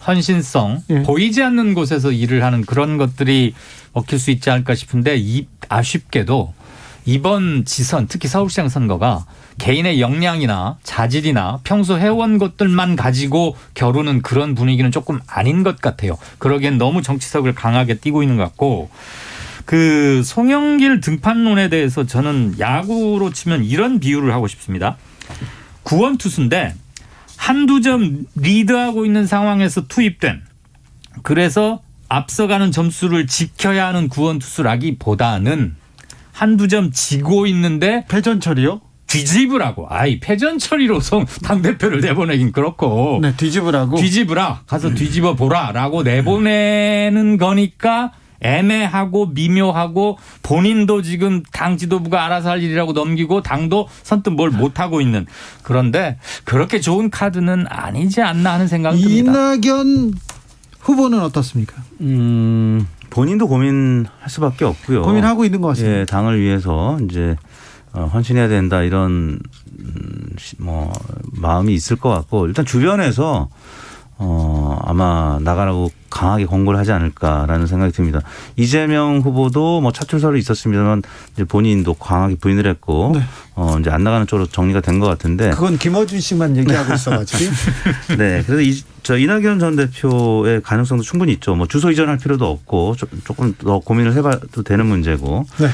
헌신성, 보이지 않는 곳에서 일을 하는 그런 것들이 먹힐 수 있지 않을까 싶은데 아쉽게도 이번 지선, 특히 서울시장 선거가 개인의 역량이나 자질이나 평소 해온 것들만 가지고 겨루는 그런 분위기는 조금 아닌 것 같아요. 그러기엔 너무 정치석을 강하게 띄고 있는 것 같고, 그 송영길 등판론에 대해서 저는 야구로 치면 이런 비유를 하고 싶습니다. 구원 투수인데 한두 점 리드하고 있는 상황에서 투입된, 그래서 앞서가는 점수를 지켜야 하는 구원 투수라기보다는 한두 점 지고 있는데 패전 처리요? 뒤집으라고. 패전 처리로 당대표를 내보내긴 그렇고. 네, 뒤집으라. 가서 뒤집어 보라라고 내보내는 거니까 애매하고 미묘하고 본인도 지금 당 지도부가 알아서 할 일이라고 넘기고 당도 선뜻 뭘 못하고 있는, 그런데 그렇게 좋은 카드는 아니지 않나 하는 생각이 듭니다. 이낙연 후보는 어떻습니까? 본인도 고민할 수밖에 없고요. 고민하고 있는 것 같습니다. 예, 당을 위해서 이제 헌신해야 된다 이런 뭐 마음이 있을 것 같고, 일단 주변에서 아마 나가라고 강하게 권고를 하지 않을까라는 생각이 듭니다. 이재명 후보도 뭐 차출설이 있었습니다만 이제 본인도 강하게 부인을 했고 이제 안 나가는 쪽으로 정리가 된 것 같은데. 그건 김어준 씨만 얘기하고 있어가지고. 네, 그래서 저 이낙연 전 대표의 가능성도 충분히 있죠. 뭐 주소 이전할 필요도 없고 조금 더 고민을 해봐도 되는 문제고. 네.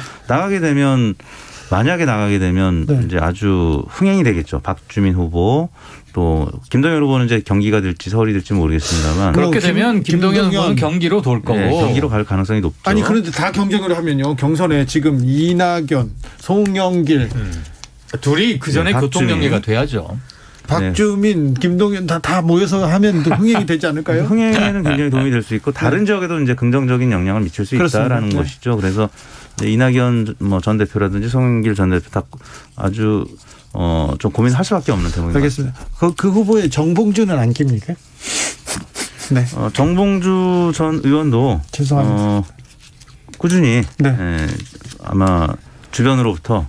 만약에 나가게 되면 이제 아주 흥행이 되겠죠. 박주민 후보 또 김동연 후보는 이제 경기가 될지 서울이 될지 모르겠습니다만 그렇게 되면 김동연 후보는 경기로 돌 거고 경기로 갈 가능성이 높죠. 아니 그런데 다 경쟁을 하면요. 경선에 지금 이낙연, 송영길 둘이 그 전에 교통연계가 돼야죠. 박주민, 김동연 다 모여서 하면 흥행이 되지 않을까요? 흥행에는 굉장히 도움이 될 수 있고 다른 지역에도 이제 긍정적인 영향을 미칠 수 있다라는 것이죠. 그래서 이낙연 전 대표라든지 송영길 전 대표 다 아주 좀 고민할 수밖에 없는 대목입니다. 알겠습니다. 그 후보의 정봉주는 안 깁니까? 네. 정봉주 전 의원도 죄송합니다. 꾸준히 아마 주변으로부터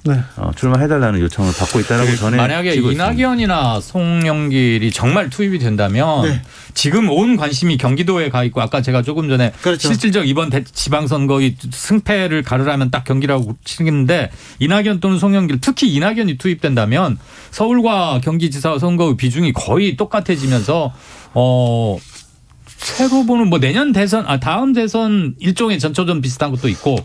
출마해달라는 요청을 받고 있다라고 전에 만약에 이낙연이나 송영길이 정말 투입이 된다면 지금 온 관심이 경기도에 가 있고 아까 제가 조금 전에 실질적 이번 지방선거의 승패를 가르라면 딱 경기라고 치는데 이낙연 또는 송영길 특히 이낙연이 투입된다면 서울과 경기지사 선거의 비중이 거의 똑같아지면서 새로 보는 뭐 내년 대선 다음 대선 일종의 전초전 비슷한 것도 있고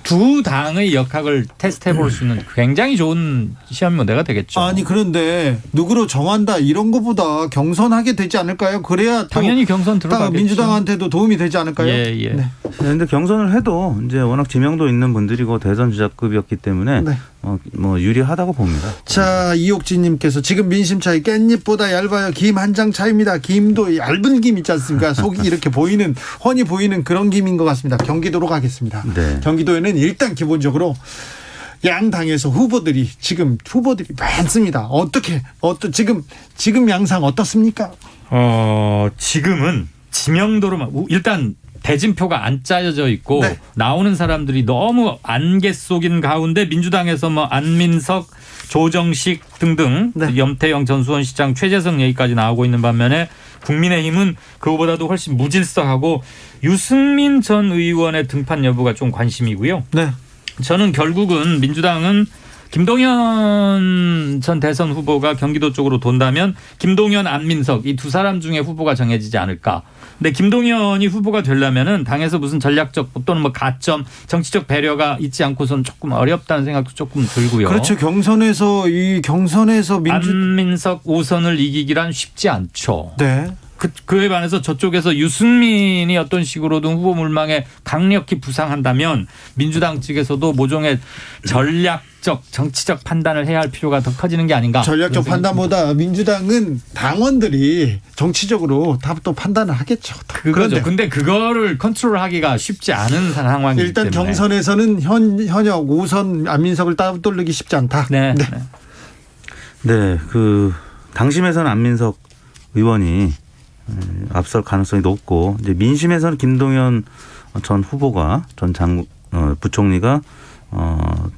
두 당의 역학을 테스트해 볼 수 있는 굉장히 좋은 시험 문제가 되겠죠. 아니 그런데 누구로 정한다 이런 것보다 경선하게 되지 않을까요? 그래야 당연히 경선 들어가겠죠. 민주당한테도 도움이 되지 않을까요? 예. 그런데 경선을 해도 이제 워낙 지명도 있는 분들이고 대선 주자급이었기 때문에 뭐 유리하다고 봅니다. 자, 이옥진님께서 지금 민심 차이 깻잎보다 얇아요. 김 한 장 차이입니다. 김도 얇은 김 있지 않습니까? 속이 이렇게 보이는 훤히 보이는 그런 김인 것 같습니다. 경기도로 가겠습니다. 경기도에는 일단 기본적으로 양 당에서 후보들이 많습니다. 지금 양상 어떻습니까? 지금은 지명도로만 일단 대진표가 안 짜여져 있고 나오는 사람들이 너무 안개 속인 가운데 민주당에서 뭐 안민석, 조정식 등등 염태영 전수원 시장, 최재성 얘기까지 나오고 있는 반면에 국민의힘은 그거보다도 훨씬 무질서하고 유승민 전 의원의 등판 여부가 좀 관심이고요. 저는 결국은 민주당은 김동연 전 대선 후보가 경기도 쪽으로 돈다면 김동연, 안민석 이 두 사람 중에 후보가 정해지지 않을까. 근데 김동연이 후보가 되려면은 당에서 무슨 전략적 또는 뭐 가점, 정치적 배려가 있지 않고선 조금 어렵다는 생각도 조금 들고요. 그렇죠. 경선에서 안민석 5선을 이기기란 쉽지 않죠. 네. 그에 반해서 저쪽에서 유승민이 어떤 식으로든 후보 물망에 강력히 부상한다면 민주당 측에서도 모종의 전략적 정치적 판단을 해야 할 필요가 더 커지는 게 아닌가. 전략적 판단보다 민주당은 당원들이 정치적으로 다 또 판단을 하겠죠. 그거죠. 근데 그거를 컨트롤하기가 쉽지 않은 상황이기 일단 때문에. 경선에서는 현역 5선 안민석을 따돌리기 쉽지 않다. 네, 그 당심에서는 안민석 의원이 앞설 가능성이 높고 이제 민심에서는 김동연 전 후보가 부총리가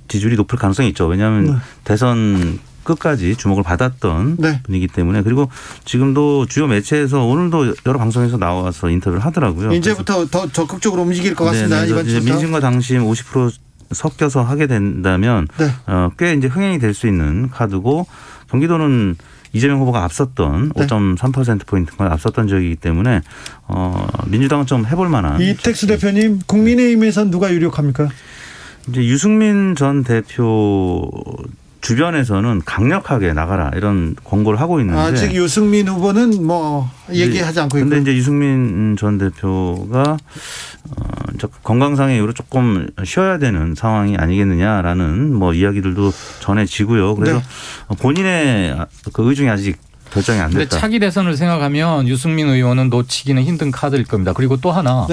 지지율이 높을 가능성이 있죠. 왜냐하면 대선 끝까지 주목을 받았던 분이기 때문에 그리고 지금도 주요 매체에서 오늘도 여러 방송에서 나와서 인터뷰를 하더라고요. 이제부터 더 적극적으로 움직일 것 같습니다. 이번 이제 민심과 당심 50% 섞여서 하게 된다면 꽤 이제 흥행이 될 수 있는 카드고 경기도는 이재명 후보가 앞섰던 5.3%포인트가 앞섰던 지역이기 때문에 민주당은 좀 해볼 만한. 이택수 대표님 국민의힘에선 누가 유력합니까? 이제 유승민 전 대표 주변에서는 강력하게 나가라 이런 권고를 하고 있는데 아직 유승민 후보는 뭐 얘기하지 않고 있고. 그런데 이제 유승민 전 대표가 건강상의 이유로 조금 쉬어야 되는 상황이 아니겠느냐라는 뭐 이야기들도 전해지고요. 그래서 본인의 그 의중이 아직 결정이 안 됐다. 근데 차기 대선을 생각하면 유승민 의원은 놓치기는 힘든 카드일 겁니다. 그리고 또 하나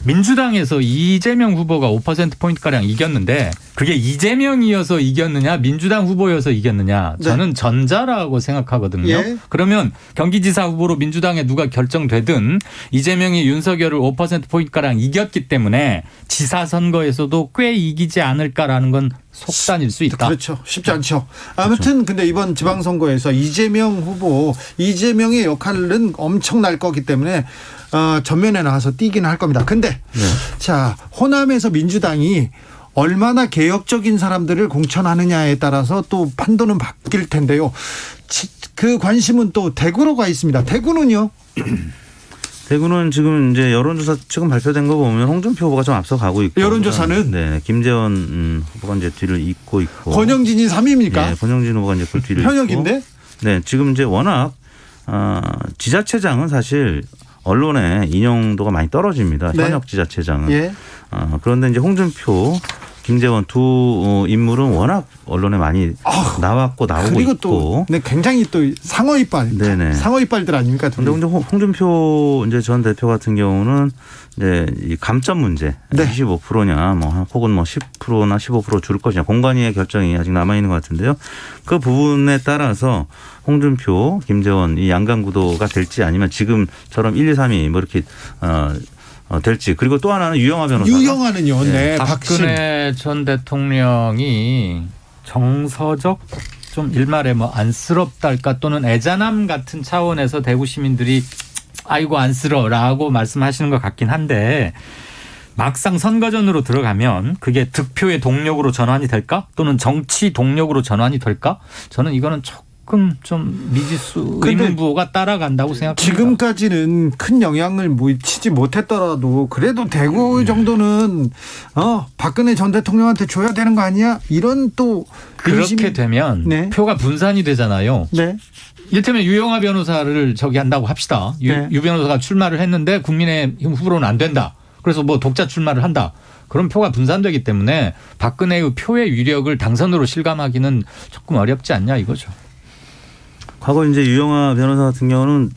민주당에서 이재명 후보가 5%포인트가량 이겼는데 그게 이재명이어서 이겼느냐 민주당 후보여서 이겼느냐 저는 전자라고 생각하거든요. 예. 그러면 경기지사 후보로 민주당에 누가 결정되든 이재명이 윤석열을 5%포인트가량 이겼기 때문에 지사 선거에서도 꽤 이기지 않을까라는 건 속단일 수 있다. 그렇죠. 쉽지 않죠. 아무튼 근데 이번 지방선거에서 이재명의 역할은 엄청날 거기 때문에 전면에 나와서 뛰기는 할 겁니다. 근데 자, 호남에서 민주당이 얼마나 개혁적인 사람들을 공천하느냐에 따라서 또 판도는 바뀔 텐데요. 그 관심은 또 대구로 가 있습니다. 대구는요? 대구는 지금 이제 여론조사 지금 발표된 거 보면 홍준표 후보가 좀 앞서가고 있고. 여론조사는? 네. 김재원 후보가 이제 뒤를 잇고 있고. 권영진이 3위입니까? 네. 권영진 후보가 이제 그 뒤를 현역인데? 잇고. 네. 지금 이제 워낙 지자체장은 사실 언론의 인용도가 많이 떨어집니다. 네. 현역 지자체장은. 예. 그런데 이제 홍준표, 김재원 두 인물은 워낙 언론에 많이 나왔고 나오고 그리고 있고. 또 굉장히 또 상어 이빨, 네네. 상어 이빨들 아닙니까? 그런데 홍준표 이제 전 대표 같은 경우는 이제 이 감점 문제, 25%냐, 뭐 혹은 뭐 10%나 15% 줄 것이냐, 공관위의 결정이 아직 남아 있는 것 같은데요. 그 부분에 따라서 홍준표, 김재원 이 양강 구도가 될지 아니면 지금처럼 1, 2, 3위 뭐 이렇게 될지. 그리고 또 하나는 유영하 변호사. 유영하는요. 네. 박근혜 전 대통령이 정서적 좀 일말에 뭐 안쓰럽달까 또는 애잔함 같은 차원에서 대구 시민들이 아이고 안쓰러라고 말씀하시는 것 같긴 한데 막상 선거전으로 들어가면 그게 득표의 동력으로 전환이 될까? 또는 정치 동력으로 전환이 될까? 저는 이거는 조금 좀 미지수 의문부호가 따라간다고 생각합니다. 지금까지는 큰 영향을 미치지 못했더라도 그래도 대구 정도는 박근혜 전 대통령한테 줘야 되는 거 아니야? 이런 또 그렇게 되면 표가 분산이 되잖아요. 네. 이를테면 유영하 변호사를 저기 한다고 합시다. 유 변호사가 출마를 했는데 국민의힘 후보로는 안 된다. 그래서 뭐 독자 출마를 한다. 그런 표가 분산되기 때문에 박근혜의 표의 위력을 당선으로 실감하기는 조금 어렵지 않냐 이거죠. 과거 이제 유영하 변호사 같은 경우는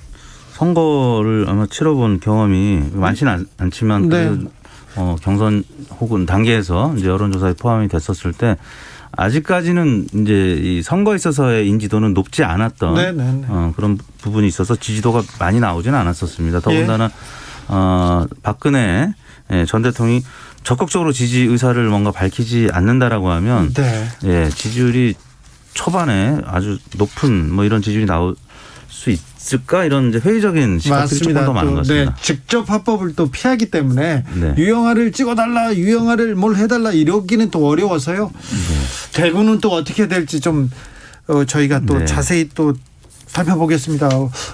선거를 아마 치러본 경험이 많지는 않지만 경선 혹은 단계에서 이제 여론조사에 포함이 됐었을 때 아직까지는 이제 이 선거에 있어서의 인지도는 높지 않았던 그런 부분이 있어서 지지도가 많이 나오지는 않았었습니다. 더군다나 박근혜 전 대통령이 적극적으로 지지 의사를 뭔가 밝히지 않는다라고 하면 지지율이 초반에 아주 높은 뭐 이런 지지율이 나올 수 있을까 이런 이제 회의적인 시각들이 조금 더 많은 것 같습니다. 직접 합법을 또 피하기 때문에 유영하를 찍어달라, 유영하를 뭘 해달라 이러기는 또 어려워서요. 대구는 또 어떻게 될지 좀 저희가 또 자세히 또 살펴보겠습니다.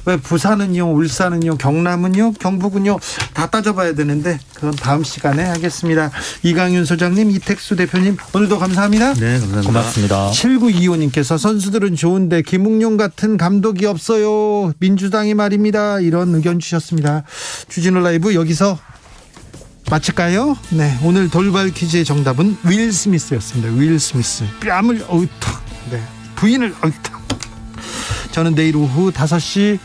왜 부산은요, 울산은요, 경남은요, 경북은요 다 따져봐야 되는데 그건 다음 시간에 하겠습니다. 이강윤 소장님, 이택수 대표님 오늘도 감사합니다. 네, 감사합니다. 고맙습니다. 7925님께서 선수들은 좋은데 김웅룡 같은 감독이 없어요. 민주당이 말입니다. 이런 의견 주셨습니다. 주진우 라이브 여기서 마칠까요? 네, 오늘 돌발 퀴즈의 정답은 윌 스미스였습니다. 윌 스미스. 뺨을 어우탁. 부인을 어우탁. 저는 내일 오후 5시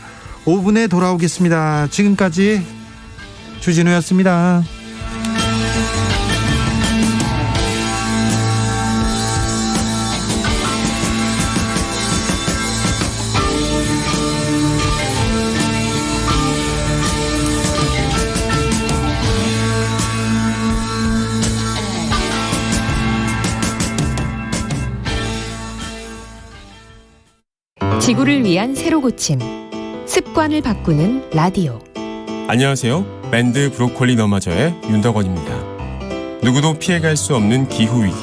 5분에 돌아오겠습니다. 지금까지 주진우였습니다. 지구를 위한 새로 고침 습관을 바꾸는 라디오. 안녕하세요. 밴드 브로콜리 너마저의 윤덕원입니다. 누구도 피해갈 수 없는 기후위기.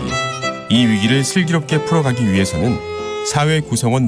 이 위기를 슬기롭게 풀어가기 위해서는 사회 구성원